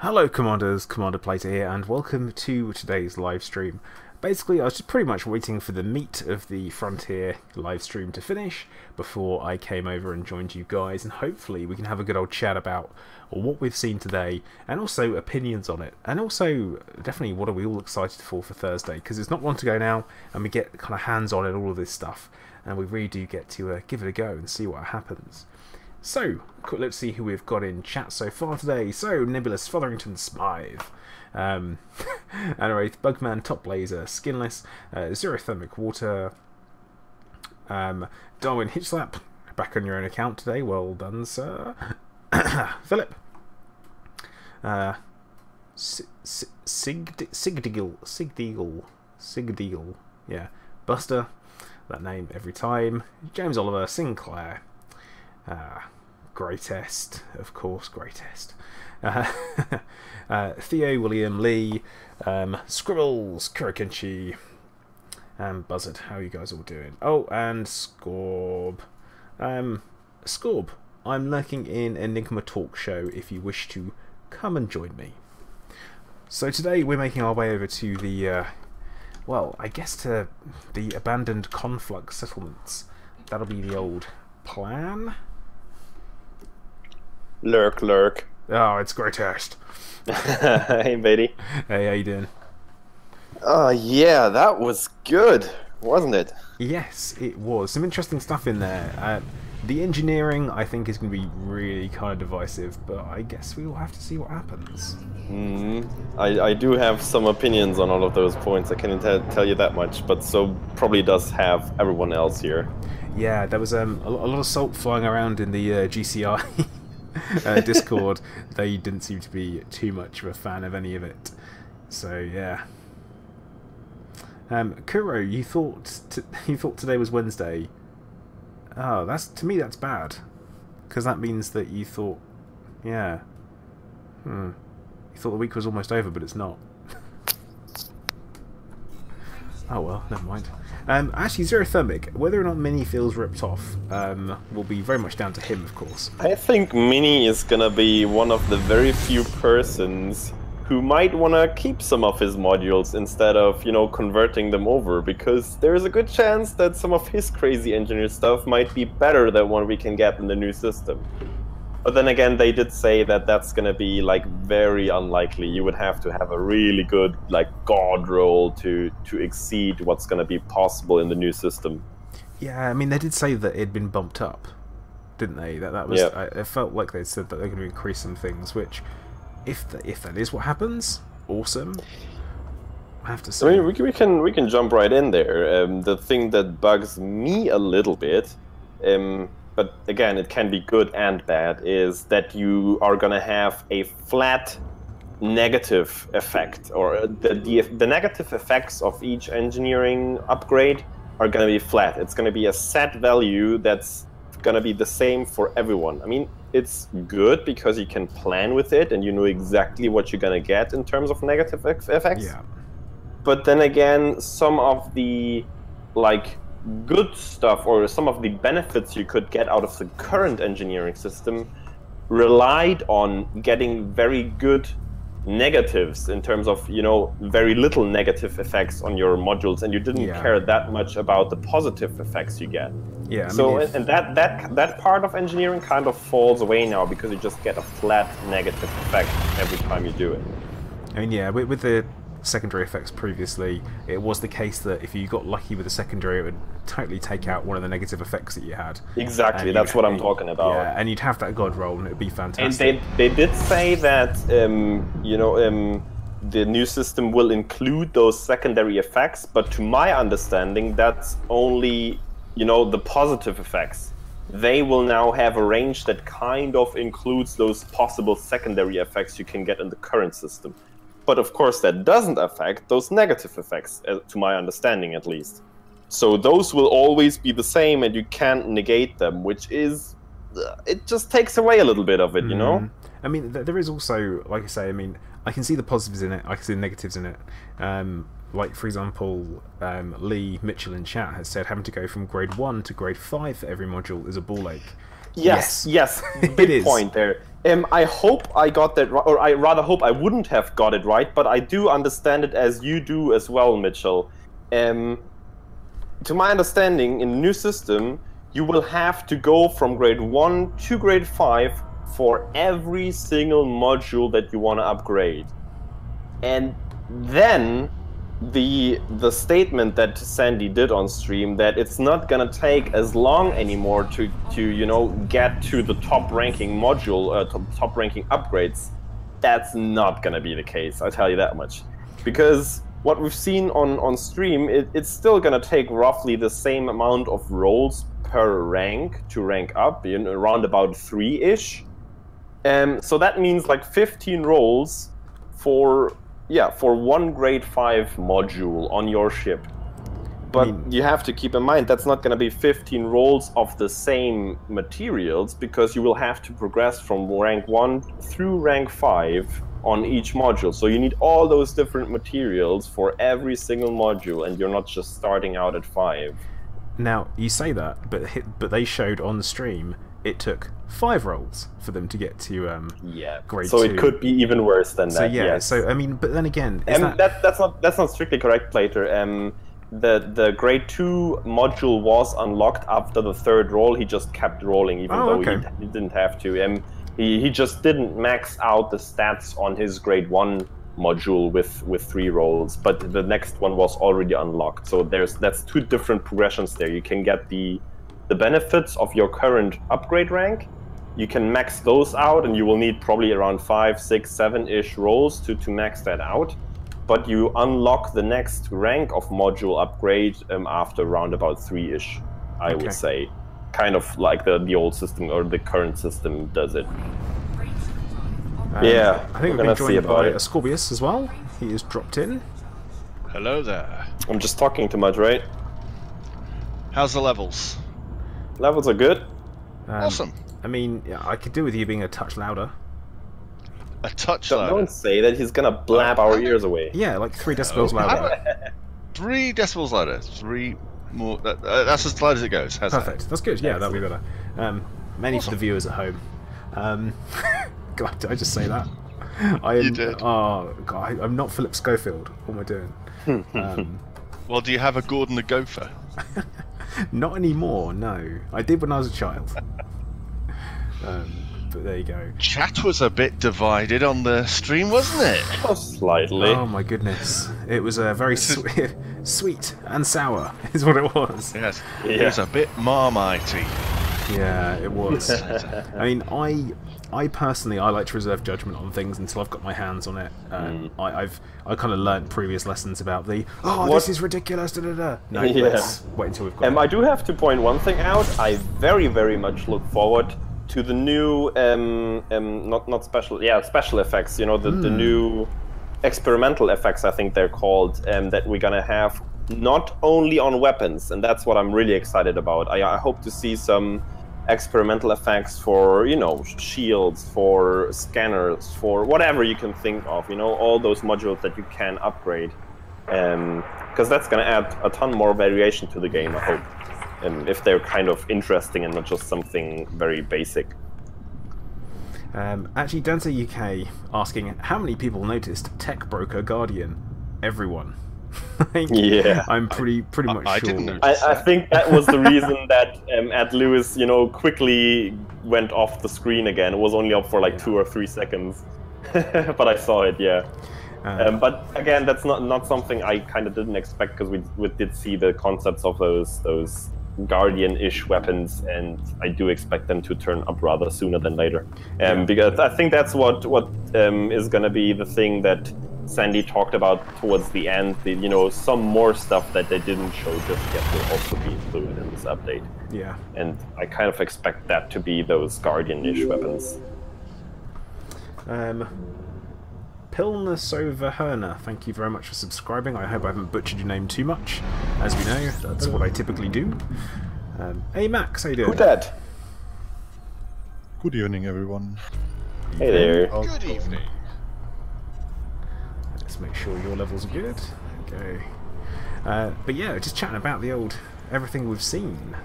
Hello Commanders, Commander Plater here, and welcome to today's live stream. Basically, I was just pretty much waiting for the meat of the Frontier live stream to finish before I came over and joined you guys, and hopefully we can have a good old chat about what we've seen today, and also opinions on it, and also definitely what are we all excited for Thursday, because it's not long to go now, and we get kind of hands-on at all of this stuff, and we really do get to give it a go and see what happens. So, let's see who we've got in chat so far today. So, Nebulous, Fotherington, Smythe, Anorath, Bugman, Top Blazer, Skinless, Xerothermic Water, Darwin Hitchlap, back on your own account today, well done, sir. Philip, Sigdeagle, yeah, Buster, that name every time, James Oliver, Sinclair, Greatest, of course, Greatest. Theo, William, Lee, Scribbles, Kurikinchi, and Buzzard. How are you guys all doing? Oh, and Scorb. Scorb, I'm lurking in Enigma Talk Show if you wish to come and join me. So today we're making our way over to the, well, I guess to the abandoned conflux settlements. That'll be the old plan. Lurk, lurk. Oh, it's Greatest. Hey, buddy. Hey, how you doing? Yeah, that was good, wasn't it? Yes, it was. Some interesting stuff in there. The engineering, I think, is going to be really kind of divisive, but I guess we will have to see what happens. I do have some opinions on all of those points, I can tell you that much, but so probably does have everyone else here. Yeah, there was a lot of salt flying around in the GCI Discord. They didn't seem to be too much of a fan of any of it. So yeah. Kuro, you thought today was Wednesday. Oh, to me that's bad, because that means that you thought, yeah, you thought the week was almost over, but it's not. Oh well, never mind. Actually, Xerothermic, whether or not Mini feels ripped off will be very much down to him, of course. I think Mini is gonna be one of the very few persons who might want to keep some of his modules instead of, you know, converting them over, because there's a good chance that some of his crazy engineer stuff might be better than what we can get in the new system. But then again, they did say that that's going to be, like, very unlikely. You would have to have a really good, like, god roll to exceed what's going to be possible in the new system. Yeah, I mean, they did say that it had been bumped up, didn't they? That was. Yeah. It felt like they said that they're going to increase some things, which, if that is what happens, awesome. I have to say. I mean, we can jump right in there. The thing that bugs me a little bit, but again, it can be good and bad, is that you are going to have a flat negative effect, or the negative effects of each engineering upgrade are going to be flat. It's going to be a set value that's going to be the same for everyone. I mean, it's good because you can plan with it and you know exactly what you're going to get in terms of negative effects. Yeah. But then again, some of the, like, good stuff, or some of the benefits you could get out of the current engineering system relied on getting very good negatives in terms of, you know, very little negative effects on your modules, and you didn't care that much about the positive effects you get. Yeah. I so mean, and that part of engineering kind of falls away now, because you just get a flat negative effect every time you do it. I mean, yeah, with the secondary effects previously, it was the case that if you got lucky with the secondary, it would totally take out one of the negative effects that you had. Exactly, that's what I'm talking about. Yeah, and you'd have that god roll, and it'd be fantastic. And they did say that you know, the new system will include those secondary effects, but to my understanding, that's only, you know, the positive effects. They will now have a range that kind of includes those possible secondary effects you can get in the current system. But of course, that doesn't affect those negative effects, to my understanding at least. So those will always be the same, and you can't negate them, which is, it just takes away a little bit of it, you know? I mean, there is also, like I say, I mean, I can see the positives in it, I can see the negatives in it. Like, for example, Lee Mitchell in chat has said having to go from grade 1 to grade 5 for every module is a ball ache. Yes. Big point there. I hope I got that right, or I rather hope I wouldn't have got it right, but I do understand it as you do as well, Mitchell. To my understanding, in the new system, you will have to go from grade 1 to grade 5 for every single module that you want to upgrade. And then the statement that Sandy did on stream, that it's not gonna take as long anymore to you know, get to the top ranking module, top ranking upgrades, that's not gonna be the case, I tell you that much. Because what we've seen on stream, it's still gonna take roughly the same amount of rolls per rank to rank up, you know, around about 3-ish. So that means like 15 rolls for one grade 5 module on your ship. But you have to keep in mind that's not going to be 15 rolls of the same materials, because you will have to progress from rank 1 through rank 5 on each module. So you need all those different materials for every single module, and you're not just starting out at 5. Now, you say that, but they showed on stream it took 5 rolls for them to get to grade 2. So it could be even worse than that. So yeah, yes. so I mean, but then again, that's not strictly correct, Plater. The grade 2 module was unlocked after the 3rd roll. He just kept rolling, even though he didn't have to. He just didn't max out the stats on his grade 1 module with 3 rolls, but the next one was already unlocked. So that's 2 different progressions there. You can get the benefits of your current upgrade rank. You can max those out, and you will need probably around 5, 6, 7-ish rolls to max that out. But you unlock the next rank of module upgrade after around about 3-ish, I would say. Kind of like the old system, or the current system does it. Yeah, I think we've been joined by Ascorbius as well. He has dropped in. Hello there. I'm just talking too much, right? How's the levels? Levels are good. Awesome. I mean, yeah, I could do with you being a touch louder. A touch louder? Don't say that, he's gonna blab our ears away. Yeah, like 3 decibels louder. 3 decibels louder. 3 more. That's as loud as it goes. How's Perfect. That? That's good. Yeah, that'll be better. Mainly for the viewers at home. God, did I just say that? You did. Oh, God, I'm not Philip Schofield. What am I doing? Well, do you have a Gordon the Gopher? Not anymore, no. I did when I was a child. But there you go. Chat was a bit divided on the stream, wasn't it? Oh, slightly. Oh my goodness. It was a very sweet and sour, is what it was. Yes. Yeah. It was a bit marmitey. Yeah, it was. I mean, I personally, I like to reserve judgment on things until I've got my hands on it. I kind of learnt previous lessons about this is ridiculous. No, let's wait until we've got it. I do have to point one thing out. I very, very much look forward to the new special effects. You know, the new experimental effects, I think they're called, that we're gonna have not only on weapons, and that's what I'm really excited about. I hope to see some experimental effects for, you know, shields, for scanners, for whatever you can think of, you know, all those modules that you can upgrade, because that's going to add a ton more variation to the game, I hope, if they're kind of interesting and not just something very basic. Actually, Dante UK asking, how many people noticed Tech Broker Guardian? Everyone. Yeah, I'm pretty much I sure. didn't notice I think that was the reason that Ed Lewis, you know, quickly went off the screen again. It was only up for like 2 or 3 seconds, but I saw it. Yeah, but again, that's not something I kind of didn't expect, because we did see the concepts of those Guardian-ish weapons, and I do expect them to turn up rather sooner than later. Because I think that's what is going to be the thing that Sandy talked about towards the end. You know, some more stuff that they didn't show just yet will also be included in this update. Yeah. And I kind of expect that to be those Guardian-ish weapons. Pilnasoverherner, thank you very much for subscribing. I hope I haven't butchered your name too much. As we know, that's what I typically do. Hey Max, how you doing? Who's that? Good evening, everyone. Hey there. Good evening. Let's make sure your levels are good. Okay. But yeah, just chatting about the old everything we've seen.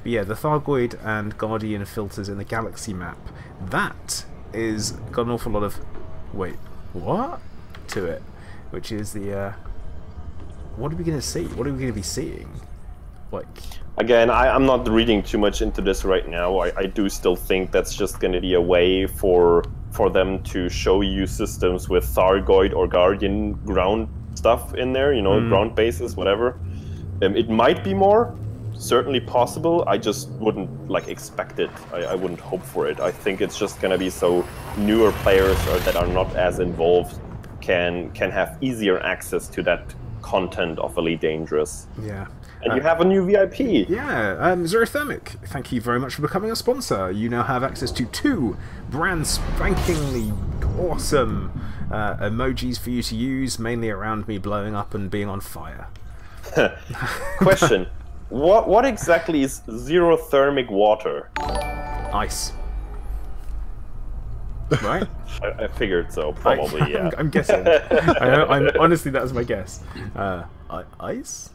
But yeah, the Thargoid and Guardian filters in the galaxy map, that is got an awful lot of what to it, which is the what are we going to see? What are we going to be seeing? Like, again, I'm not reading too much into this right now. I do still think that's just going to be a way for them to show you systems with Thargoid or Guardian ground stuff in there, you know, ground bases, whatever. It might be more, certainly possible. I just wouldn't like expect it. I wouldn't hope for it. I think it's just going to be so newer players or that are not as involved can have easier access to that content of Elite Dangerous. yeah. And you have a new VIP. Yeah, Xerothermic, thank you very much for becoming a sponsor. You now have access to 2 brand spankingly awesome emojis for you to use, mainly around me blowing up and being on fire. Question. What exactly is xerothermic water? Ice. Right? I figured so, probably, yeah. I'm guessing. Honestly, that was my guess. Ice?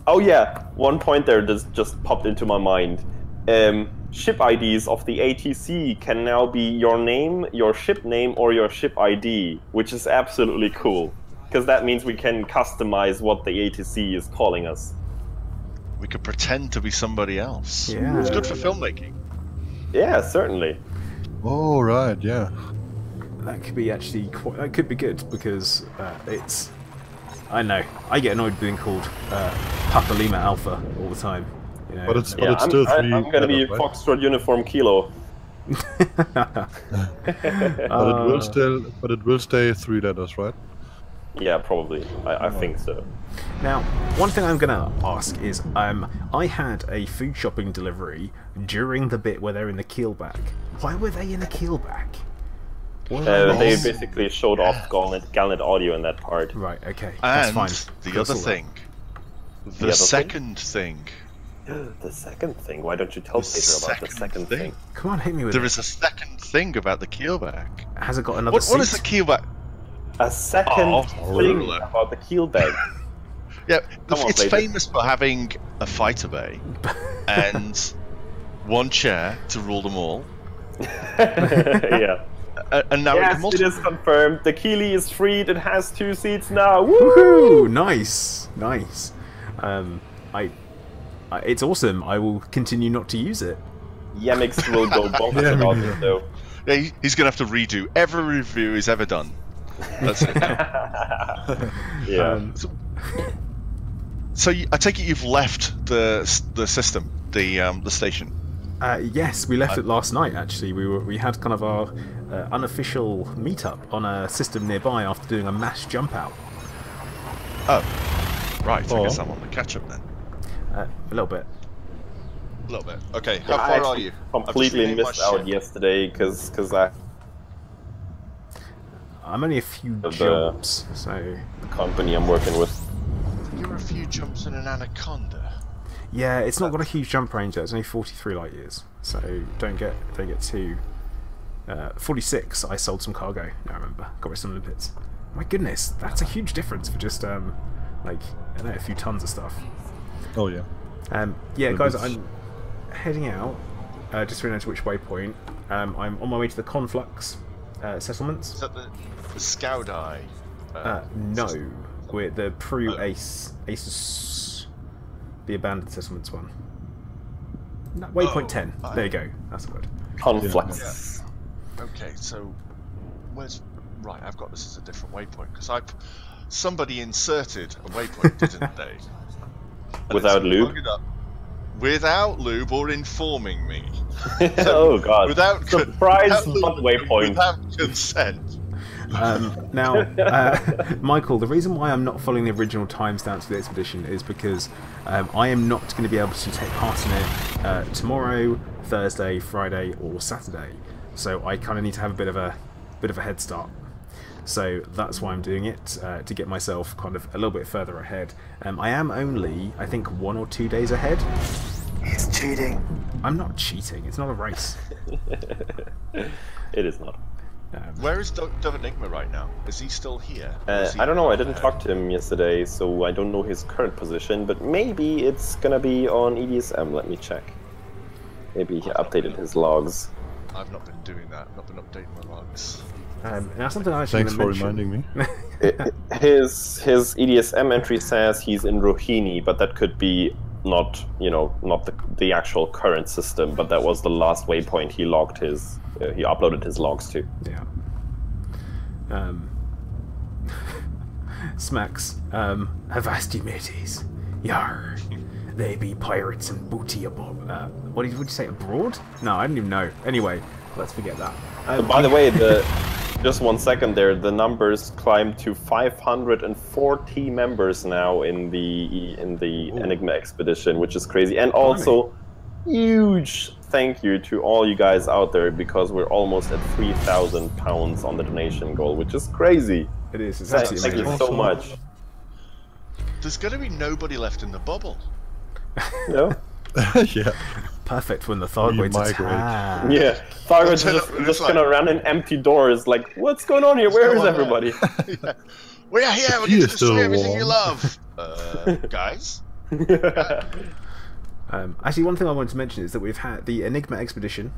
Oh yeah, one point there that just popped into my mind. Ship IDs of the ATC can now be your name, your ship name, or your ship ID, which is absolutely cool. Because that means we can customize what the ATC is calling us. We could pretend to be somebody else. Yeah. It's good for filmmaking. Yeah, certainly. Oh, right, yeah. That could be actually quite. That could be good because it's. I know. I get annoyed being called Papa Lima Alpha all the time. You know, But it's Yeah, still 3 I'm gonna be letters, right? Foxtrot Uniform Kilo. But it will stay 3 letters, right? Yeah, probably. I think so. Now, one thing I'm gonna ask is, I had a food shopping delivery during the bit where they're in the keelback. Why were they in the keelback? They basically showed off Galnet audio in that part. Right. Okay. That's And fine. the other thing. The other second thing. The second thing? Why don't you tell Peter about the second thing? Come on, hit me with There it. is a second thing about the keelback. Has it got another seat? What is the keelback? A second thing ruler. about the keelback. Yeah, Come on, it's Peter. famous for having a fighter bay and one chair to rule them all. Yeah. And now Yes, it's it is confirmed. The Keely is freed. It has 2 seats now. Woo! Woohoo! Nice, nice. It's awesome. I will continue not to use it. Yemix will go bonkers Yeah, me about neither. it though. Yeah, he's going to have to redo every review he's ever done. That's it. Yeah. So I take it you've left the system, the station. Yes, we left it last night. Actually, we had kind of our unofficial meetup on a system nearby after doing a mass jump out. Oh, right. I guess I'm on the catch up then. A little bit. A little bit. Okay. How I far are actually you? completely I've just missed renamed my out ship. yesterday because I'm only a few The- jumps, so the company I'm working with. You're a few jumps in an anaconda. yeah, it's not got a huge jump range. It's only 43 light years, so don't get too. 46. I sold some cargo. I remember. Got rid of some limpets. My goodness, that's a huge difference for just like I don't know, a few tons of stuff. Oh, yeah. Yeah, guys, Limpets. I'm heading out. Just to know to which waypoint. I'm on my way to the Conflux settlements. Is that the Scoudeye? No, we're the Peru ASUS, the abandoned settlements one. No, waypoint 10. There you go. That's the word. Conflux. Okay, so where's right? I've got this as a different waypoint because somebody inserted a waypoint, didn't they? And Without it's lube? plugged up without lube or informing me. Oh god. Without Surprise without, not waypoint. without consent. Now, Michael, the reason why I'm not following the original timestamps for the expedition is because I am not going to be able to take part in it tomorrow, Thursday, Friday, or Saturday. So I kind of need to have a bit of a head start. So that's why I'm doing it, to get myself kind of a little bit further ahead. I am only, I think, 1 or 2 days ahead. He's cheating. I'm not cheating. It's not a race. It is not. Where is Dove Enigma right now? Is he still here? I don't know. I didn't talk to him yesterday, so I don't know his current position. But maybe it's gonna be on EDSM. Let me check. Maybe he updated his logs. I've not been doing that. Not been updating my logs. Now something I actually Thanks for reminding me. His EDSM entry says he's in Rohini, but that could be not the actual current system. But that was the last waypoint he logged his. He uploaded his logs to. Yeah. Smacks, Avasti mateys, yar. They be pirates and booty abroad. What did you say, abroad? No, I didn't even know. Anyway, let's forget that. By the way, just 1 second there, the numbers climbed to 540 members now in the Enigma expedition, which is crazy. And also, huge thank you to all you guys out there, because we're almost at £3,000 on the donation goal, which is crazy. It is. It's actually Thank you so much. There's going to be nobody left in the bubble. No? Yeah. Perfect when the Thargoids attack. Yeah, Thargoids just gonna run in empty doors, like, what's going on here? Where is everybody? Yeah. We are here, we're going to destroy everything you love. Guys? Actually, one thing I wanted to mention is that we've had the Enigma expedition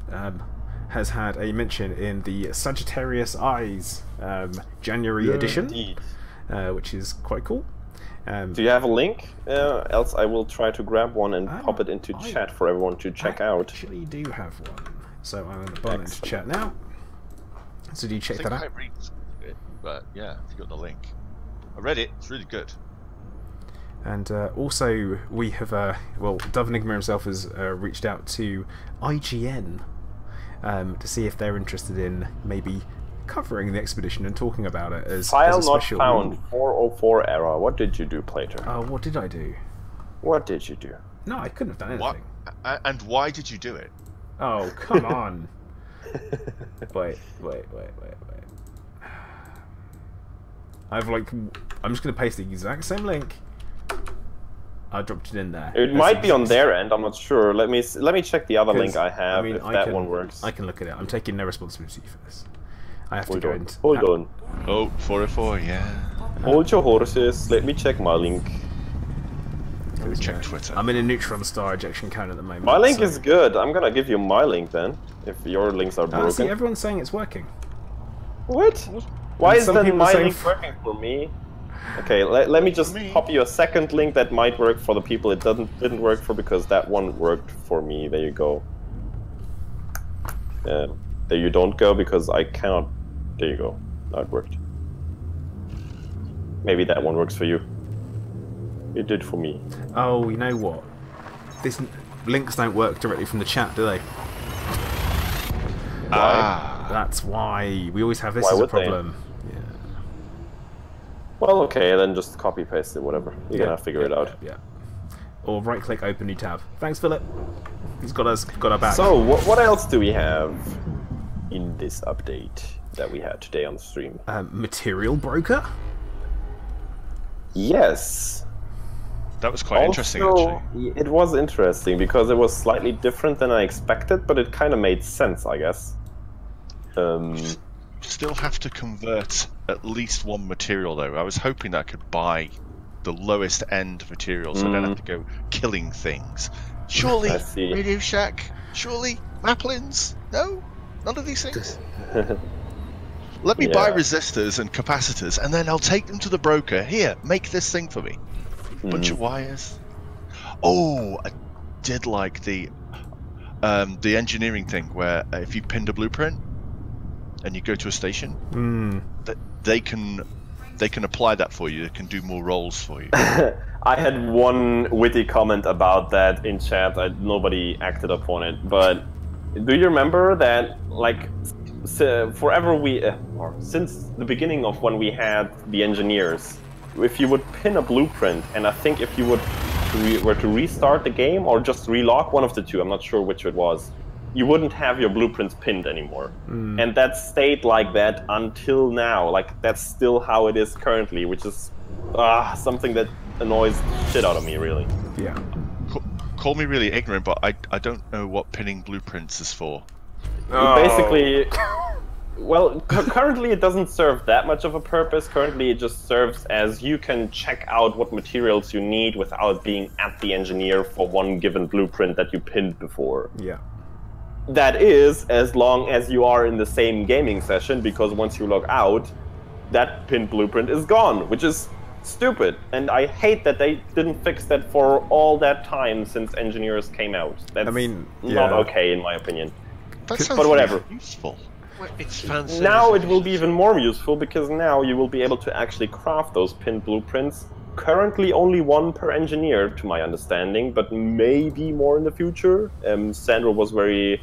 has had a mention in the Sagittarius Eyes January edition, which is quite cool. Do you have a link? Else I will try to grab one and pop it into chat for everyone to check out. I actually do have one, so I'm in the button into chat now. So do you check that out? I read it, but yeah, if you got the link, I read it. It's really good. And also, we have well, Dove Enigma himself has reached out to IGN to see if they're interested in maybe covering the expedition and talking about it as File as a not special... found, 404 error. What did you do, Plater? Oh, what did I do? What did you do? No, I couldn't have done What? anything. And why did you do it? Oh, come on. Wait. I'm just going to paste the exact same link. I dropped it in there. It might be on their end. I'm not sure. Let me check the other link I have. If that one works. I can look at it. I'm taking no responsibility for this. I have to go into... Hold on. Oh, 404, yeah. Hold your horses. Let me check my link. Check Twitter. I'm in a neutron star ejection count at the moment. My link is good. I'm gonna give you my link then, if your links are broken. See, everyone's saying it's working. What? Why is some then people my saying link working for me? Okay, let me just pop you a second link that might work for the people it didn't work for, because that one worked for me. There you go. There you don't go, because I cannot. There you go. Now it worked. Maybe that one works for you. It did for me. Oh, you know what? These links don't work directly from the chat, do they? Why? That's why. We always have this as a problem. Yeah. Well, okay, then just copy paste it, whatever. You're gonna figure it out. Yeah. Or right click, open new tab. Thanks, Philip. He's got our back. So, what else do we have in this update that we had today on the stream? Material broker? Yes. That was quite interesting, actually. It was interesting because it was slightly different than I expected, but it kind of made sense, I guess. Still have to convert at least one material, though. I was hoping that I could buy the lowest end material, so I don't have to go killing things. Surely, Radio Shack? Surely, Maplins? No? None of these things? Let me buy resistors and capacitors, and then I'll take them to the broker. Here, make this thing for me. Bunch of wires. Oh, I did like the engineering thing where if you pinned a blueprint and you go to a station, they can apply that for you. They can do more roles for you. I had one witty comment about that in chat. Nobody acted upon it, but do you remember that, like, forever or since the beginning of when we had the engineers, if you would pin a blueprint, and I think if you were to restart the game or just relog, one of the two, I'm not sure which it was, you wouldn't have your blueprints pinned anymore. And that stayed like that until now. Like, that's still how it is currently, which is something that annoys the shit out of me, really. Yeah. Call me really ignorant, but I don't know what pinning blueprints is for. Basically, Well, currently it doesn't serve that much of a purpose. Currently it just serves as you can check out what materials you need without being at the engineer for one given blueprint that you pinned before. Yeah. That is, as long as you are in the same gaming session, because once you log out, that pinned blueprint is gone, which is stupid. And I hate that they didn't fix that for all that time since engineers came out. That's not okay, in my opinion. That sounds but whatever. Useful. It's fancy. Now it will be even more useful, because now you will be able to actually craft those pinned blueprints. Currently only one per engineer, to my understanding, but maybe more in the future. Sandra was very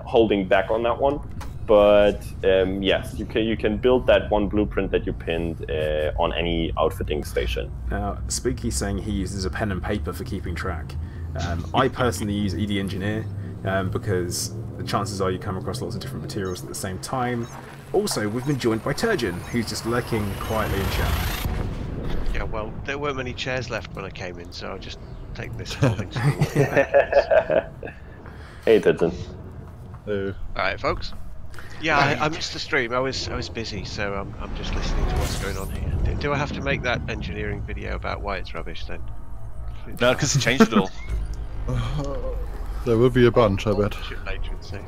holding back on that one. But yes, you can build that one blueprint that you pinned on any outfitting station. Now, Spooky's saying he uses a pen and paper for keeping track. I personally use ED Engineer because the chances are you come across lots of different materials at the same time. Also, we've been joined by Turgeon, who's just lurking quietly in chat. Yeah, well, there weren't many chairs left when I came in, so I'll just take this folding stool. Hey, Turgeon. Hello. Alright, folks. Yeah, I missed the stream. I was busy, so I'm just listening to what's going on here. Do I have to make that engineering video about why it's rubbish then? No, because it changed it all. There will be a bunch, I bet. Later and see.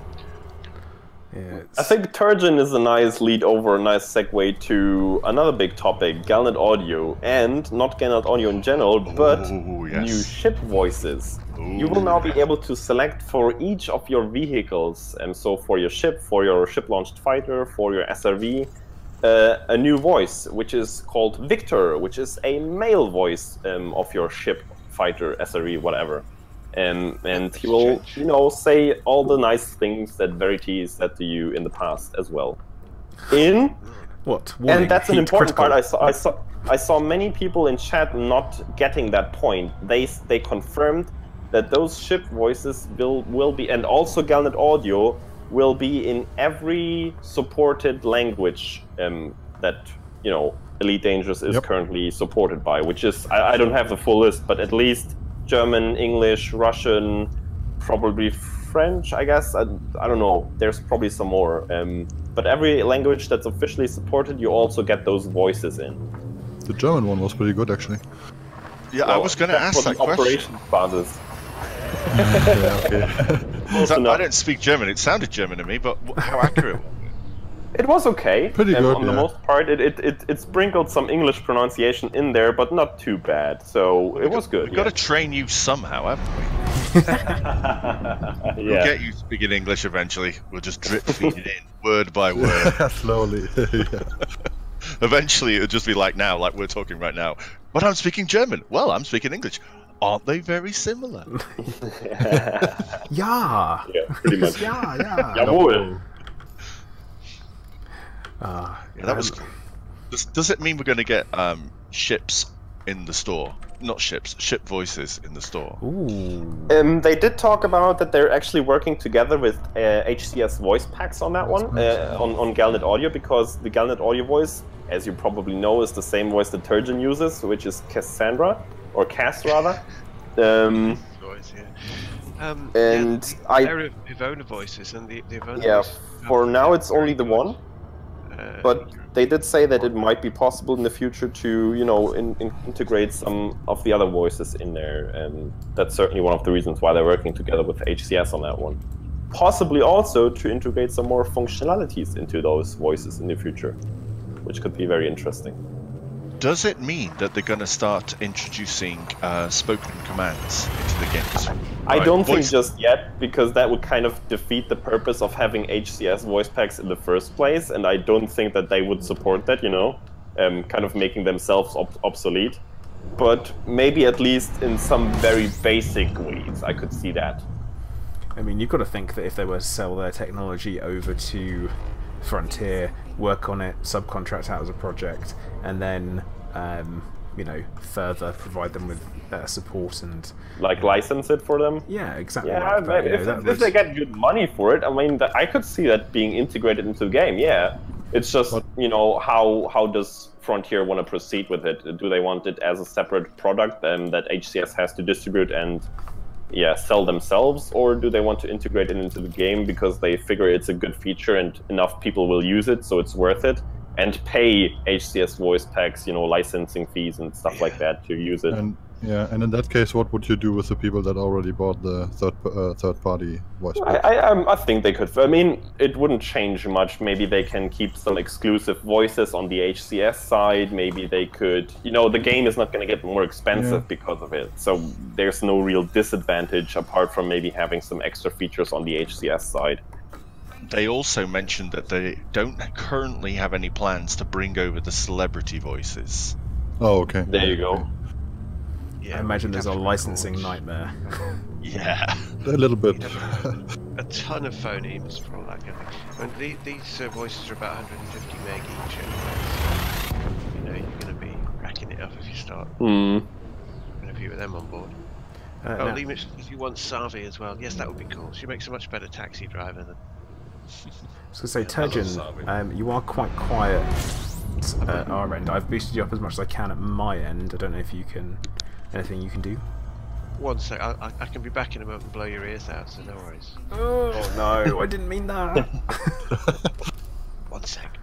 Yeah, I think Turgeon is a nice lead over, a nice segue to another big topic, Galnet Audio. And not Galnet Audio in general, but new ship voices. You will now be able to select for each of your vehicles, and so for your ship-launched fighter, for your SRV, a new voice, which is called Victor, which is a male voice of your ship, fighter, SRV, whatever. And he will, say all the nice things that Verity said to you in the past as well. Warning, and that's an important part. I saw many people in chat not getting that point. They confirmed that those ship voices will be, and also Galnet Audio will be in every supported language that Elite Dangerous is currently supported by, which is I don't have the full list, but at least German, English, Russian, probably French, I guess. I don't know. There's probably some more. But every language that's officially supported, you also get those voices in. The German one was pretty good, actually. Yeah, well, I was going to ask that question. Operations basis. I don't speak German. It sounded German to me, but how accurate was it? It was okay. Pretty good, on the most part. It sprinkled some English pronunciation in there, but not too bad. So it was good. We've got to train you somehow, haven't we? We'll get you speaking English eventually. We'll just drip feed it in, word by word. Slowly. Eventually, it'll just be like now, like we're talking right now. But I'm speaking German. Well, I'm speaking English. Aren't they very similar? Yeah, pretty much. yeah. Jawohl. That was cool. Does it mean we're going to get ships in the store? Not ships, ship voices in the store. Ooh. They did talk about that they're actually working together with HCS voice packs on that one, on Galnet Audio, because the Galnet Audio voice, as you probably know, is the same voice that Turgeon uses, which is Cassandra, or Cass rather. And they're Ivona voices, and the Ivona voice, for now it's only the one. But they did say that it might be possible in the future to, integrate some of the other voices in there, and that's certainly one of the reasons why they're working together with HCS on that one. Possibly also to integrate some more functionalities into those voices in the future, which could be very interesting. Does it mean that they're going to start introducing spoken commands into the games? I don't think just yet, because that would kind of defeat the purpose of having HCS voice packs in the first place, and I don't think that they would support that, kind of making themselves obsolete. But maybe at least in some very basic ways, I could see that. I mean, you've got to think that if they were to sell their technology over to Frontier, work on it, subcontract out as a project, and then further provide them with support and license it for them. Yeah, exactly. Yeah, if they get good money for it, I mean, I could see that being integrated into the game. Yeah, it's just how does Frontier want to proceed with it? Do they want it as a separate product that HCS has to distribute and sell themselves, or do they want to integrate it into the game because they figure it's a good feature and enough people will use it, so it's worth it, and pay HCS voice packs, licensing fees and stuff like that to use it. And in that case, what would you do with the people that already bought the third-party voice pack? I think they could. I mean, it wouldn't change much. Maybe they can keep some exclusive voices on the HCS side. Maybe they could. The game is not going to get more expensive because of it. So there's no real disadvantage apart from maybe having some extra features on the HCS side. They also mentioned that they don't currently have any plans to bring over the celebrity voices. Oh, okay. There you go. I imagine there's a licensing nightmare. Yeah. A little bit. A ton of phonemes for all that kind of thing. And these voices are about 150 meg each anyway. You're going to be racking it up if you start. Having a few of them on board. Limit, if you want Savi as well, yes, that would be cool. She makes a much better taxi driver than... I was going to say, Turgeon, you are quite quiet at our end. I've boosted you up as much as I can at my end. I don't know if you can... Anything you can do? One sec, I can be back in a moment and blow your ears out, so no worries. Oh no, I didn't mean that. One sec.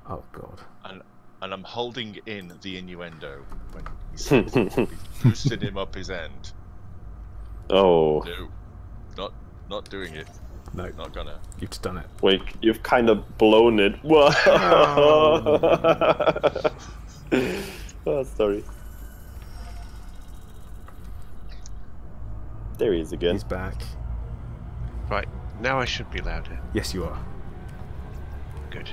Oh god. And I'm holding in the innuendo when he says he's boosted him up his end. Oh. No, not doing it. No, not gonna. You've just done it. Wait, you've kind of blown it. Whoa. Oh, sorry. There he is again. He's back. Right, now I should be louder. Yes, you are. Good.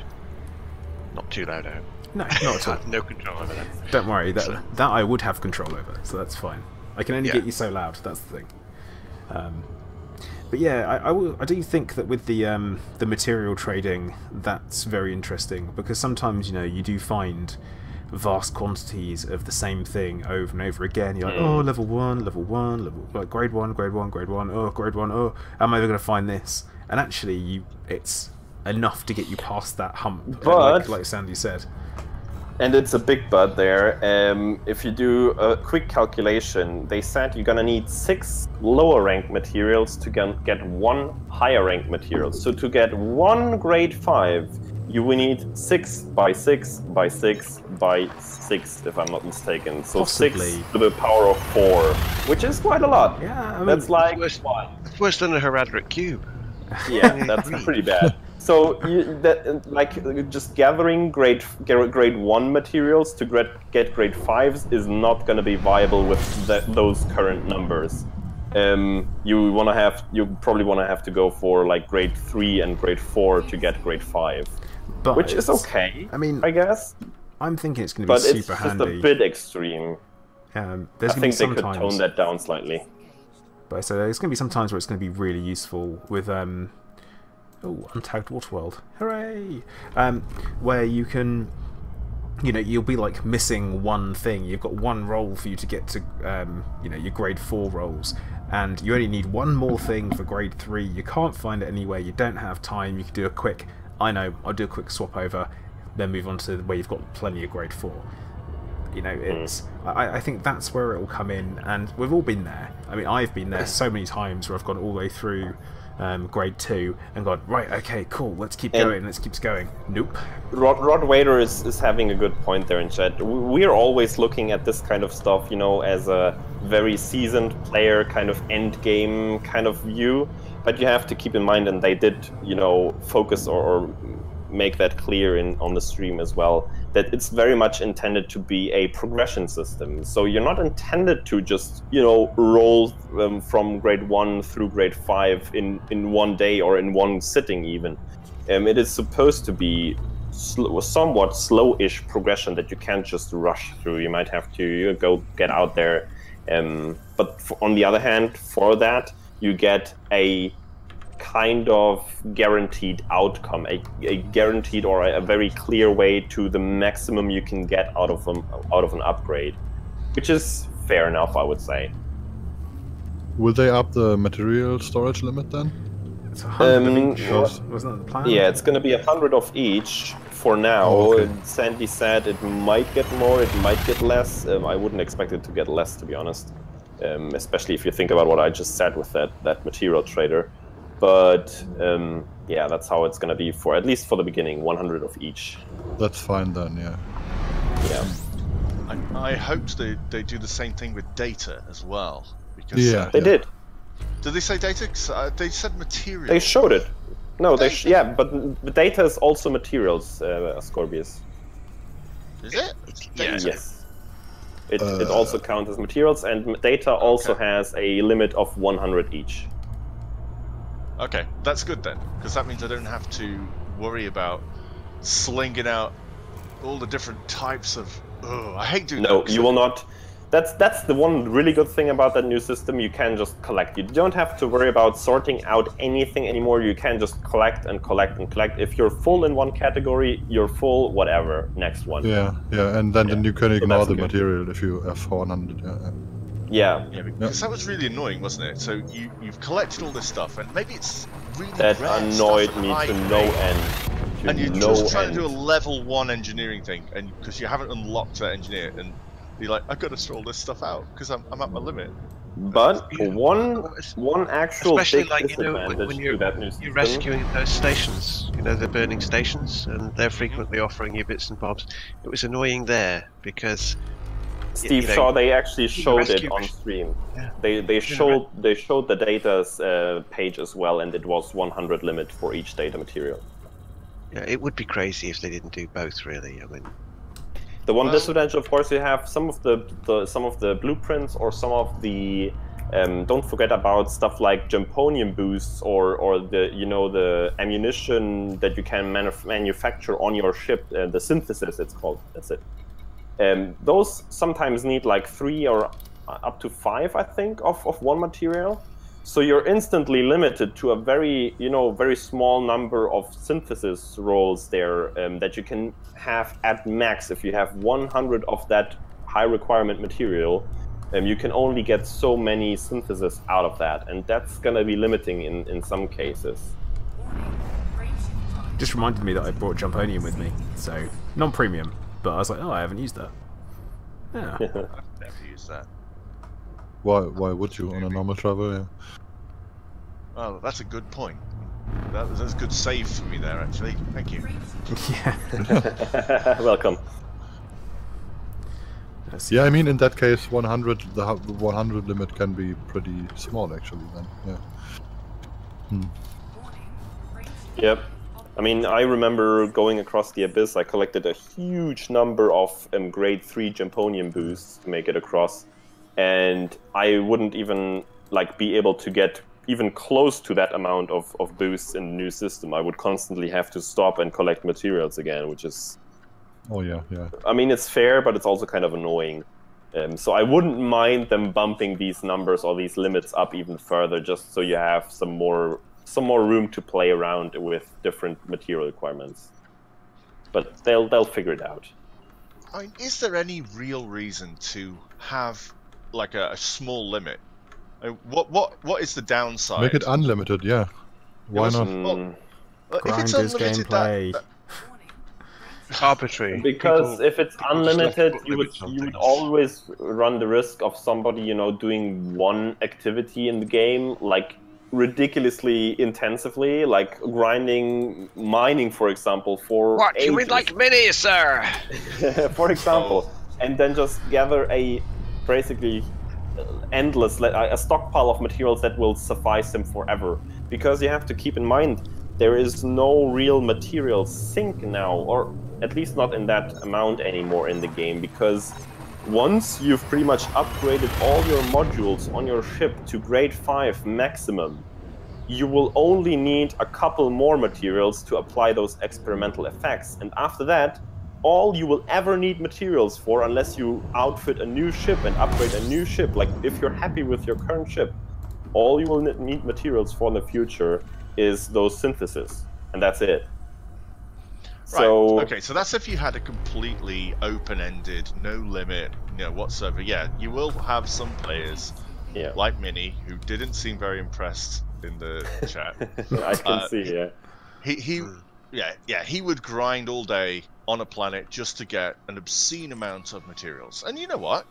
Not too loud, I hope. No, not at all. No control over that. Don't worry, that I would have control over, so that's fine. I can only get you so loud, that's the thing. But yeah, I do think that with the material trading, that's very interesting, because sometimes, you do find vast quantities of the same thing over and over again. You're like, oh, level 1, like grade 1, grade 1, grade 1, oh, grade 1, oh, am I ever going to find this? And actually, it's enough to get you past that hump, but, like Sandy said. And it's a big but there. If you do a quick calculation, they said you're gonna need 6 lower ranked materials to get 1 higher ranked material. So to get 1 grade 5, you will need 6 by 6 by 6 by 6, if I'm not mistaken. So Possibly. 6 to the power of 4, which is quite a lot. Yeah, I mean, that's like it's worse than a Heradric cube. Yeah, that's pretty bad. So, just gathering grade 1 materials to get grade 5s is not going to be viable with those current numbers. You probably want to have to go for like grade 3 and grade 4 to get grade 5, but which is okay. I mean, I guess. I'm thinking it's going to be super handy. But it's just a bit extreme. I think they could tone that down slightly. But so there's going to be some times where it's going to be really useful with oh, untagged water world, hooray! Where you can, you'll be like missing one thing. You've got 1 roll for you to get to, your grade 4 rolls, and you only need 1 more thing for grade 3. You can't find it anywhere. You don't have time. You can do a quick. I'll do a quick swap over, then move on to where you've got plenty of grade 4. It's. I think that's where it will come in, and we've all been there. I mean, I've been there so many times where I've gone all the way through grade 2 and gone, right, okay, cool, let's keep going, let's keep going. Nope. Rod Wader is having a good point there in chat. We're always looking at this kind of stuff, as a very seasoned player kind of end game kind of view, but you have to keep in mind, and they did, focus or make that clear on the stream as well, that it's very much intended to be a progression system. So you're not intended to just, roll from grade 1 through grade 5 in one day or in one sitting even. It is supposed to be somewhat slow-ish progression that you can't just rush through. You might have to go get out there. But on the other hand, for that, you get a kind of guaranteed outcome, a guaranteed or a very clear way to the maximum you can get out of an upgrade, which is fair enough, I would say. Will they up the material storage limit then? It's 100 of each. Wasn't that the plan? Yeah, it's going to be 100 of each for now. Oh, okay. Sandy said it might get more, it might get less. I wouldn't expect it to get less, to be honest. especially if you think about what I just said with that material trader. But yeah, that's how it's going to be for at least for the beginning, 100 of each. That's fine then, yeah. Yeah. I hoped they do the same thing with data as well, because they did. Did they say data? They said materials. They showed it. No, yeah, but the data is also materials, Scorpius. Is it? Yeah. Yes. It also counts as materials, and data also has a limit of 100 each. Okay, that's good then, because that means I don't have to worry about slinging out all the different types of. Oh, I hate doing that. No, you will not. That's the one really good thing about that new system. You can just collect. You don't have to worry about sorting out anything anymore. You can just collect and collect and collect. If you're full in one category, you're full. Whatever, next one. Yeah, and then you can ignore the material if you have 400. Yeah. Because that was really annoying, wasn't it? So you've collected all this stuff, and maybe it's really that rare annoyed stuff me at to high no grade. end. And you're just trying to do a level 1 engineering thing, and because you haven't unlocked that engineer, and you're like, I've got to throw all this stuff out because I'm at my limit. But one actual especially big like disadvantage when to that new system. you're rescuing those stations, they're burning stations, and they're frequently offering you bits and bobs. It was annoying there because Steve Shaw, they actually showed it on stream. Yeah. They showed the data's page as well, and it was 100 limit for each data material. Yeah, it would be crazy if they didn't do both, really. I mean, the one disadvantage, of course, you have some of the blueprints or some of the. Don't forget about stuff like Jumponium boosts or the the ammunition that you can manufacture on your ship. The synthesis, it's called. That's it. Those sometimes need like 3 or up to 5, I think, of one material. So you're instantly limited to a very small number of synthesis rolls there that you can have at max. If you have 100 of that high requirement material, you can only get so many synthesis out of that, and that's going to be limiting in some cases. Just reminded me that I brought Jumponium with me, so non-premium. But I was like, oh, I haven't used that. Yeah. I've never used that. Why would you on a normal travel? Yeah. Oh, that's a good point. That's a good save for me there, actually. Thank you. Yeah. Welcome. Yeah, I mean, in that case, 100, the 100 limit can be pretty small, actually, then. Yeah. Yep. I mean, I remember going across the Abyss, I collected a huge number of grade 3 Jumponium boosts to make it across, and I wouldn't even be able to get even close to that amount of boosts in the new system. I would constantly have to stop and collect materials again, which is... Oh, yeah. I mean, it's fair, but it's also kind of annoying. So I wouldn't mind them bumping these numbers or these limits up even further, just so you have some more room to play around with different material requirements. But they'll figure it out. I mean, is there any real reason to have like a small limit? What is the downside? Make it unlimited, yeah. Why not? Well, if it's Grinders unlimited, gameplay. arbitrary. Because if it's unlimited, just you limits on would things. always run the risk of somebody, doing one activity in the game, ridiculously intensively, like grinding, mining, for example, for What, ages. you mean like minis, sir? For example, and then just gather a basically endless, a stockpile of materials that will suffice him forever. Because you have to keep in mind, there is no real material sink now, or at least not in that amount anymore in the game, because once you've pretty much upgraded all your modules on your ship to grade 5 maximum, you will only need a couple more materials to apply those experimental effects. And after that, all you will ever need materials for, unless you outfit a new ship and upgrade a new ship, like if you're happy with your current ship, all you will need materials for in the future is those synthesis, and that's it. Right. So, okay, so that's if you had a completely open-ended, no limit, whatsoever. Yeah, you will have some players, like Mini, who didn't seem very impressed in the chat. I can see, he would grind all day on a planet just to get an obscene amount of materials. And you know what?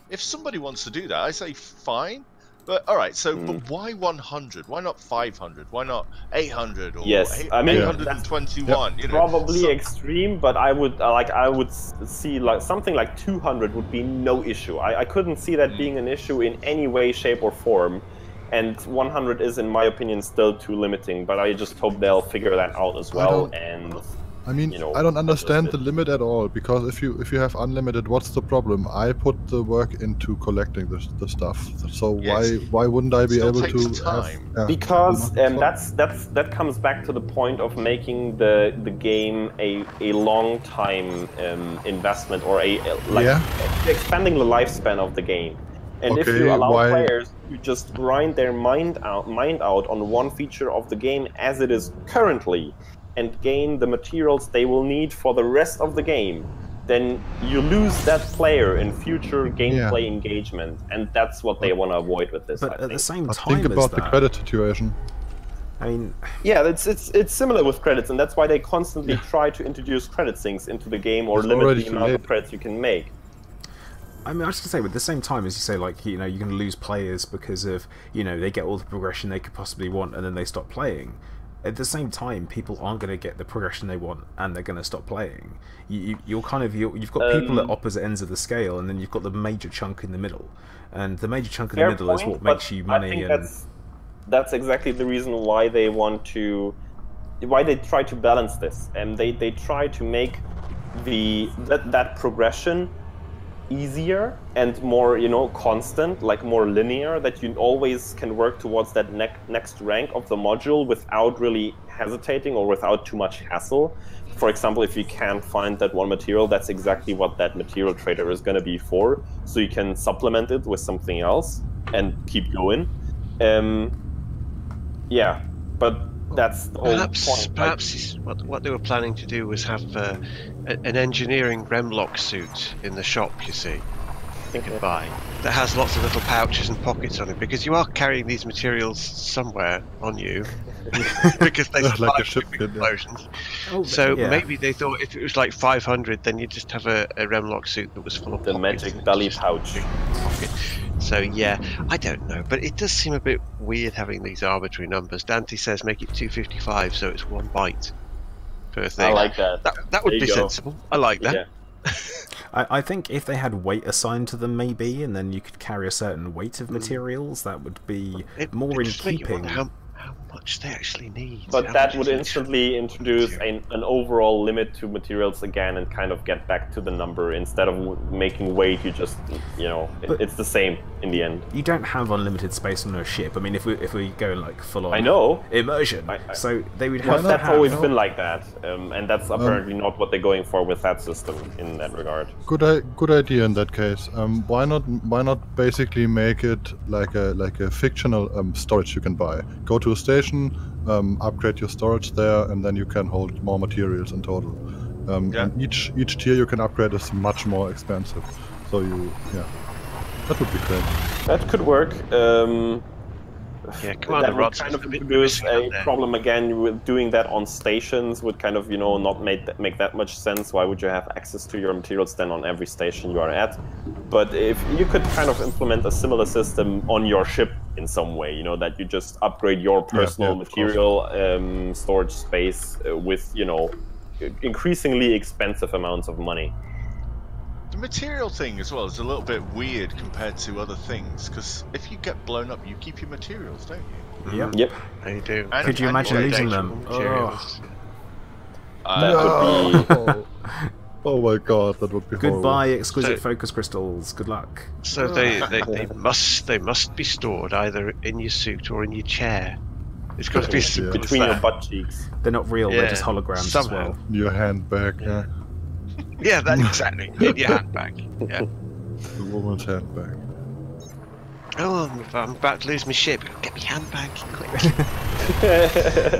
if somebody wants to do that, I say fine. But all right, so but why 100? Why not 500? Why not 800 or I mean, 821? You know, probably extreme, but I would see like something like 200 would be no issue. I couldn't see that being an issue in any way, shape, or form. And 100 is, in my opinion, still too limiting. But I just hope they'll figure that out as well. I mean, you know, I don't understand the limit at all, because if you have unlimited, what's the problem? I put the work into collecting the stuff, so why wouldn't I be able to time. Because that comes back to the point of making the game a long time investment, or expanding the lifespan of the game. And if you allow players to just grind their mind out on one feature of the game as it is currently, and gain the materials they will need for the rest of the game, then you lose that player in future gameplay engagement, and that's what they want to avoid with this. But at the same time, think about the credit situation. I mean, yeah, it's similar with credits, and that's why they constantly try to introduce credit sinks into the game, or limit the amount of credits you can make. I mean, I was going to say, but at the same time, as you say, like, you know, you're going to lose players because of, you know, they get all the progression they could possibly want, and then they stop playing. At the same time, people aren't going to get the progression they want, and they're going to stop playing. You've got people at opposite ends of the scale, and then you've got the major chunk in the middle, and the major chunk in the middle is what makes you money. I think that's exactly the reason why they try to balance this, and they try to make that progression easier and more, you know, constant, like more linear, that you always can work towards that next rank of the module without really hesitating or without too much hassle. For example, if you can't find that one material, that's exactly what that material trader is going to be for, so you can supplement it with something else and keep going. Yeah, but that's the whole point. Perhaps what they were planning to do was have an engineering Remlock suit in the shop, you see, you can buy, that has lots of little pouches and pockets on it, because you are carrying these materials somewhere on you, because they survive explosions. Maybe they thought if it was like 500, then you just have a Remlock suit that was full of the magic belly pouch. So yeah, I don't know, but it does seem a bit weird having these arbitrary numbers. Dante says make it 255, so it's 1 byte per thing. I like that. That would be sensible. I like that. Yeah. I think if they had weight assigned to them, maybe, and then you could carry a certain weight of materials, that would be more in keeping. How much they actually need. But that would instantly introduce an overall limit to materials again, and kind of get back to the number. Instead of making weight, you just, you know, it's the same in the end. You don't have unlimited space on a ship. I mean, if we go like full on immersion, so they would have. That's always been like that, and that's apparently not what they're going for with that system in that regard. Good idea in that case. Why not basically make it like a fictional storage you can buy? Go to a station, upgrade your storage there, and then you can hold more materials in total. And each tier you can upgrade is much more expensive. So that would be great. That could work. Commander would kind of introduce a problem again with doing that on stations. Would kind of, you know, not make that much sense. Why would you have access to your materials then on every station you are at? But if you could kind of implement a similar system on your ship in some way, you know, that you just upgrade your personal material storage space with, you know, increasingly expensive amounts of money. The material thing as well is a little bit weird compared to other things, because if you get blown up, you keep your materials, don't you? Yep. You do. Could you imagine losing them? That would be... Oh my god, that would be horrible. Goodbye, exquisite focus crystals. Good luck. So they must be stored either in your suit or in your chair. It's got to be between your butt cheeks. They're not real. They're just holograms as well. Your handbag. Yeah, that exactly. In your handbag. Yeah. The woman's handbag. Oh, I'm about to lose my ship. Get me handbag quick.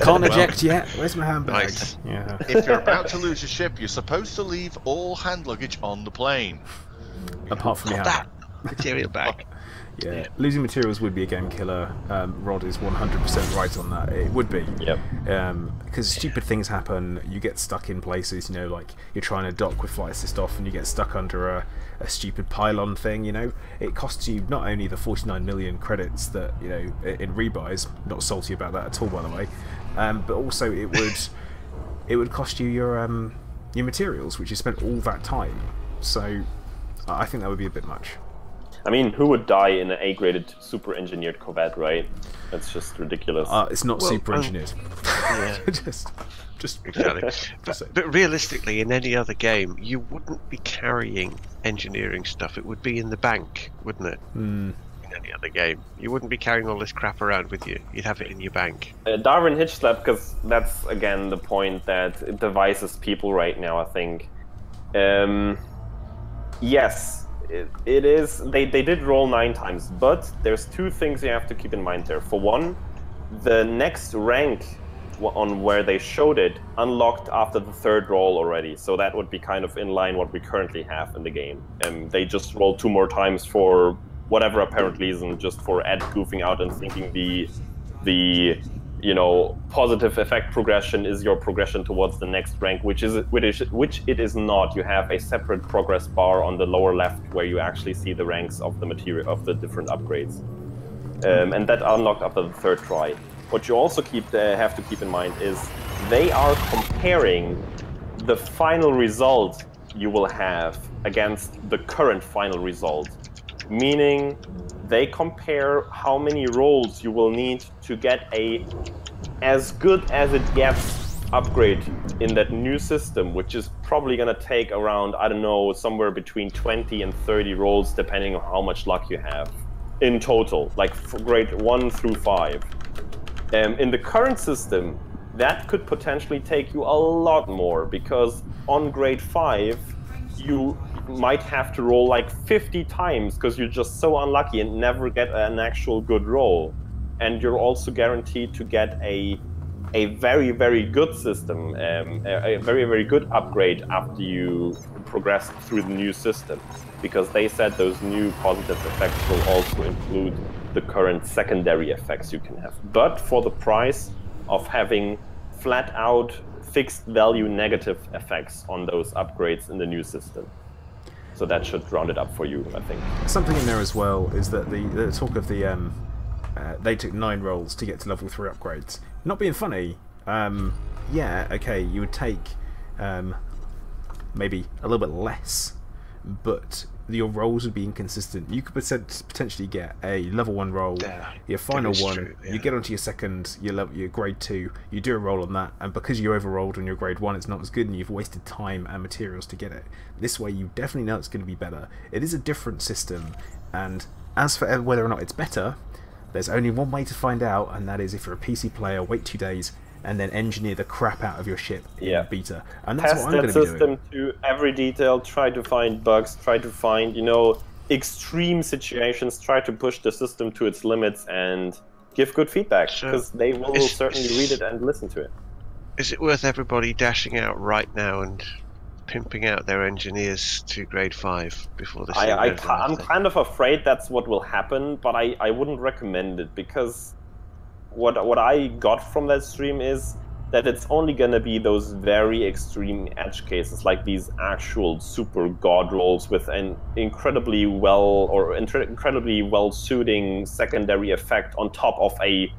Can't eject yet. Where's my handbag? Nice. Yeah. If you're about to lose your ship, you're supposed to leave all hand luggage on the plane. Apart from that material bag. Yeah, losing materials would be a game killer. Rod is 100% right on that. It would be. Yep. Because stupid things happen. You get stuck in places. You know, like you're trying to dock with flight assist off, and you get stuck under a stupid pylon thing. You know, it costs you not only the 49 million credits that in rebuys. Not salty about that at all, by the way. But also it would cost you your materials, which you spent all that time. So I think that would be a bit much. I mean, who would die in an A-graded, super-engineered Corvette, right? That's just ridiculous. It's not super-engineered. Yeah. just exactly. But realistically, in any other game, you wouldn't be carrying engineering stuff. It would be in the bank, wouldn't it? In any other game, you wouldn't be carrying all this crap around with you. You'd have it in your bank. Darwin hitch slap, because that's again the point that it devises people right now. I think. Yes. It is. They did roll 9 times, but there's 2 things you have to keep in mind there. For one, the next rank on where they showed it unlocked after the 3rd roll already, so that would be kind of in line what we currently have in the game. They just rolled 2 more times for whatever apparent reason, just for Ed goofing out and thinking the positive effect progression is your progression towards the next rank, which it is not. You have a separate progress bar on the lower left where you actually see the ranks of the material of the different upgrades, and that unlocked after the 3rd try. What you also have to keep in mind is they are comparing the final result you will have against the current final result, meaning they compare how many rolls you will need to get a as good as it gets upgrade in that new system, which is probably going to take around, I don't know, somewhere between 20 and 30 rolls, depending on how much luck you have in total, like for grade 1 through 5. In the current system, that could potentially take you a lot more, because on grade 5, you might have to roll like 50 times because you're just so unlucky and never get an actual good roll. And you're also guaranteed to get a very, very good system, a very, very good upgrade after you progress through the new system, because they said those new positive effects will also include the current secondary effects you can have, but for the price of having flat out fixed value negative effects on those upgrades in the new system. So that should round it up for you, I think. Something in there as well is that the talk of the they took 9 rolls to get to level 3 upgrades. Not being funny, yeah, okay, you would take maybe a little bit less, but your rolls would be inconsistent. You could potentially get a level 1 roll, your final one, true, yeah. You get onto your second, your grade 2, you do a roll on that, and because you overrolled on your grade 1, it's not as good, and you've wasted time and materials to get it. This way, you definitely know it's going to be better. It is a different system, and as for whether or not it's better, there's only one way to find out, and that is if you're a PC player, wait 2 days, and then engineer the crap out of your ship in beta. And that's what I'm going to be doing. Test that system to every detail, try to find bugs, try to find, extreme situations, try to push the system to its limits and give good feedback, because they will certainly read it and listen to it. Is it worth everybody dashing out right now and pimping out their engineers to grade 5 before this? I'm kind of afraid that's what will happen, but I wouldn't recommend it, because what I got from that stream is that it's only going to be those very extreme edge cases, like these actual super god rolls with an incredibly well suiting secondary effect on top of a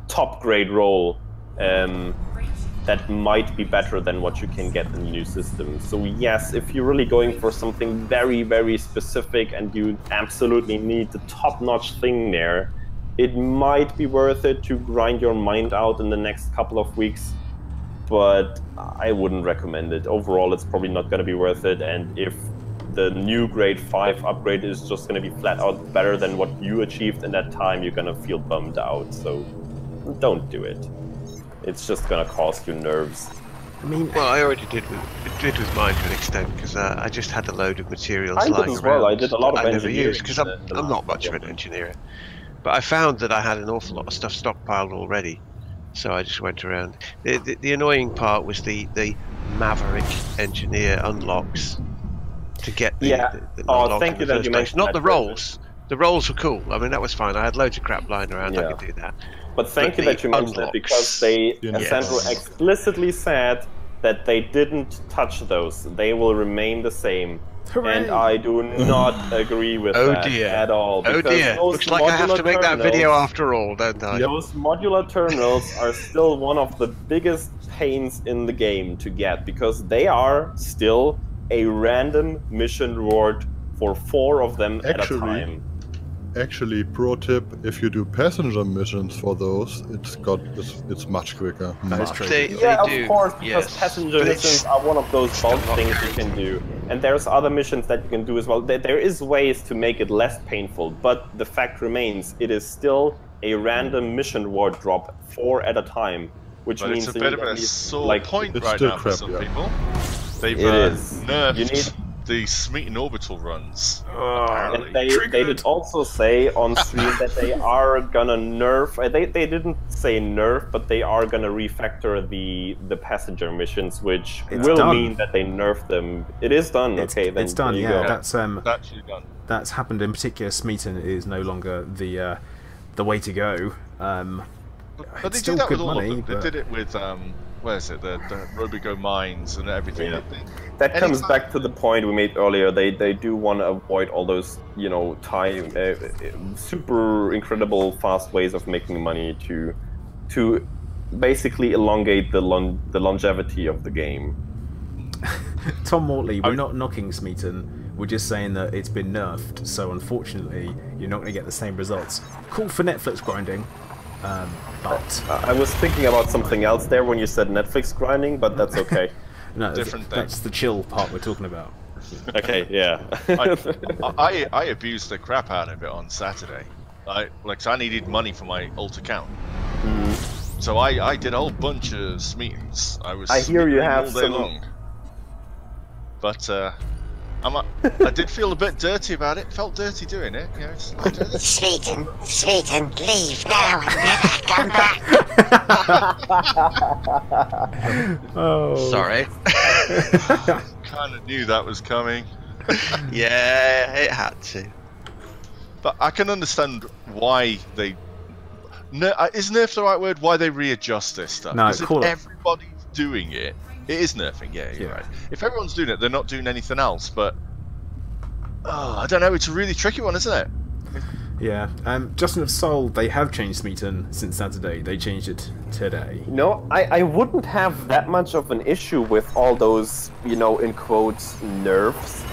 top grade roll that might be better than what you can get in the new system. So yes, if you're really going for something very, very specific and you absolutely need the top-notch thing there, it might be worth it to grind your mind out in the next couple of weeks, but I wouldn't recommend it. Overall, it's probably not going to be worth it, and if the new grade 5 upgrade is just going to be flat out better than what you achieved in that time, you're going to feel bummed out, so don't do it. It's just going to cost you nerves. I mean, well, I already did with mine to an extent, because I just had a load of materials lying around. I did as well. I did a lot of engineering, because I'm not much of an engineer. But I found that I had an awful lot of stuff stockpiled already, so I just went around. The annoying part was the Maverick Engineer unlocks to get the unlocks thank you that you mentioned not that the rolls, The rolls were cool. I mean, that was fine. I had loads of crap lying around. I could do that. But thank you that you mentioned it, because they explicitly said that they didn't touch those. They will remain the same. Hooray. And I do not agree with that at all. Oh dear. Looks like I have to make that video after all, don't I? Those modular terminals are still one of the biggest pains in the game to get, because they are still a random mission reward for 4 of them at a time. Actually, pro tip: if you do passenger missions for those, it's much quicker. That is true. Of course, because passenger missions are one of those bulk things you can do, and there's other missions that you can do as well. There is ways to make it less painful, but the fact remains, it is still a random mission reward drop 4 at a time, which means it's a bit of a sore point right now for some people. They've nerfed the Smeaton orbital runs. And they did also say on stream that they are gonna nerf. They didn't say nerf, but they are gonna refactor the passenger missions, which will mean that they nerf them. It is done. Okay, then it's done. Yeah, that's actually done. That's happened. In particular, Smeaton is no longer the way to go. But they did that with all of them. They did it with where is it? The Robigo mines and everything. Yeah. That comes back to the point we made earlier. They do want to avoid all those, you know, super incredible fast ways of making money to basically elongate the longevity of the game. Tom Mortley, we're not knocking Smeaton. We're just saying that it's been nerfed, so unfortunately you're not going to get the same results. Cool for Netflix grinding. But I was thinking about something else there when you said Netflix grinding, but that's okay. No, that's the chill part we're talking about. Okay, yeah. I abused the crap out of it on Saturday. I needed money for my alt account, so I did a whole bunch of Smeatons. I hear you have all day long. But I did feel a bit dirty about it. Felt dirty doing it. You know, Smeaton, leave now and never come back. Oh, sorry. Kind of knew that was coming. Yeah, it had to. But I can understand why they. Is nerf the right word? Why they readjust this stuff? No, because if everybody's doing it. It is nerfing, yeah, you're right. If everyone's doing it, they're not doing anything else, but... I don't know, it's a really tricky one, isn't it? Yeah, Justin of Soul, they have changed Smeaton since Saturday. They changed it today. No, I wouldn't have that much of an issue with all those, you know, in quotes, nerfs,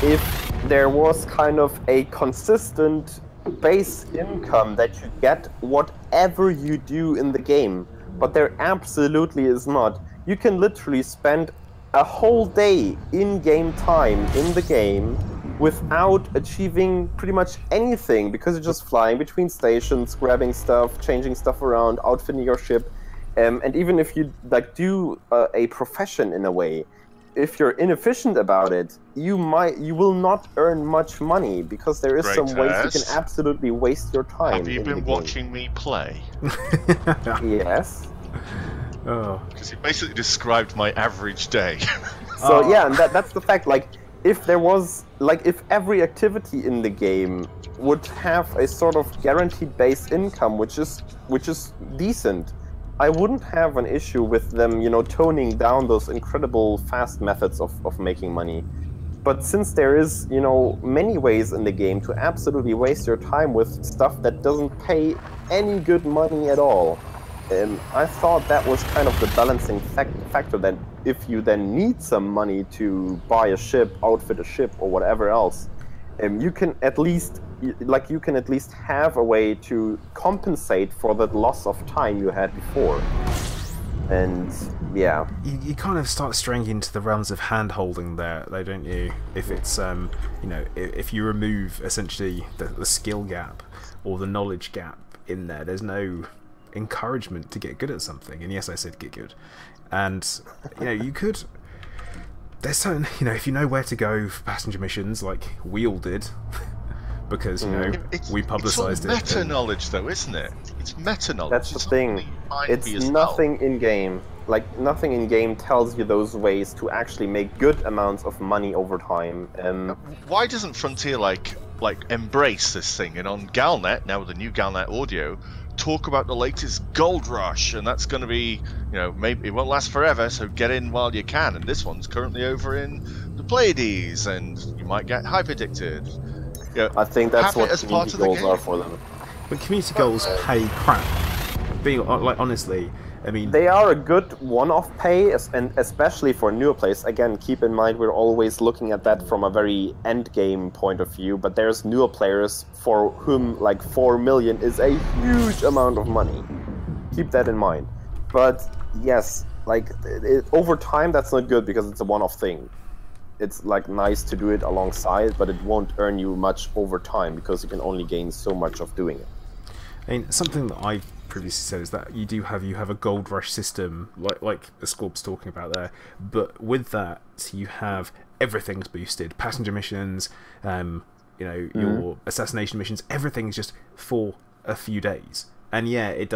if there was kind of a consistent base income that you get whatever you do in the game. But there absolutely is not. You can literally spend a whole day in-game time in the game without achieving pretty much anything, because you're just flying between stations, grabbing stuff, changing stuff around, outfitting your ship. And even if you do a profession in a way, if you're inefficient about it, you will not earn much money, because there is some ways you can absolutely waste your time. Have you been watching me play? Yes. Oh. Because you basically described my average day. So yeah, and that's the fact. Like, if there was, if every activity in the game would have a sort of guaranteed base income, which is decent, I wouldn't have an issue with them, you know, toning down those incredible fast methods of making money. But since there is, you know, many ways in the game to absolutely waste your time with stuff that doesn't pay any good money at all, I thought that was kind of the balancing factor, that if you then need some money to buy a ship, outfit a ship, or whatever else, you can at least have a way to compensate for that loss of time you had before. And yeah, you kind of start straying into the realms of hand-holding there, though, don't you? If it's you know, if you remove essentially the skill gap or the knowledge gap in there, there's no encouragement to get good at something. And yes, I said get good. And you know, you could, there's certain, you know, if you know where to go for passenger missions, like we all did, because you know we publicized it. It's meta knowledge, though, isn't it? It's meta knowledge. That's the thing. It's nothing in game. Like, nothing in game tells you those ways to actually make good amounts of money over time. Why doesn't Frontier like embrace this thing, and on Galnet now with the new Galnet audio, talk about the latest gold rush, and that's going to be, you know, maybe it won't last forever, so get in while you can. And this one's currently over in the Pleiades, and you might get hyperdicted. Yeah, I think that's what as part community of the goals game. are for them. But community goals pay crap. Being like honestly, I mean, they are a good one-off pay, and especially for newer players. Again, keep in mind we're always looking at that from a very end-game point of view, but there's newer players for whom like 4 million is a huge amount of money. Keep that in mind. But yes, like over time that's not good because it's a one-off thing. It's like nice to do it alongside, but it won't earn you much over time because you can only gain so much of doing it. I mean, something that I previously said is that you have a gold rush system like the Scorp's talking about there, but with that you have everything's boosted. Passenger missions, you know, your assassination missions, everything's just for a few days. And yeah, it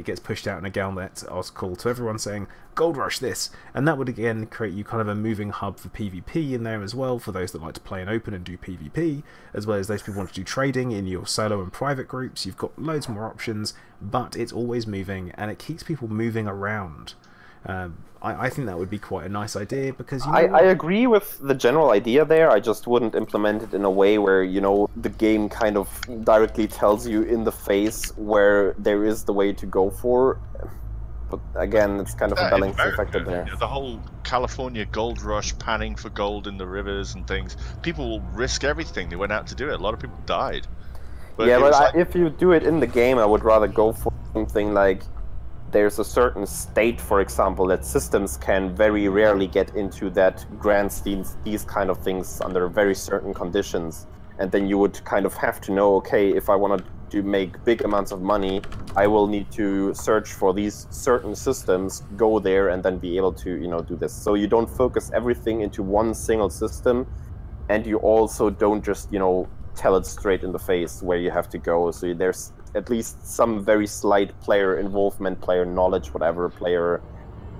gets pushed out in a Galnet article to everyone saying gold rush this, and that would again create you kind of a moving hub for PvP in there as well, for those that like to play in open and do PvP, as well as those people who want to do trading in your solo and private groups. You've got loads more options, but it's always moving and it keeps people moving around. I think that would be quite a nice idea, because you know I agree with the general idea there. I just wouldn't implement it in a way where, you know, the game kind of directly tells you in the face where there is the way to go for. But again, it's kind of a balancing factor there. You know, the whole California gold rush, panning for gold in the rivers and things. People will risk everything. They went out to do it. A lot of people died. But yeah, but if you do it in the game, I would rather go for something like there's a certain state, for example, that systems can very rarely get into that grand schemes, these kind of things under very certain conditions. And then you would kind of have to know, okay, if I want to make big amounts of money, I will need to search for these certain systems, go there, and then be able to, you know, do this. So you don't focus everything into one single system, and you also don't just, you know, tell it straight in the face where you have to go. So there's at least some very slight player involvement, player knowledge, whatever, player...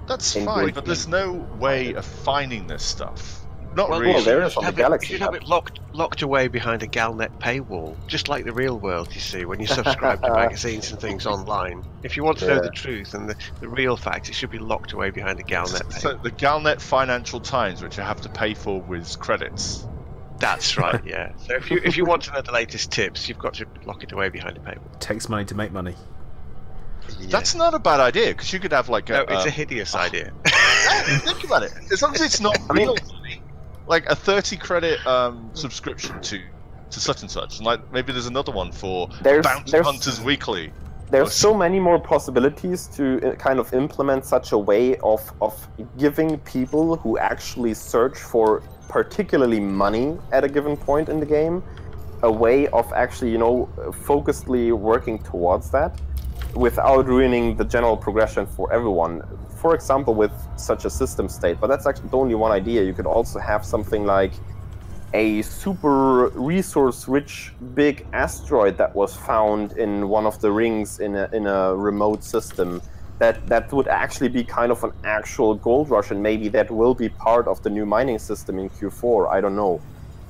That's fine, but there's no way of finding this stuff. Not well, really. Well, there is on the Galaxy. You should have it locked away behind a Galnet paywall, just like the real world, you see, when you subscribe to magazines and things online. If you want to know the truth and the real facts, it should be locked away behind a Galnet paywall. So the Galnet Financial Times, which you have to pay for with credits. That's right, yeah. So if you want to know the latest tips, you've got to lock it away behind a paywall. It takes money to make money. Yeah. That's not a bad idea, because you could have like a... No, it's a hideous idea. Think about it. As long as it's not real money. Like a 30 credit subscription to such and such. And like maybe there's another one for Bounty Hunters Weekly. There's so many more possibilities to kind of implement such a way of giving people who actually search for particularly money at a given point in the game a way of actually, you know, focusedly working towards that without ruining the general progression for everyone. For example, with such a system state, but that's actually only one idea. You could also have something like a super resource-rich big asteroid that was found in one of the rings in a remote system. That would actually be kind of an actual gold rush, and maybe that will be part of the new mining system in Q4. I don't know,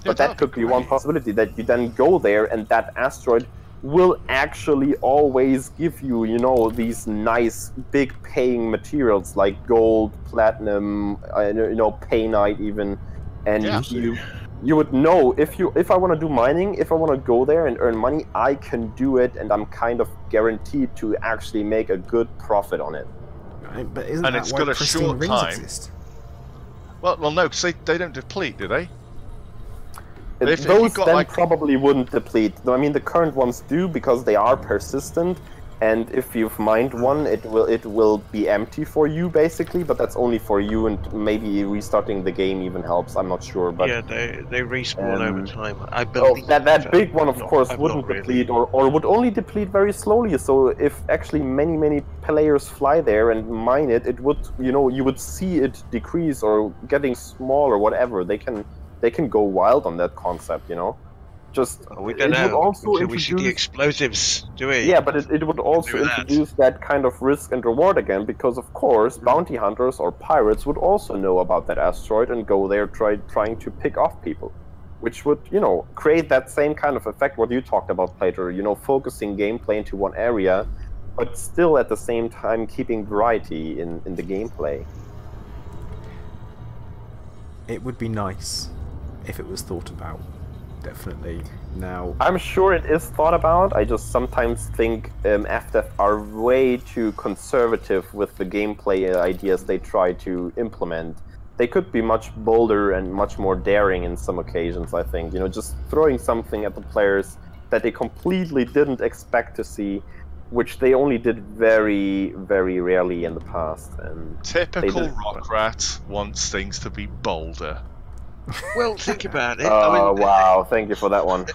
but that could be one possibility, that you then go there and that asteroid will actually always give you, you know, these nice big paying materials like gold, platinum, you know, painite even, and you would know if I want to do mining, if I want to go there and earn money, I can do it, and I'm kind of guaranteed to actually make a good profit on it. Right, but isn't and that it's why got a pristine short rings time. exist? Well, no, because they don't deplete, do they? Those then probably wouldn't deplete. I mean, the current ones do because they are persistent, and if you've mined one, it will be empty for you basically. But that's only for you, and maybe restarting the game even helps. I'm not sure, but yeah, they respawn over time. I believe that big one, of course, wouldn't deplete, or would only deplete very slowly. So if actually many players fly there and mine it, it would, you know, you would see it decrease or getting small or whatever. They can go wild on that concept, you know. Just we don't know. Would also we see the explosives, do we? Yeah, but it would also introduce that kind of risk and reward again, because of course bounty hunters or pirates would also know about that asteroid and go there trying to pick off people. which would, create that same kind of effect what you talked about, Plater, focusing gameplay into one area, but still at the same time keeping variety in the gameplay. It would be nice if it was thought about, definitely. Now, I'm sure it is thought about. I just sometimes think Fdev are way too conservative with the gameplay ideas they try to implement. They could be much bolder and much more daring in some occasions, I think. Just throwing something at the players that they completely didn't expect to see, which they only did very, very rarely in the past. And typical Rockrat wants things to be bolder. Well, think about it. Oh, wow. Thank you for that one.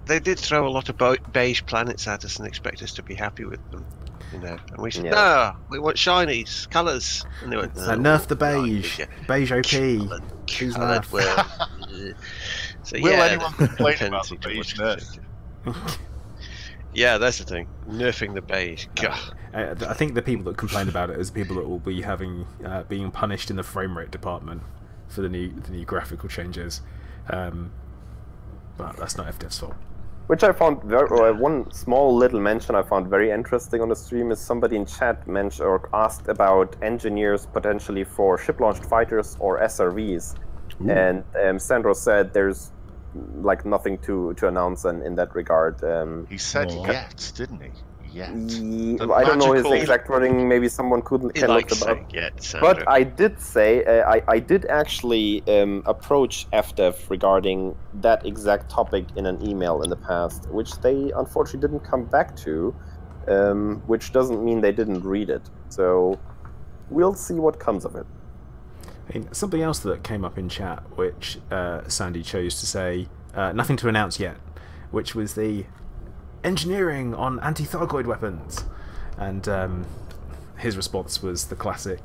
They did throw a lot of beige planets at us and expect us to be happy with them. And we said, Yeah. no, we want shinies, colours. And they went, no, so nerf the beige. Beige OP. Choose Coloured nerf. will. So, Will yeah, anyone complain about the tendency beige towards nerf? Yeah, that's the thing. Nerfing the beige. God. I think the people that complain about it is people that will be being punished in the frame rate department for the new graphical changes. But that's not Fdev's fault. Which I found one small little mention I found very interesting on the stream is somebody in chat mentioned or asked about engineers potentially for ship-launched fighters or SRVs. Ooh. And Sandro said there's like nothing to announce in that regard. He said yet, didn't he? Yet. I don't know his exact wording. Maybe someone can look it up. But I did say I did actually approach Fdev regarding that exact topic in an email in the past, which they unfortunately didn't come back to, which doesn't mean they didn't read it. So we'll see what comes of it. Something else that came up in chat, which Sandy chose to say nothing to announce yet, which was the engineering on anti-Thargoid weapons, and his response was the classic,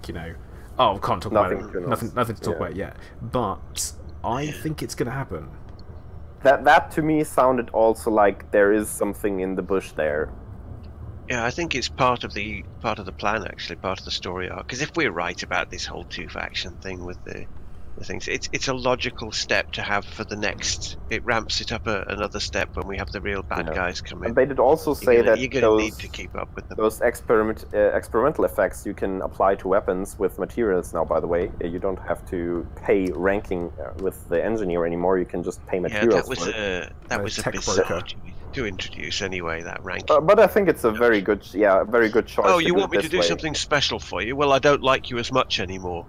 oh, can't talk about it, nothing to talk about yet. But I think it's going to happen. That to me sounded also like there is something in the bush there. Yeah, I think it's part of the plan, actually, part of the story arc. Because if we're right about this whole two-faction thing with the things, it's a logical step to have for the next. It ramps it up another step when we have the real bad guys come in. And they did also say that you're going to need to keep up with them. Those experimental effects you can apply to weapons with materials now. By the way, you don't have to pay ranking with the engineer anymore. You can just pay materials. Yeah, that was a bizarre to introduce anyway. That ranking. But I think it's a very good choice. Oh, you want me to do something special for you? Well, I don't like you as much anymore.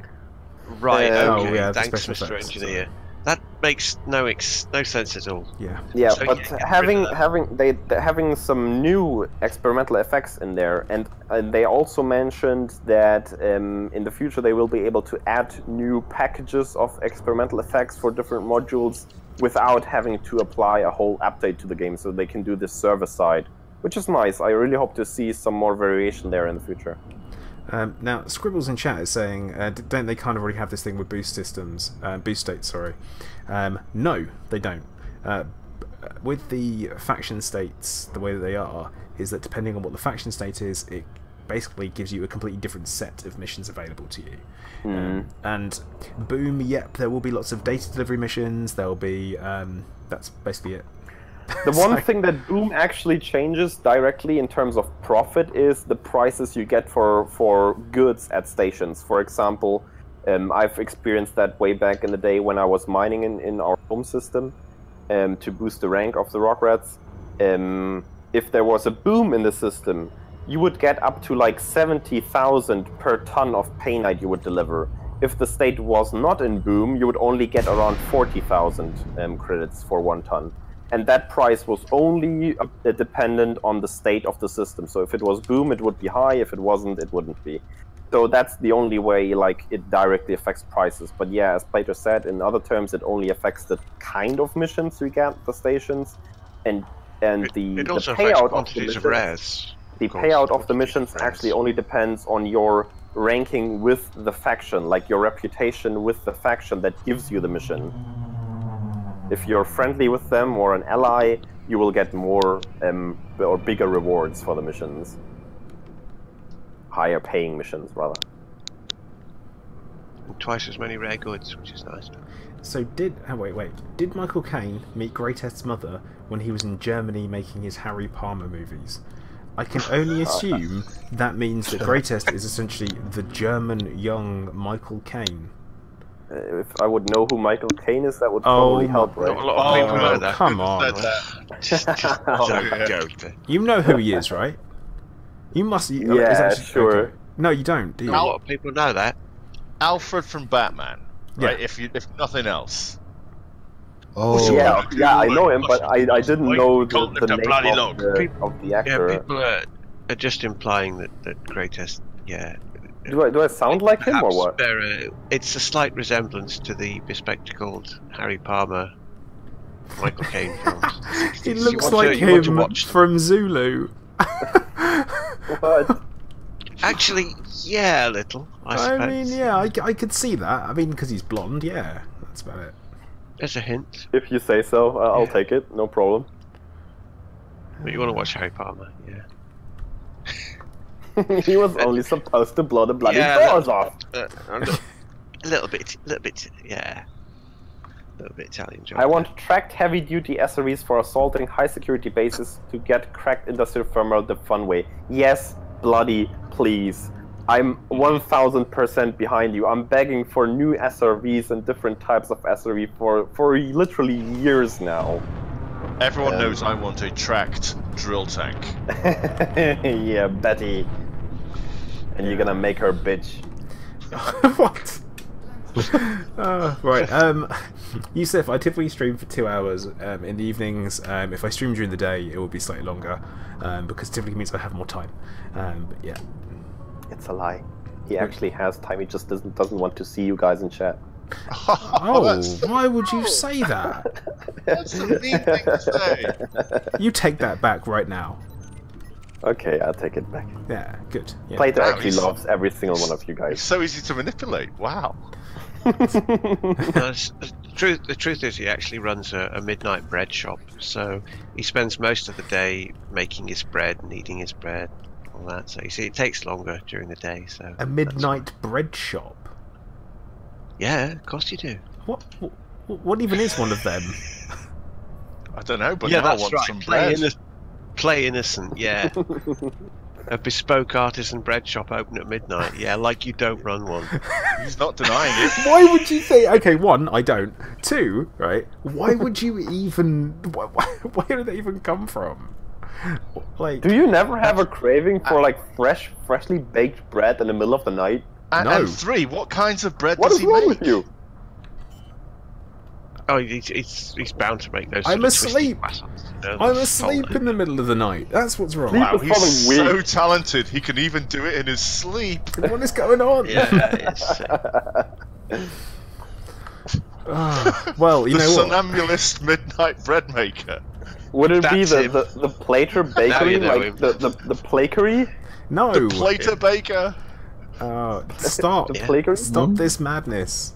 Right, okay, thanks, Mr. Engineer. That makes no sense at all. Yeah, so, but having some new experimental effects in there, and they also mentioned that in the future they will be able to add new packages of experimental effects for different modules without having to apply a whole update to the game, so they can do this server side, which is nice. I really hope to see some more variation there in the future. Now, Scribbles in chat is saying, don't they kind of already have this thing with boost systems, boost states, sorry. No, they don't. With the faction states, the way that they are, is that depending on what the faction state is, it basically gives you a completely different set of missions available to you. And boom, yep, there will be lots of data delivery missions, there'll be, that's basically it. The one thing that Boom actually changes directly in terms of profit is the prices you get for goods at stations. For example, I've experienced that way back in the day when I was mining in our home system to boost the rank of the Rockrats. If there was a boom in the system, you would get up to like 70,000 per ton of painite you would deliver. If the state was not in boom, you would only get around 40,000 credits for 1 ton. And that price was only dependent on the state of the system. So if it was boom, it would be high. If it wasn't, it wouldn't be. So that's the only way it directly affects prices. But yeah, as Plater said, in other terms, it only affects the kind of missions we get at the stations, and the payout of the missions. The payout of the missions actually only depends on your ranking with the faction, like your reputation with the faction that gives you the mission. If you're friendly with them or an ally, you will get more or bigger rewards for the missions. Higher paying missions, rather. And twice as many rare goods, which is nice. So did Michael Caine meet Greatest's mother when he was in Germany making his Harry Palmer movies? I can only assume that means that Greatest is essentially the German young Michael Caine. If I would know who Michael Caine is, that would probably help, right? Not a lot of people know that. Come on. Just don't go. You know who he is, right? You must. Yeah, sure. Okay. No, you don't, do you? A lot of people know that. Alfred from Batman, right? Yeah. If nothing else. Oh, Yeah, I know him, but I didn't know the name bloody of the actor. Yeah, people are just implying that Greatest, yeah. Do I sound like him or what? It's a slight resemblance to the bespectacled Harry Palmer, Michael Caine films. He looks like him from Zulu. What? Actually, yeah, a little. I mean, yeah, I could see that. I mean, because he's blonde, yeah, that's about it. There's a hint. If you say so, I'll take it. No problem. But you want to watch Harry Palmer, yeah. He was only supposed to blow the bloody doors off. A little bit, yeah. A little bit Italian job. I want tracked heavy-duty SREs for assaulting high-security bases to get cracked industrial thermal the fun way. Yes, bloody please. I'm 1000% behind you. I'm begging for new SRVs and different types of SRV for literally years now. Everyone knows I want a tracked drill tank. Yeah, Betty. And you're gonna make her bitch. What? Right. Yusuf, I typically stream for 2 hours in the evenings. If I stream during the day, it will be slightly longer because typically means I have more time. But yeah. It's a lie. He actually has time. He just doesn't want to see you guys in chat. Oh, why would you say that? That's a mean thing to say. You take that back right now. Okay, I'll take it back. Yeah, good. Yeah. Plato actually loves every single one of you guys. It's so easy to manipulate. Wow. The truth is, he actually runs a midnight bread shop, so he spends most of the day making his bread and eating his bread, all that. So you see, it takes longer during the day. So a midnight bread shop. Yeah, of course you do. What even is one of them? I don't know, but yeah, now I that's want right. some bread. Play innocent, yeah. A bespoke artisan bread shop open at midnight. Yeah, like you don't run one. He's not denying it. Why would you say? Okay, one, I don't. Two, right? Why would you even? Where did they even come from? Like, do you never have a craving for like freshly baked bread in the middle of the night? And, no. And three, what kinds of bread what does is he wrong make? with you? Oh, he's bound to make those. I'm asleep. I'm asleep asleep in the middle of the night. That's what's wrong. Wow, he's so talented. He can even do it in his sleep. What is going on? Yeah, well, you the know what? somnambulist midnight bread maker. Would it be That's the Plater Bakery, like the Plakery? No. The Plater Baker. Stop. The Plakery? Stop this madness.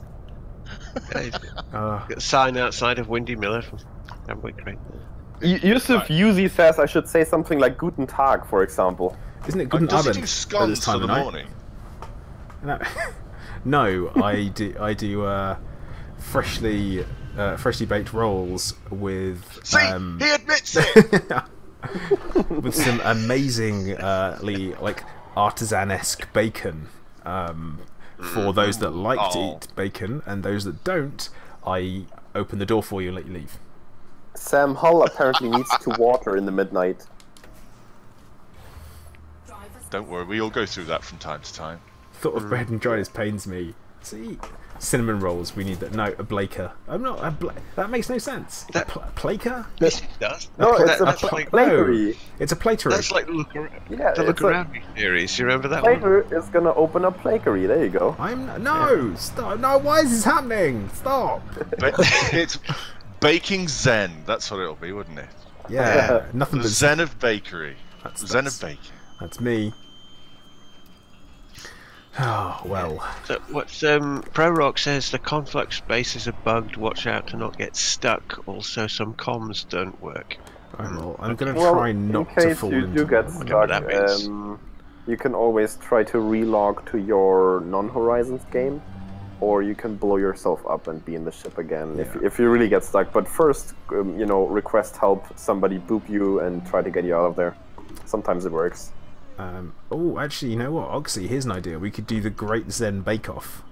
Sign outside of Windy Miller from Amway Crate. Yusuf Yuzi says I should say something like Guten Tag, for example. Isn't it Guten Does he Abend do at scones this time for of the night? morning? No, I do freshly baked rolls with See, he admits it. with some amazingly like artisan-esque bacon. For those that like to eat bacon, and those that don't, I open the door for you and let you leave. Sam Hull apparently needs to water in the midnight. Don't worry, we all go through that from time to time. Thought of bread and dryness pains me. See, cinnamon rolls. We need that. No, a blaker. I'm not. That makes no sense. That plaker? Yes, it does. No, it's that's a like Plakery. It's a platery. That's like the look around. Yeah, the look around me series. You remember that Plater is gonna open a Plakery. There you go. Stop. No, why is this happening? Stop. It's baking zen. That's what it'll be, wouldn't it? Yeah, nothing The but zen of bakery. Zen of that's baking. That's me. Oh well. So what's ProRock says the conflux spaces are bugged. Watch out to not get stuck. Also, some comms don't work. I'm gonna try not to fall in case you do get stuck, you can always try to relog to your non-Horizons game. or you can blow yourself up and be in the ship again if you really get stuck. But first, you know, request help, somebody boop you and try to get you out of there. Sometimes it works. Oh, actually, you know what, Oxy, here's an idea. We could do the Great Zen Bake Off.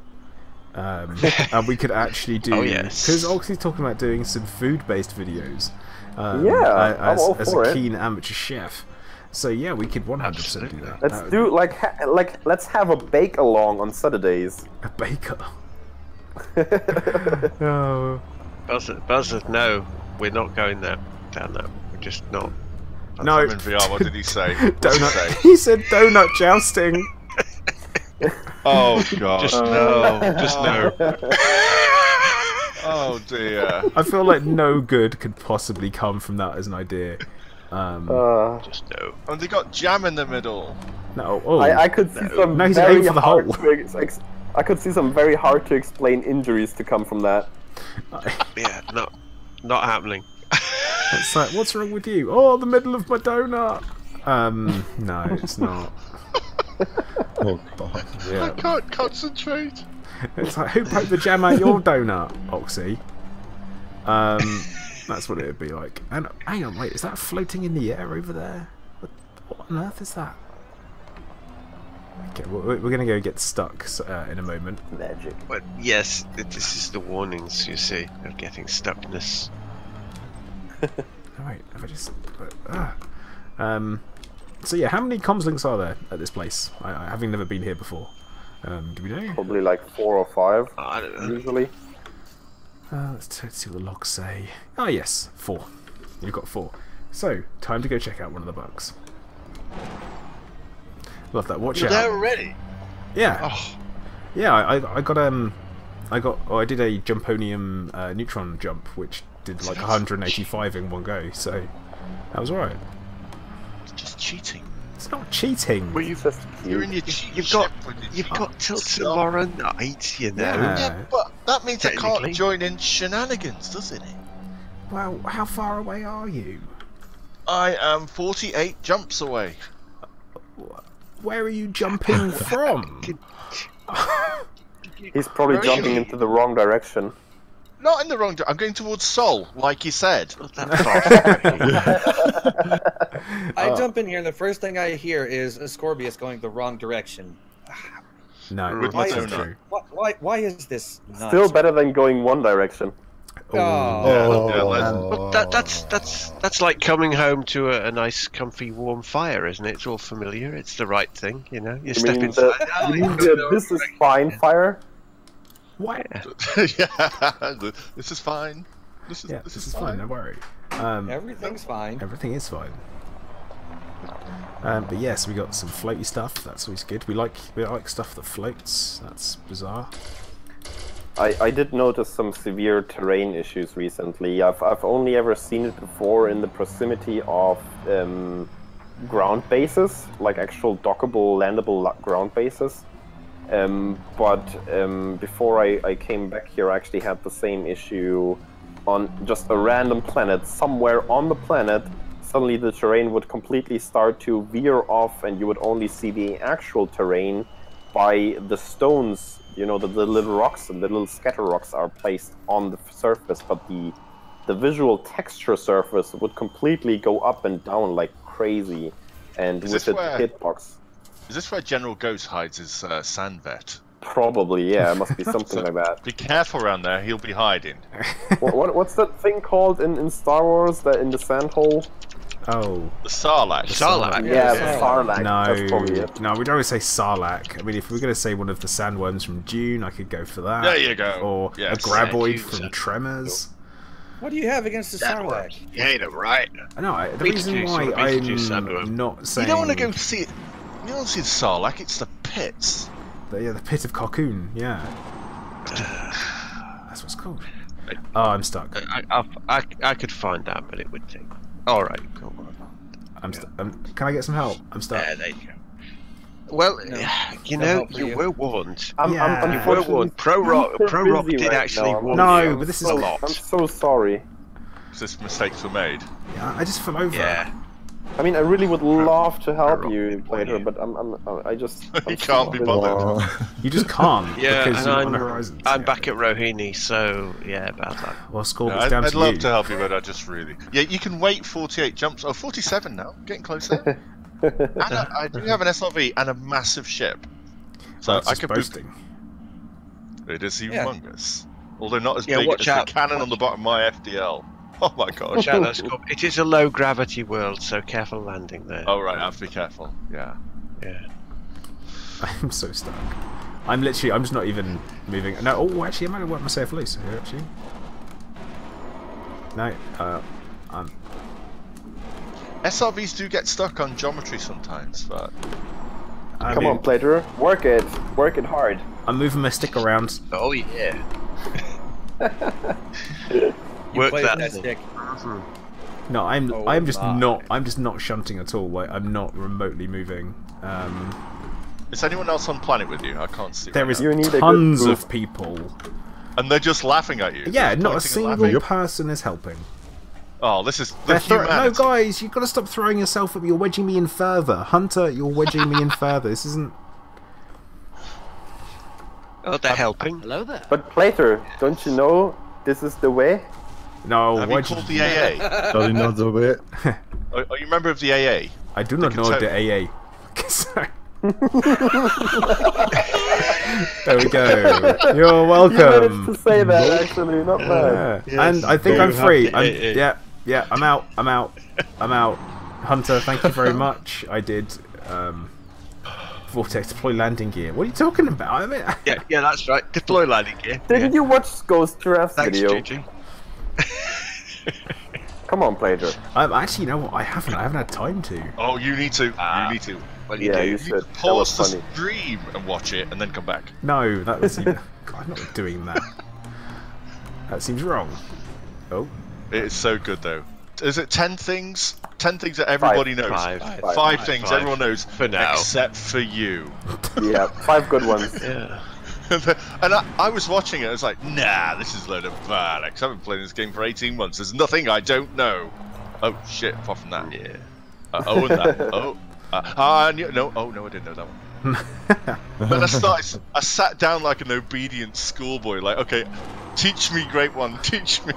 And we could actually do, because Oxy's talking about doing some food-based videos. As a keen amateur chef. So yeah, we could 100% do that. Let's do let's have a bake along on Saturdays. A baker. Oh. Buzzard, no, we're not going there. Down there. We're just not. No. I'm in VR. What did he say? Donut. He said donut jousting. Oh god. Just no. Oh dear. I feel like no good could possibly come from that as an idea. Just no. And they got jam in the middle. No. Oh. I could see some no, he's very aiming for the hole. I could see some very hard to explain injuries to come from that. Yeah, not happening. It's like, what's wrong with you? Oh, the middle of my donut. No, it's not. Oh god. Yeah. I can't concentrate. It's like, who poked the jam out your donut, Oxy? That's what it would be like. And hang on, wait, is that floating in the air over there? What on earth is that? Okay, we're gonna go get stuck in a moment. Magic. But yes, this is the warnings you see of getting stuckness. Oh, wait, have I just? So yeah, how many comms links are there at this place? Having never been here before. Do we know? Probably like 4 or 5. I don't know. Usually. Let's see what the logs say. Oh yes, 4. You've got 4. So time to go check out one of the bugs. Love that. Watch You're out. there already? Yeah. Oh. Yeah, I did a jumponium neutron jump, which did like 185 in one go. So that was alright. It's just cheating. It's not cheating. Well, You're in your you've got till tomorrow night, you know. Yeah, but that means I can't Technically. join in shenanigans, doesn't it? Well, how far away are you? I am 48 jumps away. Where are you jumping from? He's probably jumping into the wrong direction. Not in the wrong direction. I'm going towards Sol, like you said. I jump in here, and the first thing I hear is a Scorpius going the wrong direction. No, With that's my not true. Why is this nuts? Still better than going one direction. Oh. But that's like coming home to a nice, comfy, warm fire, isn't it? It's all familiar. It's the right thing, you know. You step inside. This is fine fire? What? Yeah, this is fine. This is fine. Don't worry. Everything's fine. Everything is fine. But yes, we got some floaty stuff. That's always good. We like stuff that floats. That's bizarre. I did notice some severe terrain issues recently. I've only ever seen it before in the proximity of ground bases, like actual dockable, landable ground bases. But before I came back here, I actually had the same issue on just a random planet. Somewhere on the planet, suddenly the terrain would completely start to veer off, and you would only see the actual terrain by the stones. You know, the little rocks and the little scatter rocks are placed on the surface, but the visual texture surface would completely go up and down like crazy, and with the hitbox. Is this where General Ghost hides his sand vet? Probably, yeah. It must be something like that. Be careful around there. He'll be hiding. What's that thing called in Star Wars? That in the sand hole? Oh, The Sarlacc. Sarlacc. Yeah, the Sarlacc. That's probably no, it. no, we'd always say Sarlacc. I mean, if we're going to say one of the sandworms from Dune, I could go for that. There you go. Or Yes. a graboid Yeah, from Dune's Tremors. What do you have against the Sarlacc? You hate him, right? No, the Me reason too, why so me too, sandworm. I'm not saying... You don't want to go see it. You don't want to see the Sarlacc. It's the pits. The pit of Cocoon, yeah. That's what it's called. Oh, I'm stuck. I could find that, but it would take. All right, go on. Can I get some help? I'm stuck. Yeah, there you go. Well, you know, you were warned. I'm You were warned. Pro Rock did actually warn you. No, but this is... I'm so sorry. Because mistakes were made. Yeah, I just fell over. Yeah. I mean, I really would love to help you, Plater, but I just... You can't be bothered. You just can't, Yeah, because you're on and the horizon. I'm back at Rohini, so yeah, bad luck. Well, Scorb, Yeah, it's down I'd to love you. to help you, but I just really... Yeah, you can wait 48 jumps. Oh, 47 now. Getting closer. And I do have an SRV and a massive ship. So That's I just could boasting. It is humongous. Although not as Yeah, big watch as the out. cannon on the bottom of my FDL. Oh my gosh. Watch out, though, Scorb. It is a low gravity world, so careful landing there. Oh right, I have to be careful. Yeah. Yeah. I'm so stuck. I'm just not even moving. No, oh, actually, I might have worked myself loose here, actually. No, SRVs do get stuck on geometry sometimes, but... Come on, Plater. Work it. Work it hard. I'm moving my stick around. Oh yeah. You Work play that. with that stick. No, I'm just my. not shunting at all. Like, I'm not remotely moving. Is anyone else on planet with you? I can't see. There right is now. You need a good tons group. of people. And they're just laughing at you. Yeah, Just not a pointing and single laughing. person is helping. Oh, this is the They're no, humanity. guys, you've got to stop throwing yourself at me. You're wedging me in further. Hunter, you're wedging me in further. This isn't... Oh, they're helping. Hello there. But Plater, don't you know this is the way? No, Have you why'd called the AA? Does he know the way? Are you a member of the AA? I do not know the AA. Sorry. There we go. You're You managed welcome. to say that, actually, not bad. Yeah. And I think I'm free. Yeah, I'm out. I'm out. Hunter, thank you very much. I did. Vortex deploy landing gear. What are you talking about? I mean, Yeah, that's right. Deploy landing gear. Didn't you watch Ghost Giraffe's Thanks, video? Gigi. Come on, Plater. actually, you know what? I haven't had time to. Oh, you need to. You need to. Well, Yeah, you You said need to that pause was the funny. stream and watch it, and then come back. No, that was even. God, I'm not doing that. That seems wrong. Oh, It is so good, though. Is it 10 things? 10 things that everybody knows. Five things everyone knows, For now. except for you. Yeah, 5 good ones. Yeah. And I was watching it, I was like, nah, this is a load of bollocks. I've been playing this game for 18 months, there's nothing I don't know. Oh, shit, apart from that. Yeah. Oh, and that. Oh. No, oh, no, I didn't know that one. Then I sat down like an obedient schoolboy, like, okay, teach me, Great One, teach me.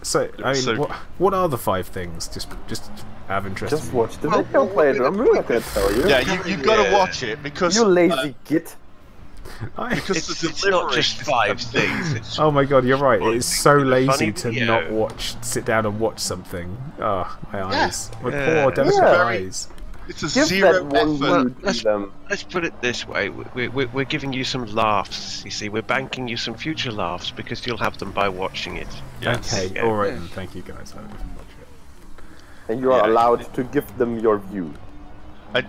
so I mean, So- what are the 5 things? Just out of interest. Just watch the video, Plater. I'm really not gonna tell you. Yeah, you've got to watch it, because... You lazy git. because the It's delivery not just is 5 things. It's Oh my god, you're right. It is so lazy funny to video. not sit down and watch something. Oh, my eyes. My Yeah. poor, delicate Yeah. eyes. It's a Give zero that one effort. mood to them. Let's put it this way: we're giving you some laughs. You see, we're banking you some future laughs because you'll have them by watching it. Yes. Okay, Yeah. alright then. Thank you guys. I will watch it. And you are Yeah. allowed to give them your view.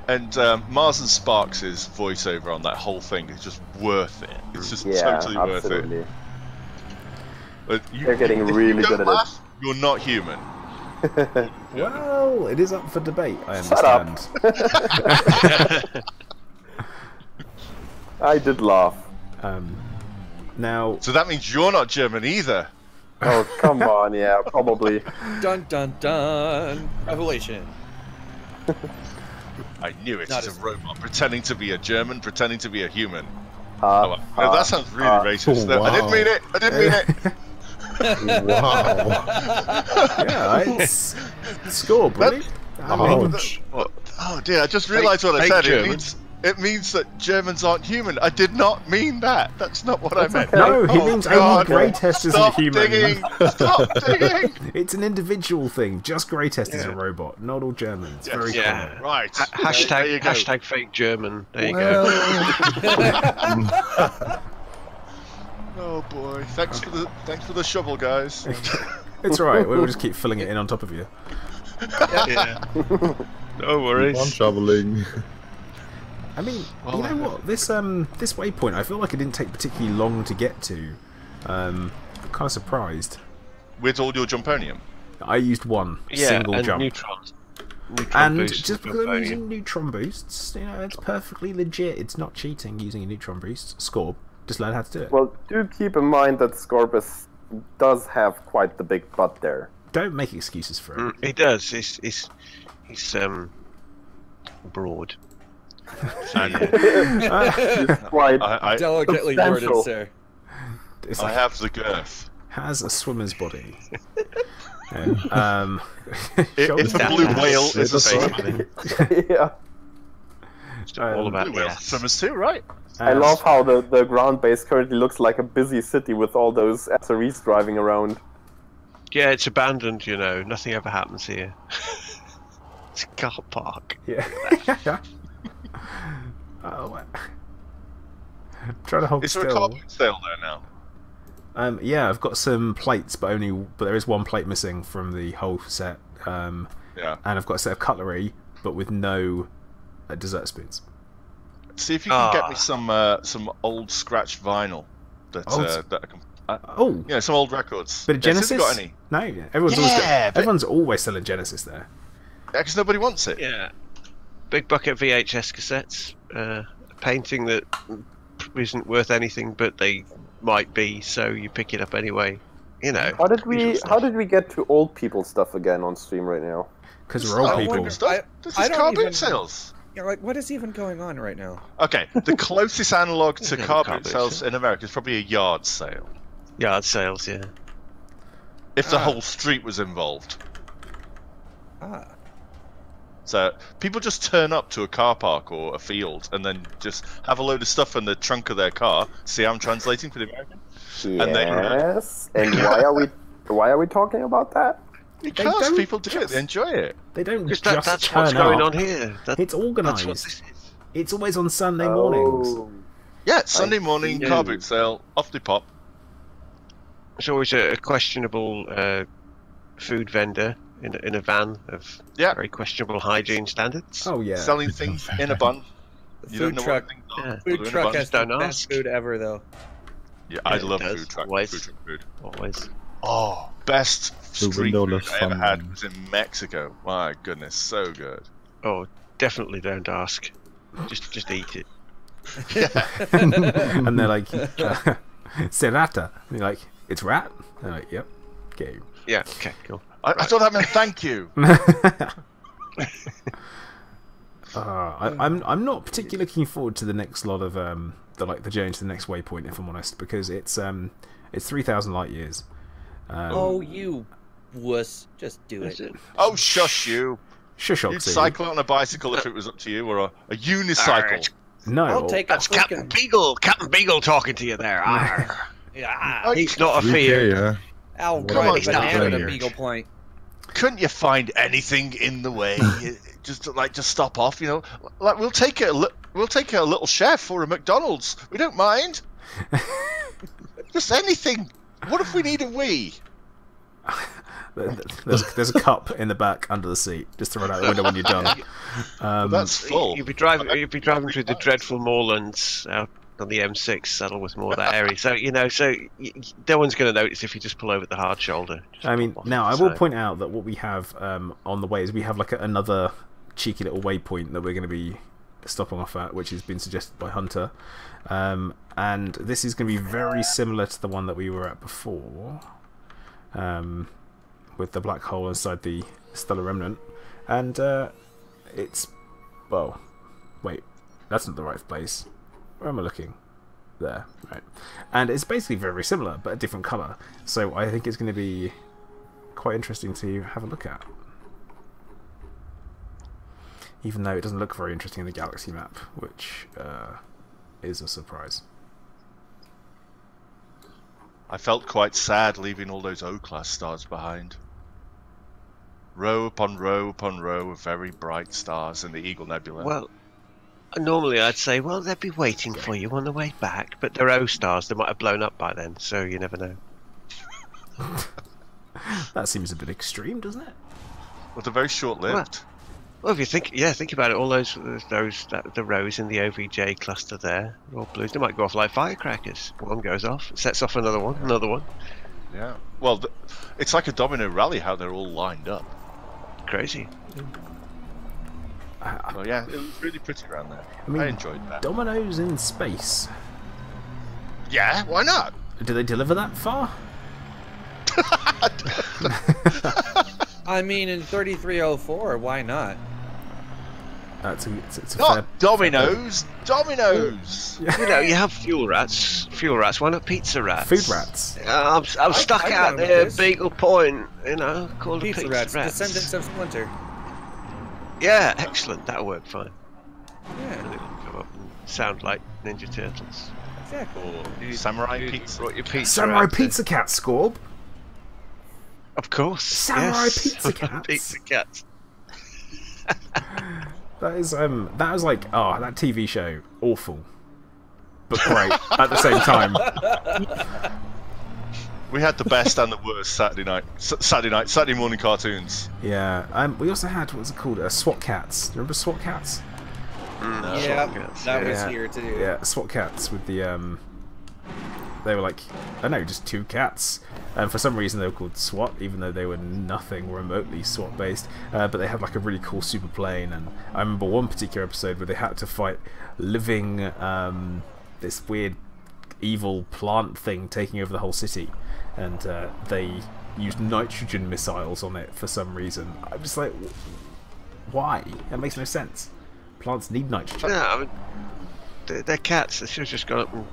And Mars and Sparks' voiceover on that whole thing is just worth it. It's just Yeah, totally worth it. absolutely. But They're getting really if you good don't at it. laugh, you're not human. Well, it is up for debate, I Shut up. understand. I did laugh. Now, So that means you're not German either. Oh, come on, yeah, probably. Dun dun dun. Revelation. I knew it. Not It's as- a robot pretending to be a German, pretending to be a human. Uh, No, that sounds really racist. wow. I didn't mean it. I didn't mean it. Wow. yeah, it's score, buddy. I mean, Ouch. Oh dear! I just realised what I fake said. German. It means that Germans aren't human. I did not mean that. That's not what I meant. no, he Oh, means God. only Grey Test isn't Stop human. digging! Stop digging! It's an individual thing. Just Grey Test is a robot, not all Germans. Yes. Very Yeah. common. Right. There you Hashtag go. hashtag fake German. There you Well, Oh boy! Thanks for the shovel, guys. It's alright, we'll just keep filling it in on top of you. Yeah. No worries. I'm shoveling. I mean, you know what? This waypoint, I feel like it didn't take particularly long to get to. I'm kind of surprised. With all your jumponium. I used one Yeah, single and jump. neutrons. And boosts just and because I'm Jumponium. using neutron boosts, you know, it's perfectly legit. It's not cheating using a neutron boost. Score. Just learn how to do it. well, do keep in mind that Scorpus does have quite the big butt there. don't make excuses for it. He does. He's broad. Quite delicately worded, sir. I have the girth. Has a swimmer's body. If a blue whale is a swimmer. Yeah. It's all about Blue whale swimmers too, right? I love how the ground base currently looks like a busy city with all those SREs driving around. Yeah, it's abandoned, you know. Nothing ever happens here. It's a car park. Yeah. Oh, trying to hold Is still. there a car boot sale there now? Yeah, I've got some plates, but there is one plate missing from the whole set. Yeah. And I've got a set of cutlery, but with no dessert spoons. See if you can get me some old scratched vinyl that I can. Yeah, some old records. But Genesis? Got any? No, everyone's always selling Genesis there. Yeah, because nobody wants it. Yeah. Big bucket VHS cassettes. A painting that isn't worth anything, but they might be, so you pick it up anyway. You know. How did we get to old people stuff again on stream right now? Because we're old people. This is car boot sales. Yeah, like what is even going on right now? Okay, the closest analog to car boot sales in America is probably a yard sale. Yard sales, yeah. If the whole street was involved. Ah. So people just turn up to a car park or a field and then just have a load of stuff in the trunk of their car. See, I'm translating for the American. Yes. And why are we talking about that? Because people do it. They enjoy it. They don't just that's turn what's going up. on here. It's organised. That's what this is. It's always on Sunday mornings. Yeah, Sunday morning car boot sale. Off they pop. There's always a questionable food vendor in a van of very questionable hygiene standards. Oh yeah, selling things in a bun. Food truck has the best food ever, though. Yeah, I love food truck. Always. Food truck food. Always. Oh, best street food I ever had was in Mexico. My goodness, so good. Oh, definitely don't ask. Just eat it. And they're like, serrata. And you're like, it's rat? And they're like, yep. Game. Yeah, okay, cool. I thought that meant thank you. I'm not particularly looking forward to the next lot of the journey to the next waypoint, if I'm honest, because it's 3,000 light years. Oh, you wuss! Just do it. Oh, shush you! Shush, You'd cycle on a bicycle if it was up to you, or a unicycle. No, I'll take that's Captain Beagle. Captain Beagle talking to you there. Yeah, he's not a fear. Yeah. Ow, Come on, he's not at a Beagle point. Couldn't you find anything in the way? just stop off, you know. Like we'll take a little chef or a McDonald's. We don't mind. Just anything. What if we need a wee? There's a cup in the back under the seat. Just throw it out the window when you're done. That's full. You'd be driving through the dreadful moorlands out on the M6, saddle with more of that area. So no one's going to notice if you just pull over the hard shoulder. I mean, now I will point out that what we have on the way is we have like another cheeky little waypoint that we're going to be stopping off at, which has been suggested by Hunter. And this is going to be very similar to the one that we were at before, with the black hole inside the stellar remnant. And it's, well, wait, that's not the right place. Where am I looking? There, right. And it's basically very similar, but a different colour. So I think it's going to be quite interesting to have a look at. Even though it doesn't look very interesting in the galaxy map, which is a surprise. I felt quite sad leaving all those O-class stars behind. Row upon row upon row of very bright stars in the Eagle Nebula. Well, normally I'd say, well, they'd be waiting for you on the way back, but they're O-stars. They might have blown up by then, so you never know. That seems a bit extreme, doesn't it? Well, they're very short-lived. Well, if you think about it, all the rows in the OVJ cluster there, all blues, they might go off like firecrackers. One goes off, sets off another one. Yeah. Well, it's like a domino rally how they're all lined up. Crazy. Well, yeah, it was really pretty around there. I mean, I enjoyed that. Dominoes in space. Yeah, why not? Do they deliver that far? I mean, in 3304, why not? It's a Not fair, Domino's. Domino's. You know, you have fuel rats. Fuel rats. Why not pizza rats? Food rats. I'm stuck I'm out down with there, this. Beagle Point. You know, called Pizza rats, descendants of Splinter. Yeah, excellent. That'll work fine. Yeah, And it'll come up and sound like Ninja Turtles. exactly. Or Samurai Pizza. Brought your pizza Samurai out there. Pizza Cat, Scorb. Of course. Samurai yes. Pizza Cats. Pizza cats. That was like, oh, that TV show, awful, but great at the same time. We had the best and the worst Saturday morning cartoons. Yeah. We also had, what was it called? SWAT Cats. Do you remember SWAT Cats? Yeah, that was Yeah. here too. Yeah, SWAT Cats with the they were like, I don't know, just two cats. And for some reason they were called SWAT, even though they were nothing remotely SWAT based. But they had like a really cool super plane, and I remember one particular episode where they had to fight living this weird evil plant thing taking over the whole city, and they used nitrogen missiles on it for some reason. I'm just like, why? That makes no sense. Plants need nitrogen. Yeah, I mean, they're cats. They should have just gone up and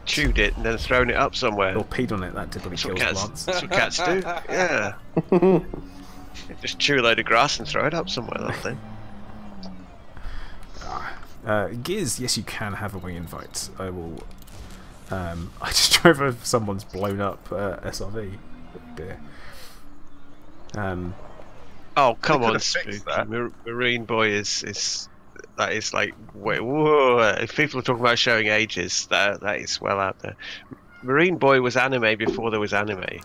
chewed it and then thrown it up somewhere. Or peed on it, that typically That's what kills cats, plants. that's what cats do. Yeah. They just chew a load of grass and throw it up somewhere, that thing. Giz, yes, you can have a wing invite. I will. I just drove over someone's blown up SRV. Oh dear. Oh, come They on, could've fixed Spooky. that. Marine Boy is that is like, wait, whoa. If people are talking about showing ages, that is well out there. Marine Boy was anime before there was anime. It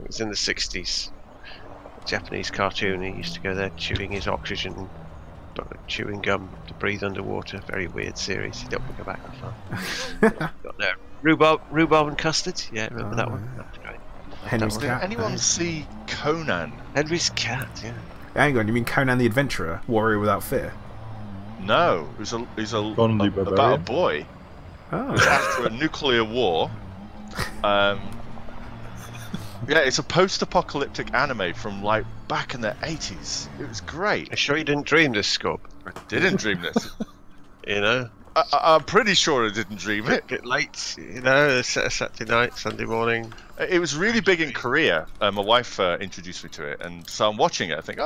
was in the 60s. Japanese cartoon. He used to go there chewing his oxygen, chewing gum to breathe underwater. Very weird series. You don't want to go back that far. Got there. Rhubarb and custard. Yeah, remember that one? That was great. Henry's Did cat. Anyone see Conan? Henry's cat. Yeah. Hang on, you mean Conan the Adventurer, Warrior Without Fear? No, he's Conan the about a Barbarian? boy. Oh. After a nuclear war. Yeah, it's a post-apocalyptic anime from like back in the 80s. It was great. I'm sure you didn't dream this, Scob. I didn't dream this. You know, I'm pretty sure I didn't dream it. get late. You know, Saturday night, Sunday morning. It was really big in Korea. My wife introduced me to it, and so I'm watching it. I think,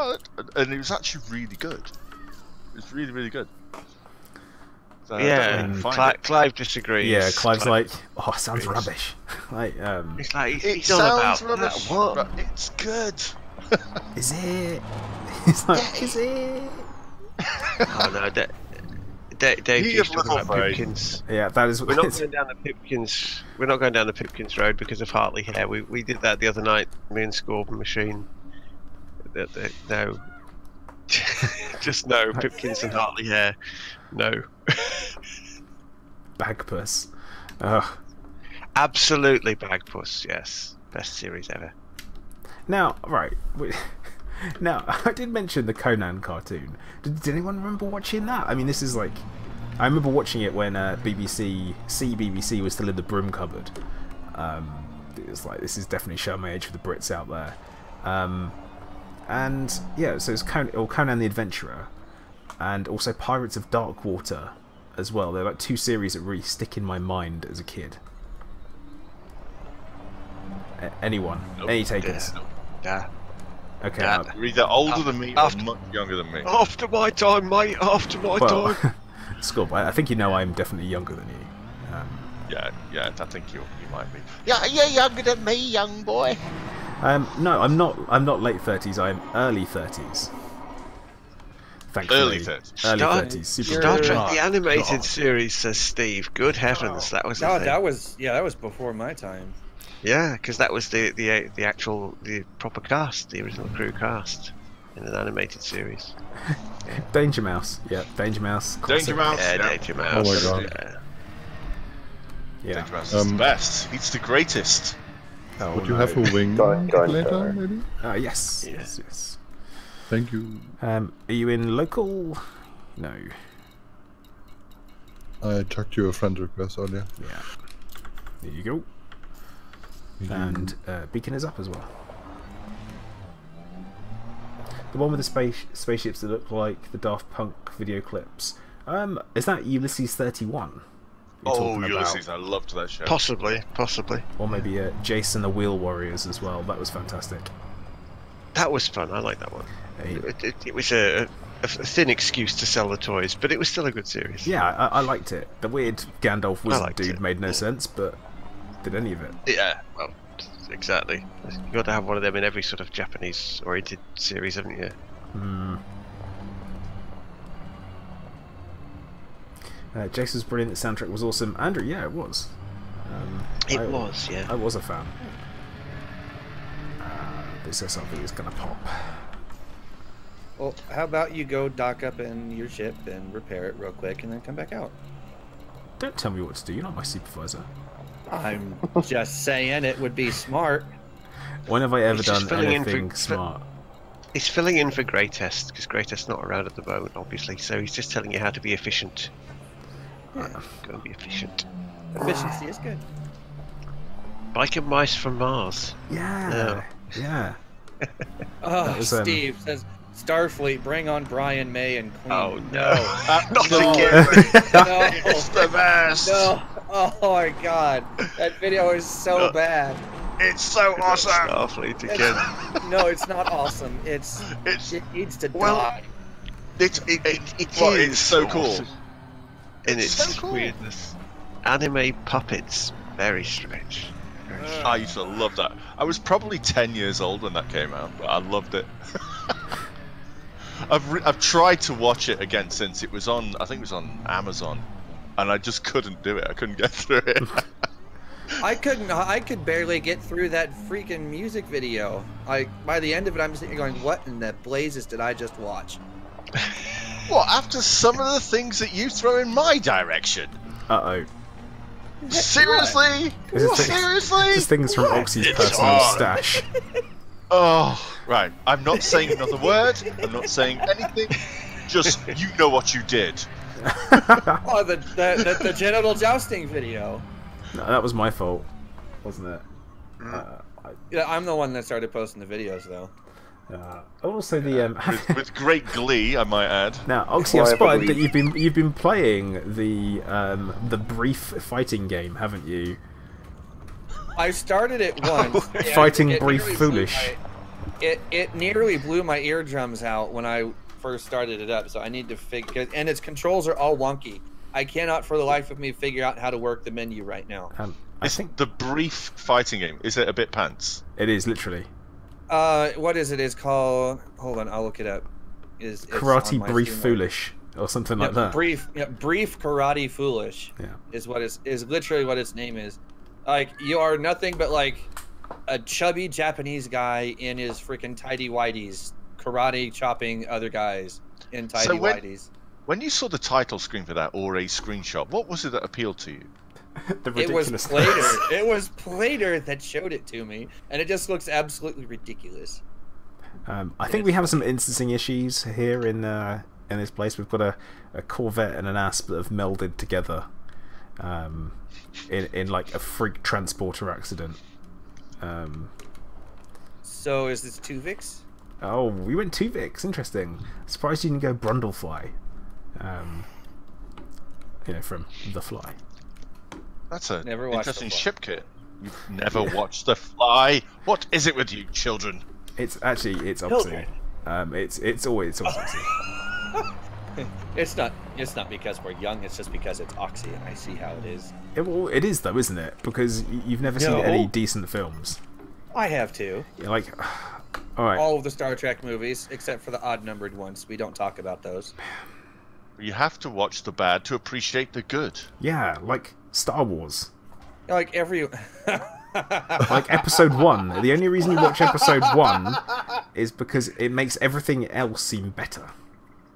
and it was actually really good. It was really, really good. So Clive disagrees. Yeah, Clive's like, oh, it sounds rubbish. Like, It's like It he's on about sounds rubbish, that. What? but it's good. is it? It's like, is it? Oh no, Dave He used is to talk little about brain. Pipkins. Yeah, that is. We're not going down the Pipkins. We're not going down the Pipkins road because of Hartley hair. We did that the other night. Me and Scorb and Machine. No, just no Pipkins and Hartley hair. No. Bagpuss. Ugh. Absolutely Bagpuss. Yes, best series ever. Now, right. Now, I did mention the Conan cartoon. Did anyone remember watching that? I mean, this is like... I remember watching it when BBC was still in the broom cupboard. It was like, this is definitely showing my age for the Brits out there. And, yeah, so it's Conan the Adventurer. And also Pirates of Darkwater as well. They're like two series that really stick in my mind as a kid. Anyone? Nope. Any takers? Yeah. Okay. Yeah. You're either older than me or much younger than me. After my time, mate. After my time. Scob, I think you know I'm definitely younger than you. Yeah, I think you might be. Yeah, you're younger than me, young boy. No, I'm not. I'm not late 30s. I'm early 30s. Thankfully. Early 30s. Early Star- 30s. Super Star cool. Trek, the animated series, says Steve. Good heavens, that was. No, that was before my time. Yeah, because that was the proper cast, the original crew cast in an animated series. Danger Mouse. Yeah, Danger Mouse. Classic. Danger Mouse. Yeah, Yeah. Danger Mouse. Oh my God. Yeah. Yeah. Danger Mouse is the best. He's the greatest. Oh, Would you no. have a wing Going later, there. maybe? Yes. Yeah. Yes. Thank you. Are you in local? No. I chucked you a friend request earlier. Yeah. There you go. And beacon is up as well. The one with the spaceships that look like the Daft Punk video clips. Is that Ulysses 31? Oh, Ulysses, I loved that show. Possibly. Or maybe Jason the Wheel Warriors as well. That was fantastic. That was fun. I like that one. It was a thin excuse to sell the toys, but it was still a good series. Yeah, I liked it. The weird Gandalf wizard dude made no sense, but did any of it. Yeah, well, exactly. You've got to have one of them in every sort of Japanese-oriented series, haven't you? Jason's brilliant. The soundtrack was awesome. Andrew, yeah, it was. It was, yeah. I was a fan. This is something that's gonna pop. Well, how about you go dock up in your ship and repair it real quick and then come back out? Don't tell me what to do. You're not my supervisor. I'm just saying it would be smart. When have I ever done anything smart? He's filling in for Greatest, because Greatest's not around at the moment, obviously, so he's just telling you how to be efficient. Yeah, go and be efficient. Efficiency is good. Bike and mice from Mars. Yeah. Yeah. Oh, Steve says, Starfleet, bring on Brian May and Queen. Oh, no. Not No. again. No. It's the best. No. Oh, my God. That video is so bad. It's so awesome. Starfleet again. No, it's not awesome. It needs to die. It's so cool. In its so cool. weirdness. Anime puppets. Very strange. I used to love that. I was probably 10 years old when that came out, but I loved it. I've tried to watch it again since it was on. I think it was on Amazon, and I just couldn't do it. I couldn't get through it. I could barely get through that freaking music video. By the end of it, I'm sitting here going, "What in the blazes did I just watch?" What, after some of the things that you throw in my direction? Uh-oh. Seriously? Seriously? This thing's from Oxy's personal stash. Oh, right. I'm not saying another word. I'm not saying anything. Just, you know what you did. Oh, the genital jousting video. No, that was my fault, wasn't it? Yeah, I'm the one that started posting the videos, though. Also, the with great glee, I might add. Now, Oxy, I've spotted that you've been playing the brief fighting game, haven't you? I started it once. Fighting Brief Foolish. It nearly blew my eardrums out when I first started it up. So I need to figure. And its controls are all wonky. I cannot, for the life of me, figure out how to work the menu right now. I think the brief fighting game, is it a bit pants? It is literally. What is it? It's called. Hold on, I'll look it up. It's Karate Brief Foolish or something like that. Brief Karate Foolish. Yeah. Is literally what its name is. Like, you are nothing but like a chubby Japanese guy in his freaking tidy whities, karate chopping other guys in tidy whities. When you saw the title screen for that or a screenshot, what was it that appealed to you? It was Plater. It was Plater that showed it to me, and it just looks absolutely ridiculous. I think we have some instancing issues here in this place. We've got a Corvette and an Asp that have melded together in like a freak transporter accident. So is this Tuvix? Oh, we went Tuvix. Interesting. Surprised you didn't go Brundlefly. From The Fly. That's an interesting ship kit. You've never watched The Fly. What is it with you, children? It's Oxy. It's always Oxy. It's not because we're young. It's just because it's Oxy, and I see how it is. It is though, isn't it? Because you've never seen any decent films. I have too. You're like, all right. All of the Star Trek movies, except for the odd-numbered ones. We don't talk about those. You have to watch the bad to appreciate the good. Yeah, like Star Wars. Like every... like Episode 1. The only reason you watch Episode 1 is because it makes everything else seem better.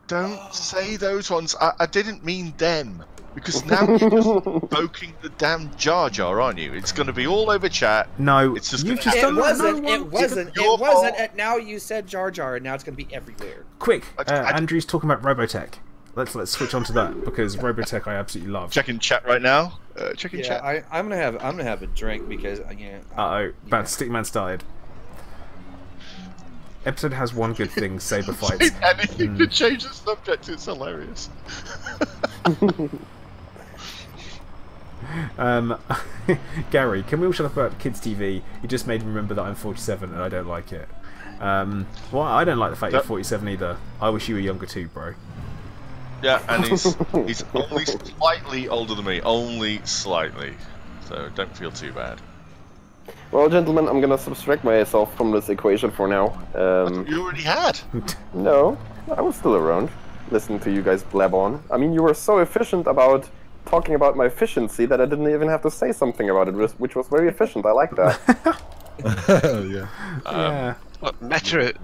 Don't say those ones. I didn't mean them. Because now you're just poking the damn Jar Jar, aren't you? It's going to be all over chat. No, it's just you've It wasn't. And now you said Jar Jar, and now it's going to be everywhere. Quick, Andrew's talking about Robotech. let's switch on to that because Robotech I absolutely love. Checking chat right now. Checking chat. I'm gonna have a drink because Bad Stickman started. Episode has one good thing: saber fights. Anything to change the subject. It's hilarious. Gary, can we all shut up about kids' TV? You just made me remember that I'm 47 and I don't like it. Well, I don't like the fact you're 47 either. I wish you were younger too, bro. Yeah, and he's only slightly older than me, only slightly. So don't feel too bad. Well, gentlemen, I'm gonna subtract myself from this equation for now. You already had. No, I was still around, listening to you guys blab on. I mean, you were so efficient about talking about my efficiency that I didn't even have to say something about it, which was very efficient. I like that. Yeah. What, meta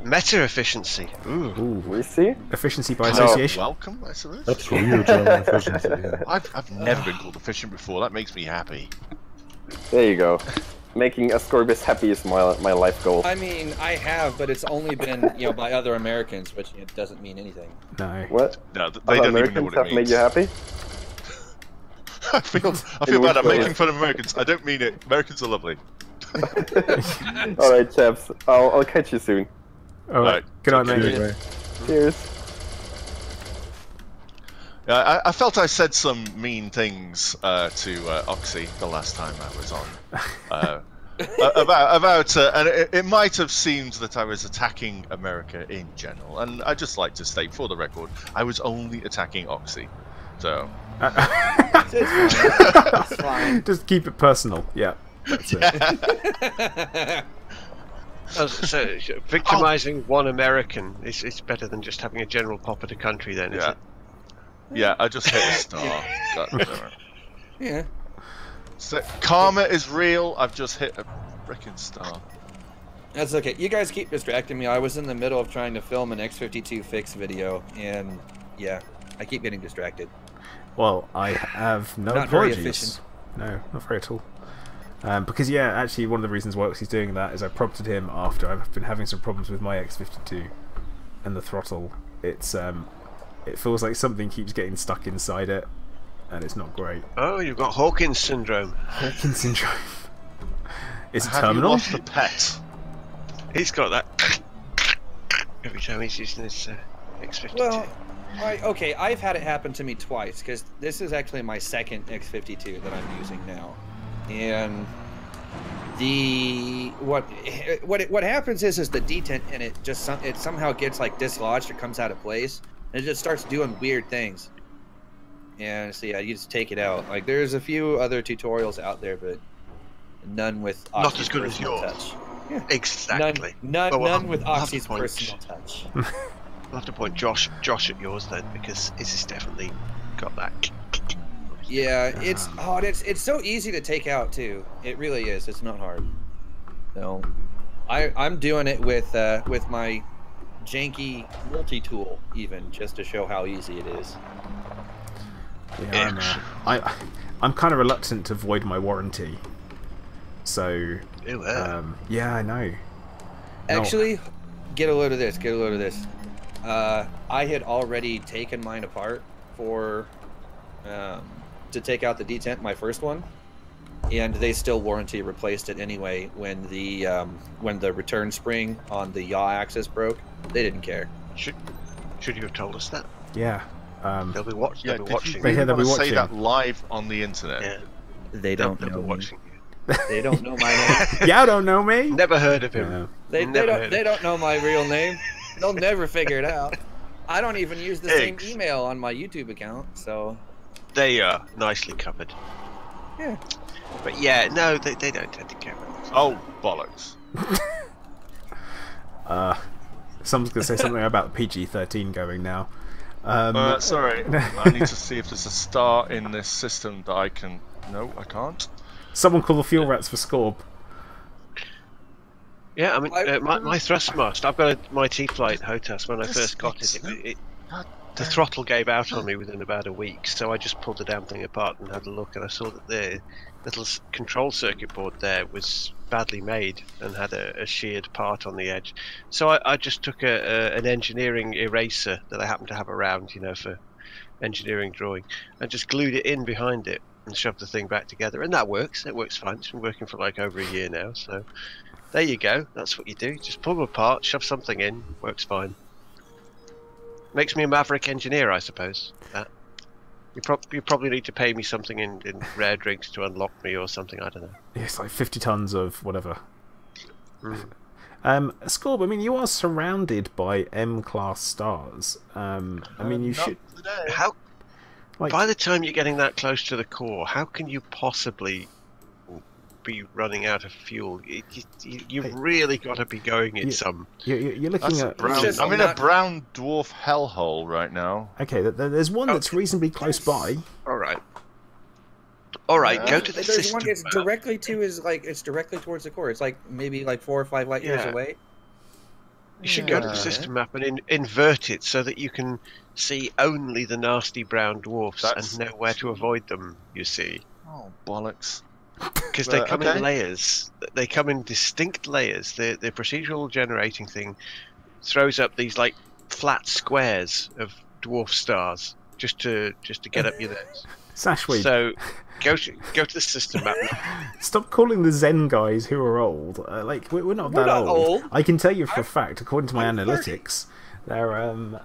efficiency? Ooh. We see? Efficiency by association. Welcome, I suppose. That's real German efficiency. Yeah. I've never been called efficient before. That makes me happy. There you go. Making Ascorbius happy is my life goal. I mean, I have, but it's only been by other Americans, which it doesn't mean anything. No. What? No, they Other don't even know Americans what it have means. made you happy? I feel bad. I'm making fun of Americans. I don't mean it. Americans are lovely. Alright, chaps. I'll catch you soon. Alright. Good night, mate. Cheers. Yeah, I felt I said some mean things to Oxy the last time I was on. And it might have seemed that I was attacking America in general, and I just like to state for the record, I was only attacking Oxy. So It's fine. Just keep it personal. Yeah. That's it. So victimizing one American is better than just having a general pop at a country, then, is it? Yeah, I just hit a star. Yeah. So, karma is real. I've just hit a freaking star. That's okay. You guys keep distracting me. I was in the middle of trying to film an X52 fix video, and yeah, I keep getting distracted. Well, I have no Not very apologies. efficient. No, not very at all. Because yeah, actually, one of the reasons why he's doing that is I prompted him after I've been having some problems with my X52 and the throttle. It feels like something keeps getting stuck inside it, and it's not great. Oh, you've got Hawkins syndrome. Hawkins syndrome. Is it Have terminal? you lost the pet? He's got that every time he's using his X52. Well, okay, I've had it happen to me twice because this is actually my second X52 that I'm using now, and what happens is the detent in it it somehow gets like dislodged or comes out of place, and it just starts doing weird things. And so yeah, you just take it out. Like there's a few other tutorials out there, but none with not as good as personal yours. touch. Yeah. Exactly. None with I'll have Oxy's to point- personal touch. I'll have to point Josh at yours then, because this has definitely got that. Yeah, it's so easy to take out too. It really is. It's not hard. So, I'm doing it with my janky multi-tool even, just to show how easy it is. Yeah, I'm kind of reluctant to void my warranty. So, yeah, I know. Actually, get a load of this. Get a load of this. I had already taken mine apart for to take out the detent, my first one, and they still warranty replaced it anyway when the return spring on the yaw axis broke. They didn't care. Should you have told us that? Yeah. They'll be watching. Yeah, they'll be watching. They hear they'll be say watching. that live on the internet. Yeah. They don't They'll know be me. watching. They don't know my name. Y'all don't know me. Never heard of him. Yeah. They don't know my real name. They'll never figure it out. I don't even use the same email on my YouTube account, so They are nicely covered. yeah. But yeah, no, they don't tend to care about this. Oh, bollocks. Someone's gonna say something about PG-13 going now. Sorry, I need to see if there's a star in this system that I can... No, I can't. Someone call the fuel rats for Scorb. Yeah, I mean, my Thrustmaster, I've got my T-Flight HOTAS. When I first got it, the throttle gave out on me within about a week, so I just pulled the damn thing apart and had a look, and I saw that the little control circuit board there was badly made and had a sheared part on the edge. So I just took an engineering eraser that I happened to have around, you know, for engineering drawing, and just glued it in behind it and shoved the thing back together, and that works. It works fine. It's been working for like over a year now, so there you go. That's what you do. Just pull them apart, shove something in, works fine. Makes me a Maverick Engineer, I suppose. That. You probably need to pay me something in rare drinks to unlock me or something, I don't know. Yeah, it's like 50 tons of whatever. Scorb, I mean, you are surrounded by M-class stars. I mean, you should... How... Like, by the time you're getting that close to the core, how can you possibly be running out of fuel? You've really got to be going in some... You're looking at... I'm in a brown dwarf hellhole right now. Okay, there's one that's reasonably close by. Alright. Alright, go to the there's system one it's directly to it's directly towards the core. It's like maybe like 4 or 5 light years away. You should go to the system map and invert it so that you can see only the nasty brown dwarfs and know where to avoid them, you see. Oh, bollocks. Because they come in layers. They come in distinct layers. The procedural generating thing throws up these like flat squares of dwarf stars just to get up your nose. Sashweed. So go to the system map. Stop calling the Zen guys who are old. Like we're not that old. I can tell you for a fact, according to my analytics, they're a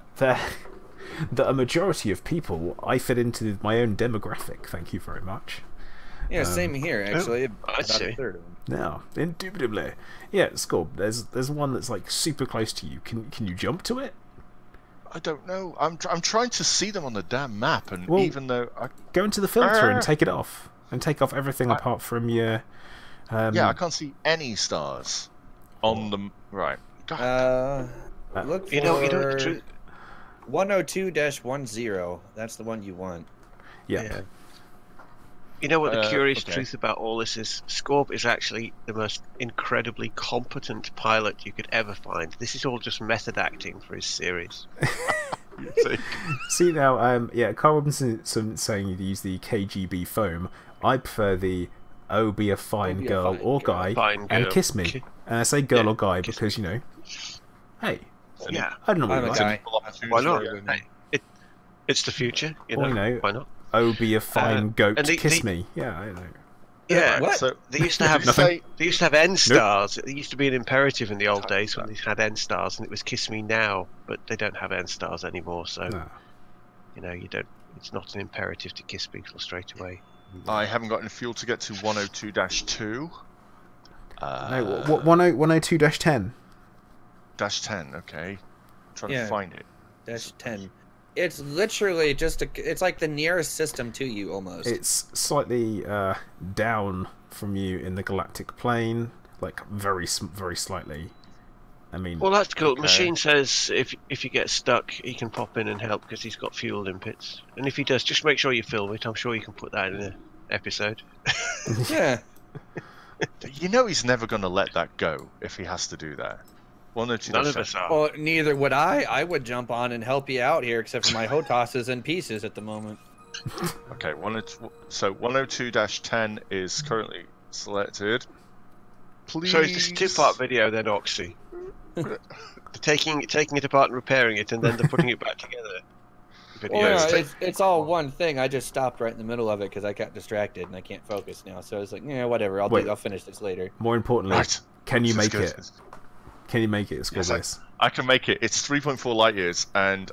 majority of people I fit into my own demographic. Thank you very much. Yeah, same here actually. I see. No, indubitably. Yeah, Scorb, there's one that's like super close to you. Can you jump to it? I don't know. I'm trying to see them on the damn map, and even though I go into the filter and take it off, and take off everything apart from your. Yeah, I can't see any stars on them. Right. Look for you know the truth. 102-10. That's the one you want. Yeah. You know what the curious truth about all this is? Scorb is actually the most incredibly competent pilot you could ever find. This is all just method acting for his series. See now, Carl Robinson saying you use the KGB foam. I prefer the "Oh, be a fine girl or guy and kiss me." And I say girl or guy because hey, I don't know I'm a guy. Why not? Hey, it's the future. Why not? Oh, be a fine goat, kiss me. Yeah, I know. Yeah, what? So they used to have they used to have N stars. It used to be an imperative in the old days when they had N stars, and it was kiss me now. But they don't have N stars anymore, so you don't. It's not an imperative to kiss people straight away. I haven't got any fuel to get to 102-2. No, what 102-10? -10. Okay, trying to find it. -10. It's literally just it's like the nearest system to you almost. It's slightly down from you in the galactic plane, like very slightly. I mean, well, that's cool. Machine says if you get stuck, he can pop in and help because he's got fuel limpets. And if he does, just make sure you film it. I'm sure you can put that in an episode. Yeah. You know he's never going to let that go if he has to do that. None of us are. Well, neither would I. I would jump on and help you out here, except for my HOTAS is in pieces at the moment. Okay, so 102-10 is currently selected. Please. So it's a two-part video then, Oxy. taking it apart and repairing it, and then they're putting it back together. Well, it's all one thing. I just stopped right in the middle of it because I got distracted and I can't focus now. So I was like, whatever. I'll finish this later. More importantly, can you make it? Can you make it? Yes, I can make it. It's 3.4 light years, and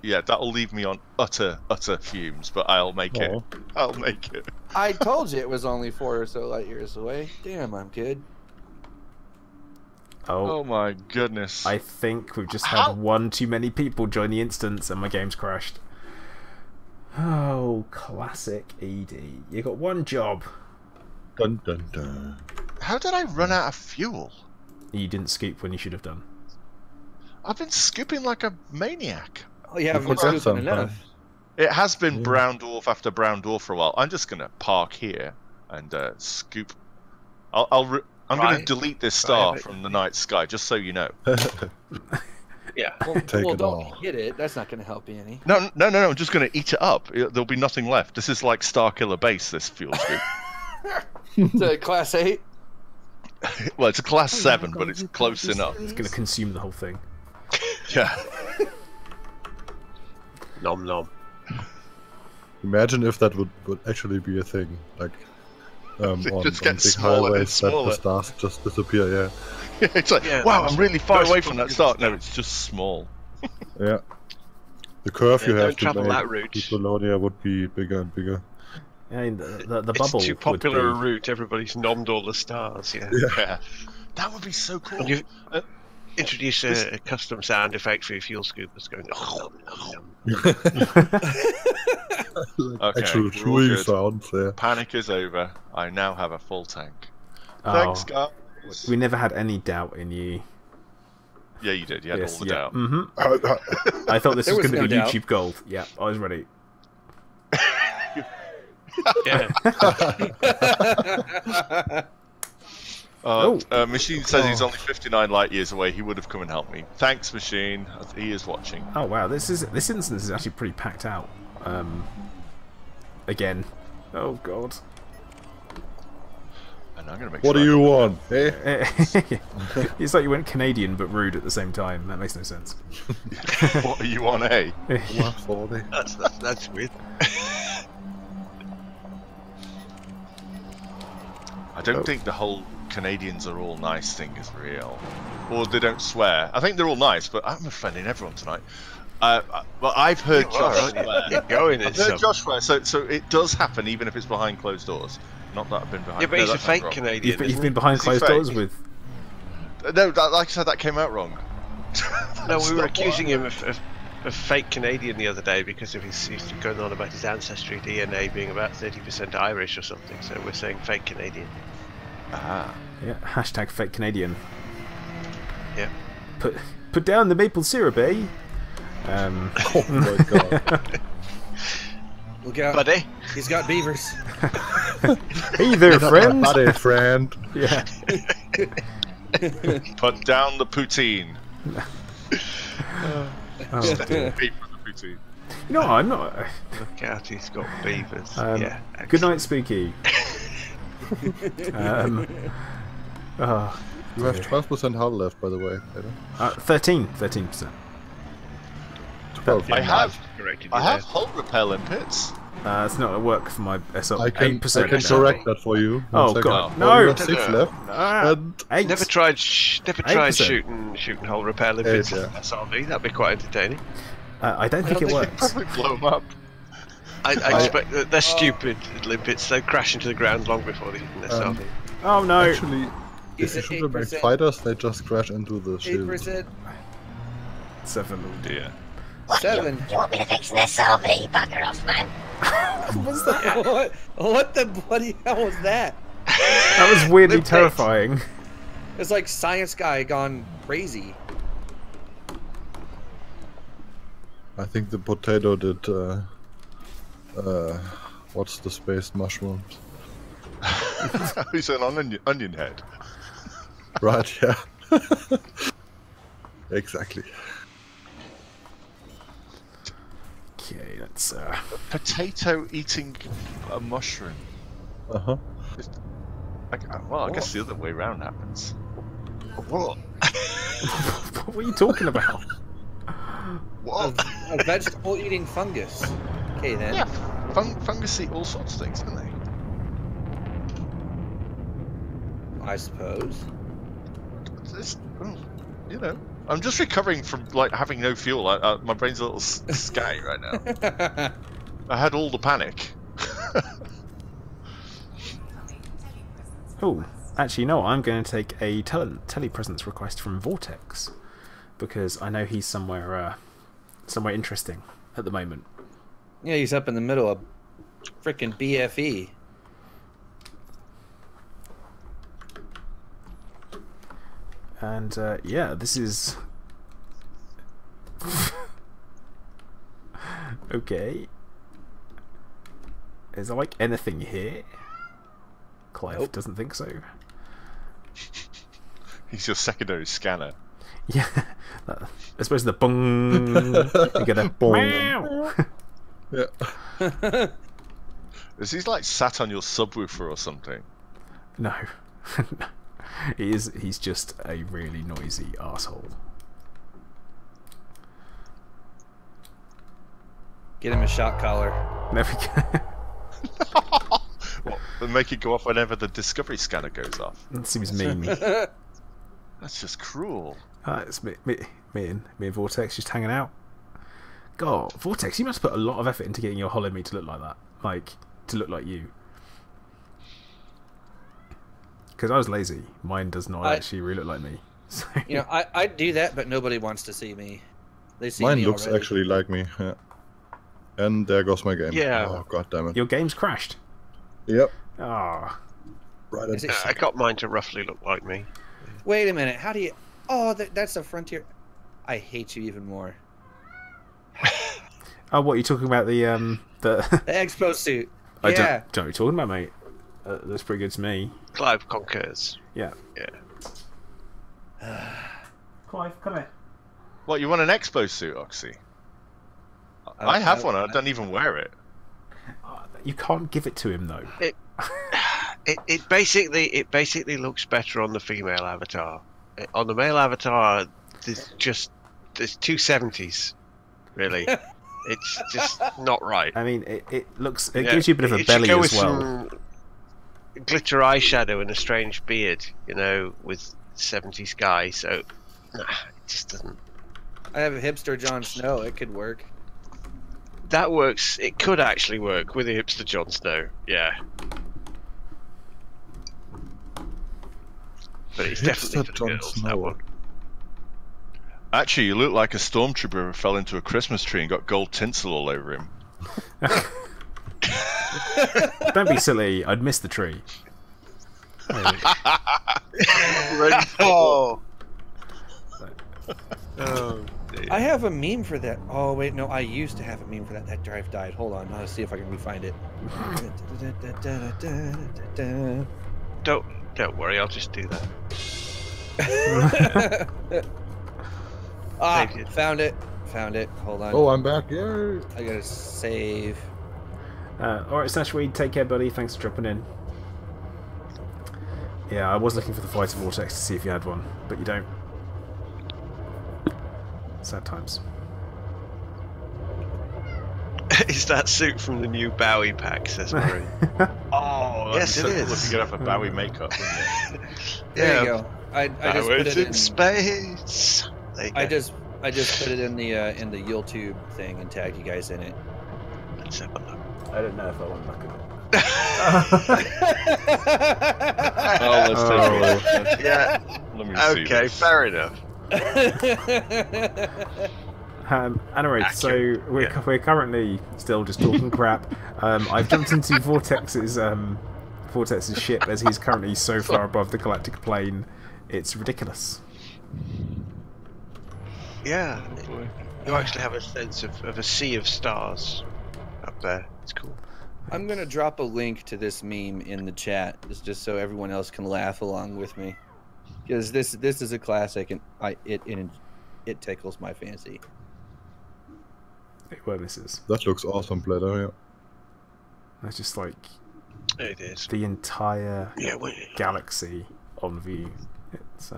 that'll leave me on utter fumes. But I'll make it. I'll make it. I told you it was only 4 or so light years away. Damn, I'm good. Oh my goodness! I think we've just had one too many people join the instance, and my game's crashed. Oh, classic ED. You got one job. Dun dun dun. How did I run out of fuel? You didn't scoop when you should have done. I've been scooping like a maniac. Oh, you haven't been scooping enough. It has been brown dwarf after brown dwarf for a while. I'm just gonna park here and scoop. I'm gonna delete this star from the night sky, just so you know. Yeah. Well, don't hit it. That's not gonna help you any. No. I'm just gonna eat it up. There'll be nothing left. This is like Starkiller Base. This fuel scoop. It's a class 8. Well, it's a class 7, but it's close enough. It's going to consume the whole thing. Yeah. Nom nom. Imagine if that would actually be a thing, like on just big get smaller and highways that smaller. the stars just disappear. Yeah, It's like, wow, I'm really far away from that star. No, it's just small. yeah. The curve you have don't travel to that make route. to Polonia would be bigger and bigger. I mean, the It's bubble too would popular a be... route. Everybody's nommed all the stars. Yeah. Yeah, that would be so cool. And you introduce a custom sound effect for your fuel scoopers going. Okay, Actual we're all chewing good. sounds. Yeah. Panic is over. I now have a full tank. Oh, Thanks, guys. we never had any doubt in you. Yeah, you did. You had all the doubt. I thought this There was was going to no be doubt. YouTube gold. Yeah, I was ready. Yeah. Machine says he's only 59 light years away. He would have come and helped me. Thanks, Machine. He is watching. Oh wow, this instance is actually pretty packed out. Again. Oh god. And I'm gonna make What sure do you want? Eh? It's like you went Canadian but rude at the same time. That makes no sense. What are you on, eh? That's weird. I don't think the whole Canadians are all nice thing is real. Or they don't swear. I think they're all nice, but I'm offending everyone tonight. Well, I've heard Josh swear. You're going in I've heard some. Josh swear, so it does happen even if it's behind closed doors. Not that I've been behind. Yeah, but no, he's a that's not fake wrong. Canadian. You've isn't been behind Is he closed fake? doors with... No, like I said, that came out wrong. he? No, we were accusing him of fake Canadian the other day because of he's going on about his ancestry DNA being about 30% Irish or something. So we're saying fake Canadian. Ah. Yeah, hashtag fake Canadian. Yeah. Put down the maple syrup, eh? Oh my god. Look out. Buddy. He's got beavers. Hey there, friend! Buddy, friend. Yeah. Put down the poutine. Oh, dear. Pay for the poutine. No, I'm not... Look out, he's got beavers. Yeah. Good night, Spooky. Oh, You have 12% hull left, by the way. 13%. 12. I have Corrected you hull repel in pits. It's not at work for my SL. I can 8% now. correct that for you. Oh, One second. God, Oh, no! You have 6 left. Ah, And 8. Never tried 8%. shooting hull repair Eight, limpets. yeah. SRV. That'd be quite entertaining. I don't think it works. Probably blow them up. I expect that they're stupid limpets. They crash into the ground long before they hit an SRV. Oh no! actually, Is if it you shoot them like 8%? fighters, they just crash into the shield. 8%. 7. Oh dear. 7. You want me to fix this SRV? Bugger off, man. What's that? What the bloody hell was that? That was weirdly Limpets. terrifying. It's like Science Guy gone crazy. I think the potato did. What's the spaced mushrooms? He's an onion head. Right, yeah. Exactly. Okay, let's. Potato eating a mushroom. Uh huh. Well, I guess the other way around happens. What? What were you talking about? What? A vegetable eating fungus. Okay then. Yeah, fungus eat all sorts of things, don't they? I suppose. It's, you know, I'm just recovering from like having no fuel. My brain's a little scatty right now. I had all the panic. Oh, actually, no. I'm going to take a telepresence request from Vortex because I know he's somewhere interesting at the moment. Yeah, he's up in the middle of frickin' BFE. And yeah, this is okay. Is there like anything here? Clive doesn't think so. He's your secondary scanner. Yeah, I suppose the bong. You get a bong. Yeah. Is he like sat on your subwoofer or something? No, he's just a really noisy asshole. Get him a shock collar. There we go. What, make it go off whenever the discovery scanner goes off? That seems mean. That's just cruel. It's me and Vortex just hanging out. God, Vortex, you must put a lot of effort into getting your Hollow Me to look like that. Like, to look like you. Because I was lazy. Mine does not actually really look like me. So. You know, I do that, but nobody wants to see me. They see Mine me looks already. actually like me. Yeah. And there goes my game. Yeah. Oh, god damn it. Your game's crashed. Yep. Ah. Right. Is it I got mine to roughly look like me. Wait a minute. How do you... Oh, that's a Frontier... I hate you even more. Oh, what, you're talking about the... The Expo suit. I Yeah. don't know what you're talking about, mate. That's pretty good to me. Clive concurs. Yeah. Yeah. Clive, come here. What, you want an Expo suit, Oxy? I have one, I don't even wear it. You can't give it to him, though. It basically looks better on the female avatar. On the male avatar, there's two 70s, really. It's just not right. I mean, it looks... It gives you a bit of a belly go as with well. some glitter eyeshadow and a strange beard, you know, with 70s guy, so... Nah, it just doesn't... I have a hipster Jon Snow. It could work. That works. It could actually work with a hipster Jon Snow, yeah. But it's definitely for the girls, that one. Actually, you look like a stormtrooper who fell into a Christmas tree and got gold tinsel all over him. Don't be silly. I'd miss the tree. Oh. Oh, dear. I have a meme for that. Oh, wait, no. I used to have a meme for that. That drive died. Hold on. I'll see if I can re-find it. Don't worry, I'll just do that. Found it. Found it. Hold on. Oh, I'm back. Yay! I gotta save. Alright, Stashweed, take care, buddy. Thanks for dropping in. Yeah, I was looking for the Fighter Vortex to see if you had one, but you don't. Sad times. Is that suit from the new Bowie pack, says Murray? Oh, yes, it is. Looking good for Bowie makeup, wouldn't it? There you go. I just put it in space. I just put it in the YouTube thing and tagged you guys in it. Let's have a look. I don't know if I want to look at it. Oh, let's take a look. Yeah. Let me see. Okay, fair enough. Anyway, so we're currently still just talking crap. I've jumped into Vortex's ship as he's currently so far above the galactic plane. It's ridiculous. Yeah, you actually have a sense of a sea of stars up there. It's cool. I'm gonna drop a link to this meme in the chat, just so everyone else can laugh along with me, because this is a classic, and it tickles my fancy. Where this is. That looks awesome, Bladder, yeah. That's just like It is. the entire Yeah, galaxy on view. It's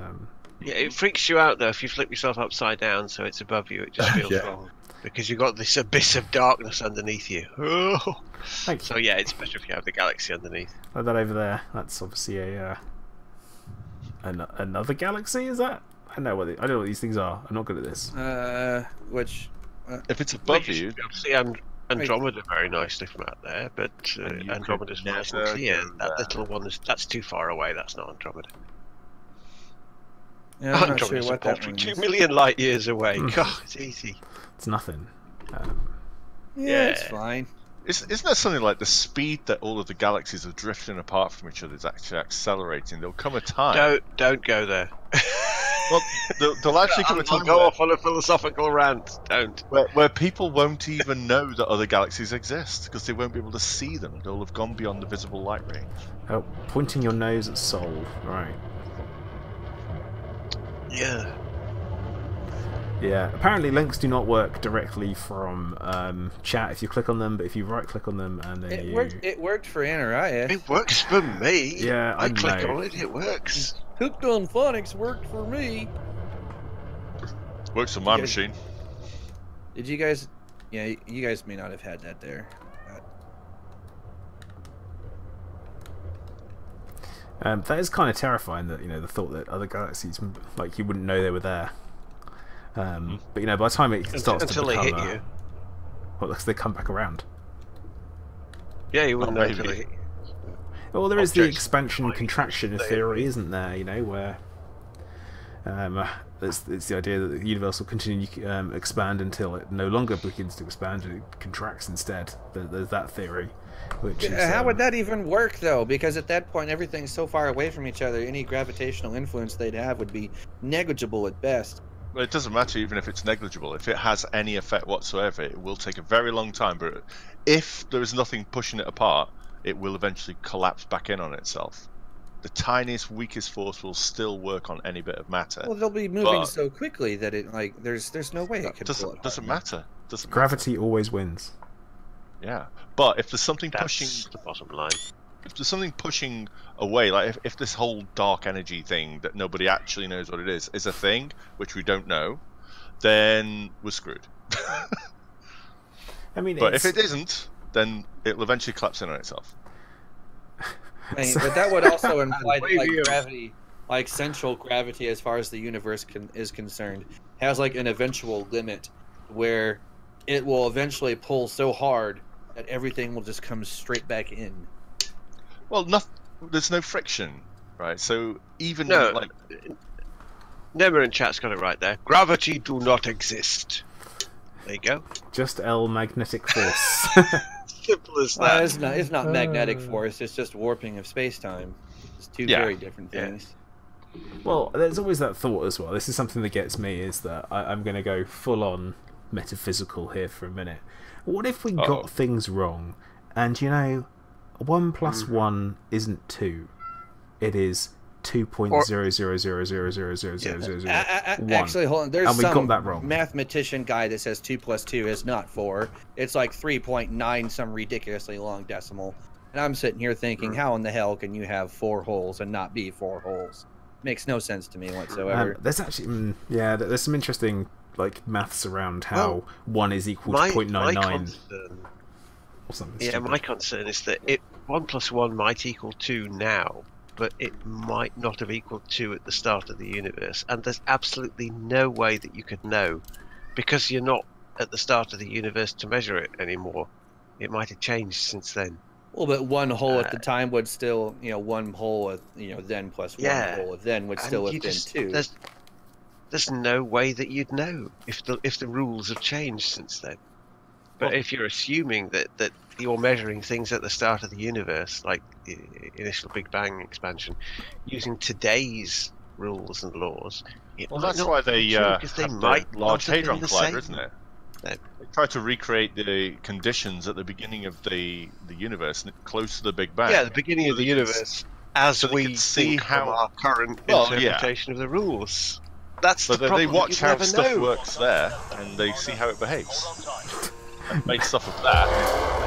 yeah, it freaks you out though if you flip yourself upside down so it's above you. It just feels Yeah. wrong because you've got this abyss of darkness underneath you. Oh. Thanks. So yeah, it's better if you have the galaxy underneath. Like that over there. That's obviously a another galaxy. Is that? I don't know what these things are. I'm not good at this. Which If it's above you, You'll see Andromeda very nicely from out there, but Andromeda's nice and clear. That little one that's too far away. That's not Andromeda. yeah, I'm not sure Andromeda's what a that paltry one 2 is. million light years away. God, it's easy. It's nothing. Yeah, it's Yeah. fine. isn't there something like the speed that all of the galaxies are drifting apart from each other is actually accelerating? There'll come a time. Don't go there. Well, there'll actually come a I'll time go off on a philosophical rant. Don't. where people won't even know that other galaxies exist because they won't be able to see them. They'll have gone beyond the visible light range. Oh, pointing your nose at Sol. Right. Yeah. Yeah. Apparently, links do not work directly from chat if you click on them, but if you right-click on them and then It worked for Anariah. It works for me. Yeah, I click know. on it. It works. Hooked on phonics worked for me. Works on my Yeah. machine. Did you guys? Yeah, you guys may not have had that there. That is kind of terrifying. That the thought that other galaxies, like, you wouldn't know they were there. But by the time it starts until to become, they hit you. Well, they come back around. Yeah, you wouldn't know maybe. until they hit you. Well, there is the Objects expansion like contraction they- theory, isn't there? Where it's the idea that the universe will continue to expand until it no longer begins to expand and it contracts instead. There's that theory. Which is, How would that even work, though? Because at that point, everything's so far away from each other, any gravitational influence they'd have would be negligible at best. Well, it doesn't matter even if it's negligible. If it has any effect whatsoever, it will take a very long time. But if there is nothing pushing it apart, it will eventually collapse back in on itself. The tiniest, weakest force will still work on any bit of matter. Well, they'll be moving But- so quickly that there's no way it could pull it Doesn't apart. matter. Doesn't gravity always wins. matter. Yeah, but if there's something That's pushing, the bottom line. if there's something pushing away, like if this whole dark energy thing that nobody actually knows what it is a thing, which we don't know, then we're screwed. I mean, But if it isn't, then it'll eventually collapse in on itself. I mean, but that would also imply that, like, Maybe- gravity, like central gravity, as far as the universe is concerned, has like an eventual limit where it will eventually pull so hard that everything will just come straight back in. Well, there's no friction, right? So even No, like Nemmer in chat's got it right there. Gravity do not exist. There you go. just L magnetic force. Simple as that. It's not magnetic force, it's just warping of space-time. It's two Yeah. very different Yeah. things. Well, there's always that thought as well. This is something that gets me, is that I'm going to go full on metaphysical here for a minute. What if we got things wrong, and 1 + 1 isn't 2, it is 2.000000001. Actually, hold on. There's And we got some that wrong. mathematician guy that says 2 + 2 is not 4. It's like 3.9, some ridiculously long decimal. And I'm sitting here thinking, how in the hell can you have 4 holes and not be 4 holes? Makes no sense to me whatsoever. There's actually, there's some interesting maths around how 1 is equal to My 0.99 concern, or something. yeah, stupid. my concern is that 1 + 1 might equal 2 now, but it might not have equaled 2 at the start of the universe, and there's absolutely no way that you could know, because you're not at the start of the universe to measure it anymore. It might have changed since then. Well, but 1 hole at the time would still, 1 hole, then plus 1 hole of then would still have been 2. There's no way that you'd know if the rules have changed since then. But if you're assuming that you're measuring things at the start of the universe, like the initial Big Bang expansion, using today's rules and laws, that's why they have might the Large not have been Hadron the Collider, same. isn't it? Then. They try to recreate the conditions at the beginning of the universe, close to the Big Bang. Yeah, the beginning of the universe, as so they we can see see how how- our current Well, interpretation of the rules. That's So the then problem. they watch you how never stuff know. works there, and they see how it behaves. And based off of that,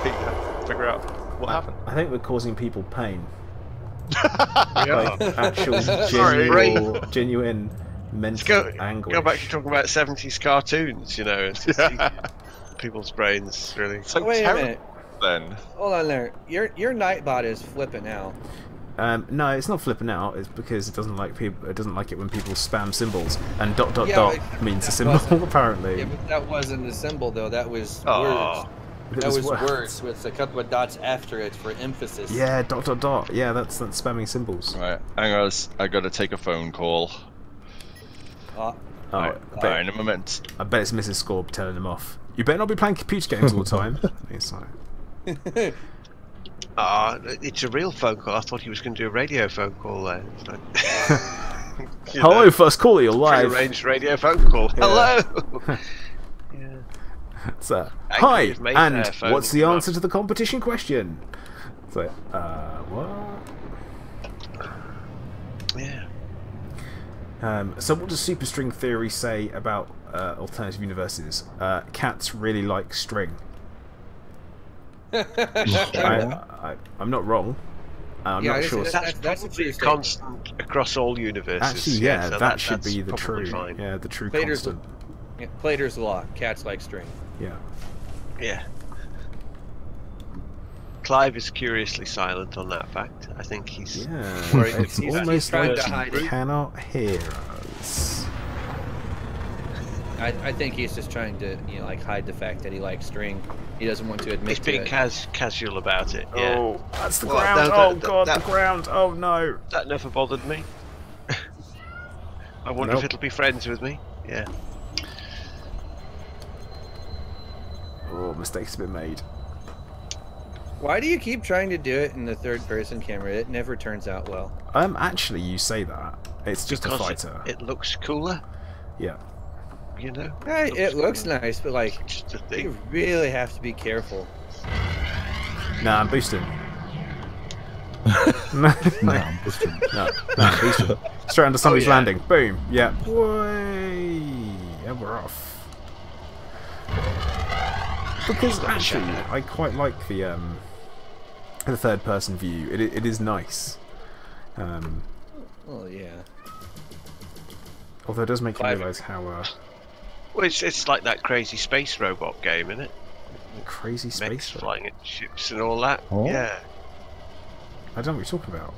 they figure out what happened. I think we're causing people pain. Yeah. Actual, Sorry. genuine mental Go anguish. back to talking about 70s cartoons, and just see people's brains really. So Wait a terrible, minute. then. Hold on there. Your Nightbot is flipping out. No, it's not flipping out. It's because it doesn't like people. It doesn't like it when people spam symbols, and ... Yeah, means a that symbol wasn't- apparently. Yeah, but that wasn't a symbol though. That was Oh. words. It That was words. words with a couple of dots after it for emphasis. Yeah, ... Yeah, that's spamming symbols. Right, hang on, I gotta take a phone call. Uh, Oh, I bet, in a moment. I bet it's Mrs. Scorb telling him off. You better not be playing computer games all the time. It's like, It's a real phone call. I thought he was going to do a radio phone call there. It's like, you hello, know, first caller, you're live. prearranged radio phone call. Hello. Yeah. It's, Thank hi, you, mate, and phone what's the them answer to the competition question? It's like, what? Yeah. So what does superstring theory say about alternative universes? Cats really like string. I'm not wrong. I'm Yeah, not I sure. guess That's That's a probably true a statement. constant across all universes. Actually, yeah, so that should that's be the probably true. Fine. Yeah, the true Plater's, constant. yeah, Plater's law. Cats like string. Yeah. Yeah. Clive is curiously silent on that fact. I think he's Yeah, it's almost trying like to hide he it. cannot hear us. I think he's just trying to, you know, like hide the fact that he likes string. He doesn't want to admit he's to being it. casual about it. Yeah. Oh, that's the Well, ground. no, Oh god, the ground. Oh no. That never bothered me. I wonder if it'll be friends with me. Yeah. Oh, mistakes have been made. Why do you keep trying to do it in the third-person camera? It never turns out well. Actually, you say that. It's just Because a fighter. It looks cooler. Yeah. You know. Hey, it looks nice, but like, Just a you thing. really have to be careful. Nah, I'm boosting. Nah, I'm boosting. No, I'm boosting. Straight under somebody's yeah. landing. Boom. Yeah. Boy. And we're off. Because actually, I quite like the third-person view. It is nice. Well, yeah. Although it does make you Clive. realise how Well, it's like that crazy space robot game, isn't it? crazy Mechs space. flying at ships and all that. Oh. Yeah. I don't know what you're talking about.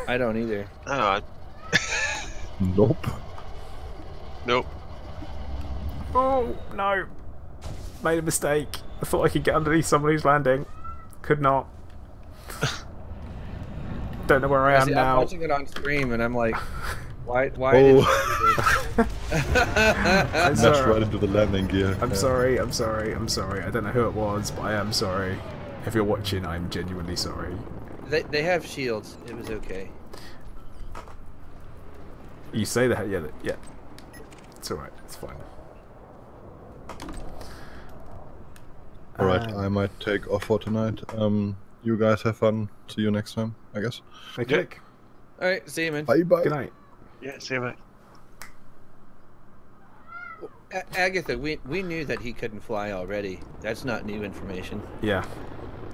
I don't either. No, Nope. nope. Oh no! Made a mistake. I thought I could get underneath somebody's landing. Could not. Don't know where I am See, I'm now. watching it on stream, and I'm like, why did Oh. I'm Smashed sorry. right into the landing gear. I'm Yeah. sorry. I'm sorry. I'm sorry. I don't know who it was, but I am sorry. If you're watching, I'm genuinely sorry. they have shields. It was okay. You say that? Yeah. Yeah. It's alright. It's fine. Alright, I might take off for tonight. You guys have fun. See you next time, I guess. Okay. All right, see you, man. Bye bye. Good night. Yeah, see you, mate. Agatha, we knew that he couldn't fly already. That's not new information. Yeah.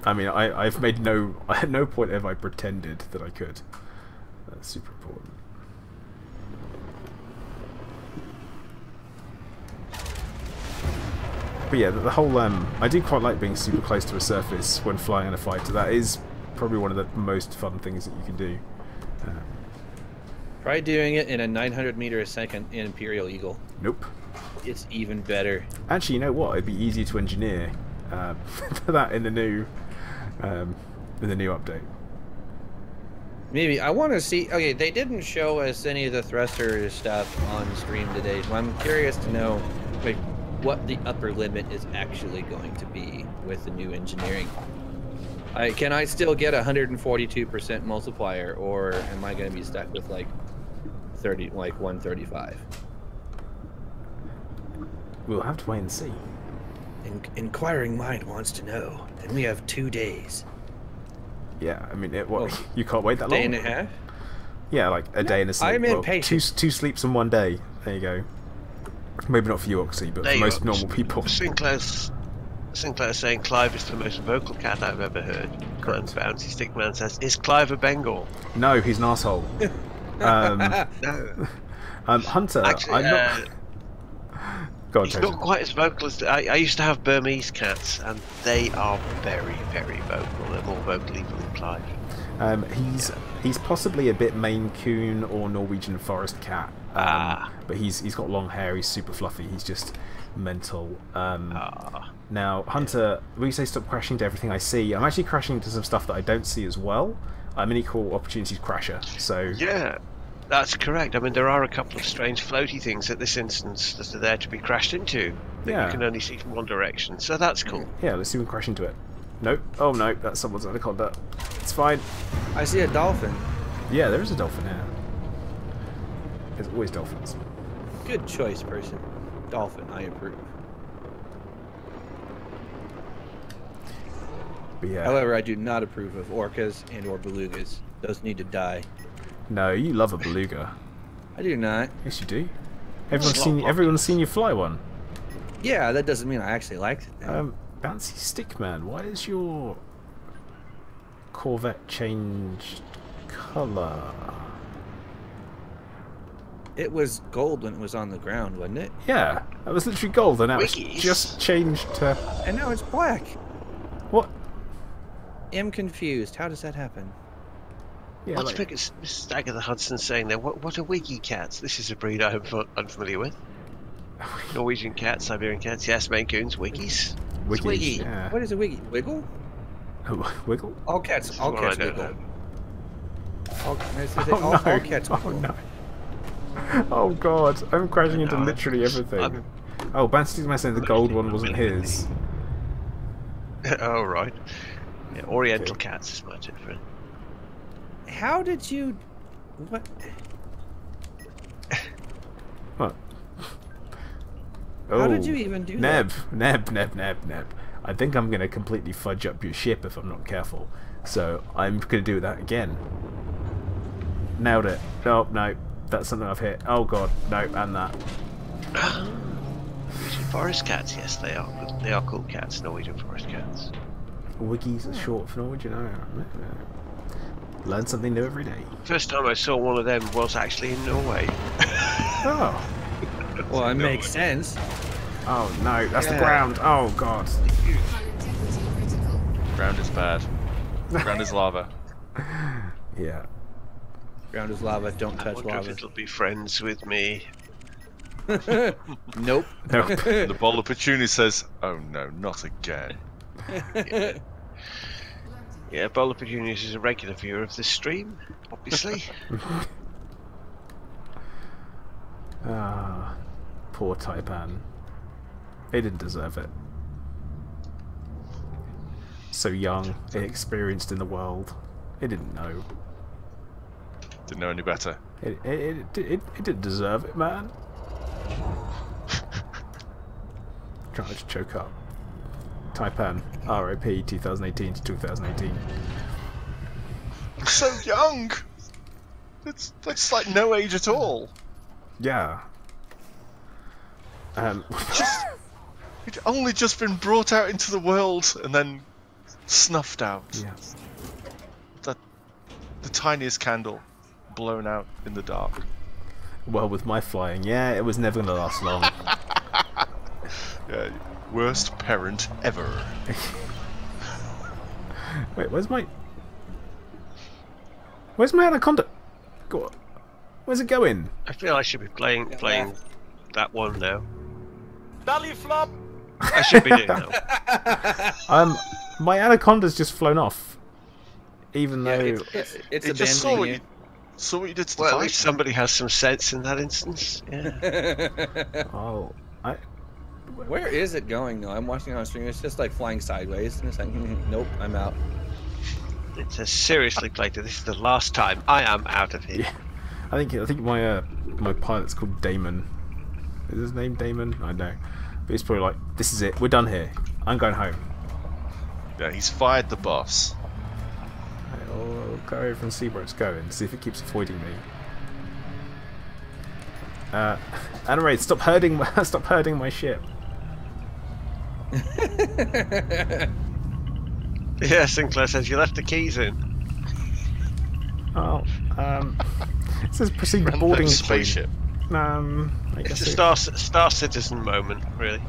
I mean, I've made no... At no point have I pretended that I could. That's super important. But yeah, the whole... I do quite like being super close to a surface when flying in a fighter. That is probably one of the most fun things that you can do. Try doing it in a 900 meter a second Imperial Eagle. Nope. It's even better. Actually, you know what? It'd be easier to engineer that in the new update. Maybe. I want to see... Okay, they didn't show us any of the thruster stuff on stream today, so I'm curious to know like, what the upper limit is actually going to be with the new engineering. Can I still get 142% multiplier, or am I going to be stuck with like 135? We'll have to wait and see. Inquiring mind wants to know, and we have 2 days. Yeah, I mean, you can't wait that long. Day and a half? Yeah, like a day and a sleep. I'm impatient. Two sleeps in one day. There you go. Maybe not for you, Oxy, but There for you most go. normal people. Sinclair's saying Clive is the most vocal cat I've ever heard. Correct. And Bouncy Stickman says, is Clive a Bengal? No, he's an asshole. No. Hunter, Actually, I'm not. Go on, he's Turgeon. not quite as vocal as... I used to have Burmese cats, and they are very, very vocal. They're more vocal even than Clive. He's possibly a bit Maine Coon or Norwegian forest cat. But he's got long hair. He's super fluffy. He's just mental. Now, Hunter, when you say stop crashing to everything I see, I'm actually crashing into some stuff that I don't see as well. I'm an equal opportunities crasher, so Yeah, that's correct. I mean, there are a couple of strange floaty things at this instance that are there to be crashed into that Yeah. you can only see from one direction, so that's cool. yeah, let's see if we can crash into it. Nope. Oh no, that's someone's anaconda. It's fine. I see a dolphin. Yeah, there is a dolphin here. There's always dolphins. Good choice, person. Dolphin, I approve. But yeah. However, I do not approve of orcas and or belugas. Those need to die. No, you love a beluga. I do not. Yes, you do. Everyone's seen you fly one. Yeah, that doesn't mean I actually liked it. Bouncy Stickman, why is your Corvette changed colour? It was gold when it was on the ground, wasn't it? Yeah, that was literally gold, and now it's Wiggies. just changed to And now it's black. what? am confused. How does that happen? Yeah, What's like, Mrs. Agatha Hudson saying there? What are Wiggy cats? This is a breed I'm unfamiliar with. Norwegian cats, Siberian cats, yes, Maine Coons, Wiggies. What's Wiggies, Wiggy? yeah. What is a wiggy? Wiggle? Wiggle? All cats This is what I don't wiggle. know. All cats Oh wiggle. no. Oh god, I'm crashing into No, literally everything. I'm- Oh, Bansty's man saying the gold one wasn't his. Oh, right. Yeah, Oriental cats is much different. How did you? What? What? How did you even do Neb, that? Neb. I think I'm going to completely fudge up your ship if I'm not careful. So I'm going to do that again. Nailed it. Oh, no. That's something I've hit. Oh god, no, and that. Norwegian forest cats, yes, they are. They are cool cats, Norwegian forest cats. Wiggies are short for Norwegian. Learn something new every day. First time I saw one of them was actually in Norway. Oh. Well, it makes sense. Oh no, that's the ground. Oh god. Ground is bad. Ground is lava. Yeah. Ground is lava. Don't I touch wonder if lava. it'll be friends with me. Nope. Nope. The bowl of petunia says, "Oh no, not again." Yeah, Bowl of Petunias is a regular viewer of this stream, obviously. Ah, poor Taipan. He didn't deserve it. So young, inexperienced in the world. He didn't know. Didn't know any better. It didn't deserve it, man. Trying to choke up. Taipan, RIP 2018 to 2018. So young. That's like no age at all. Yeah. He'd only just been brought out into the world and then snuffed out. Yeah. The tiniest candle blown out in the dark. Well, with my flying, yeah, it was never gonna last long. Yeah, worst parent ever. Wait, where's my anaconda? Go on. Where's it going? I feel I should be playing that one now. Belly flop! I should be doing that. My anaconda's just flown off. Even though It's It just saw abandoning what you did to the Well, at fight. least somebody has some sense in that instance. Yeah. you. oh, Where is it going though? I'm watching it on stream. It's just like flying sideways, and it's like, nope, I'm out. It says, seriously, Plato, this is the last time. I am out of here. yeah. I think my my pilot's called Damon. Is his name Damon? I don't know. But he's probably like, this is it. We're done here. I'm going home. Yeah, he's fired the boss. I'll go over and see where it's going. See if it keeps avoiding me. Anyway, stop herding my ship. Yeah, Sinclair says you left the keys in. Oh, it says proceed Random boarding spaceship. I It's guess a Star Citizen moment, really.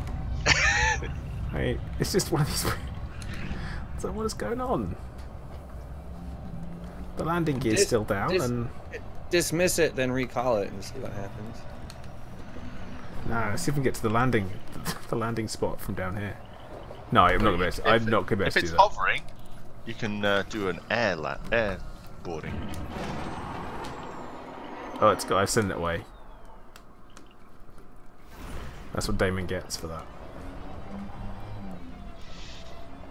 it's just one of these. So what is going on? The landing gear's still down, and Dismiss it, then recall it, and see what happens. let's see if we can get to the landing spot from down here. No, I'm not going to. I'm not going to be able If to do it's that. hovering, you can do an air boarding. Oh, it's got. I've sent it away. That's what Damon gets for that.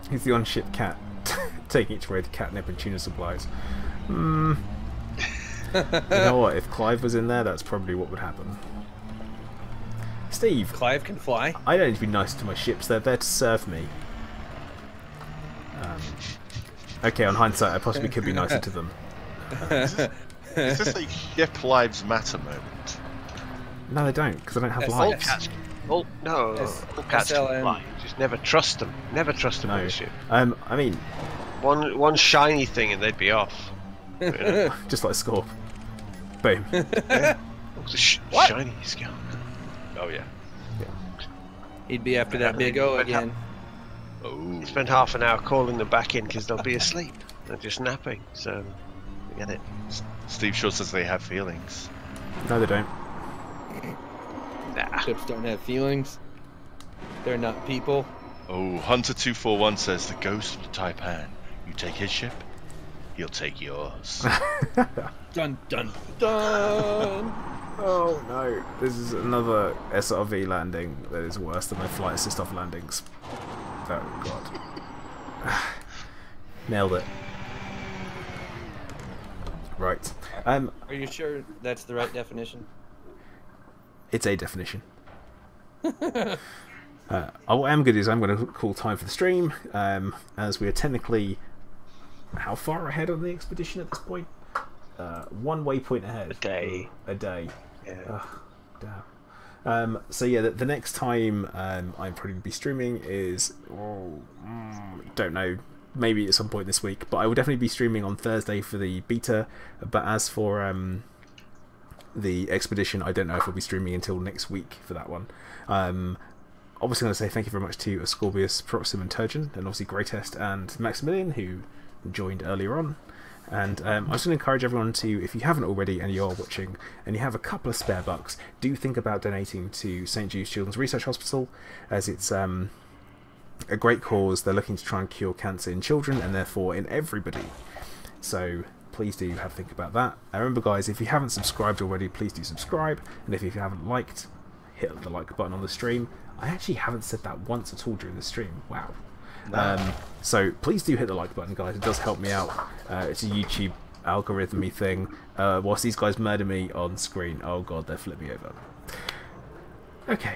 He's the on-ship cat, taking each way to catnip and tuna supplies. You know what? If Clive was in there, that's probably what would happen. Steve, Clive can fly. I don't need to be nice to my ships. They're there to serve me. Okay, on hindsight, I possibly could be nicer to them. Is this a ship lives matter moment? No, they don't, because I don't have Yes, All lives. cats, all cats can SLM. fly. Just never trust them. Never trust them on No. the ship. I mean, One shiny thing and they'd be off. You know? just like Scorp. Boom. Oh, the shiny scout. Oh yeah. He'd be after that big O again. Oh. Spend half an hour calling them back in because they'll be asleep. They're just napping, so forget it. Steve sure says they have feelings. No, they don't. Nah. Ships don't have feelings. They're not people. Oh, Hunter241 says the ghost of the Taipan. You take his ship, he'll take yours. Dun dun dun. Oh no, this is another SRV landing that is worse than my flight assist off landings. Oh god. Nailed it. Right. Are you sure that's the right definition? It's a definition. What I'm going to do is I'm going to call time for the stream, as we are technically... How far ahead on the expedition at this point? One waypoint ahead. A day. A day. Yeah. Ugh, damn. So yeah, the next time I'm probably going to be streaming is... don't know. Maybe at some point this week. But I will definitely be streaming on Thursday for the beta. But as for... the expedition, I don't know if I'll be streaming until next week for that one. Obviously, I'm going to say thank you very much to Ascorbius, Proxim, and Turgeon, and obviously Greatest and Maximilian, who joined earlier on. And I just want to encourage everyone to, if you haven't already and you are watching, and you have a couple of spare bucks, do think about donating to St. Jude's Children's Research Hospital, as it's a great cause. They're looking to try and cure cancer in children, and therefore in everybody. So... please do have a think about that. And remember guys, if you haven't subscribed already, please do subscribe, and if you haven't liked, hit the like button on the stream. I actually haven't said that once at all during the stream. Wow. So please do hit the like button guys, it does help me out. It's a YouTube algorithm-y thing. Whilst these guys murder me on screen, oh god, they flip me over. Okay,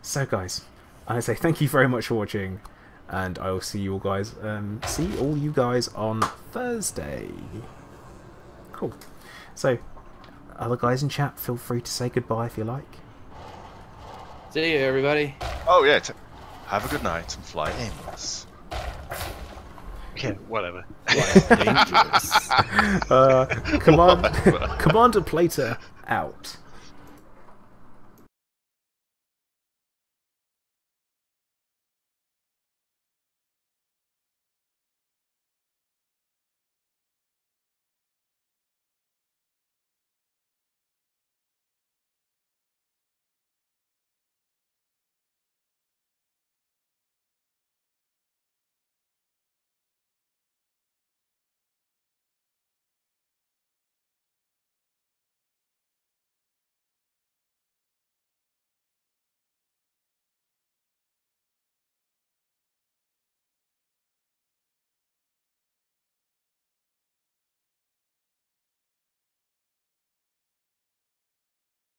so guys, I say thank you very much for watching, and I will see you all guys, see all you guys on Thursday. Cool. So, other guys in chat, feel free to say goodbye if you like. See you, everybody. Oh yeah, have a good night and fly aimless. Yeah, whatever. Commander Plater out.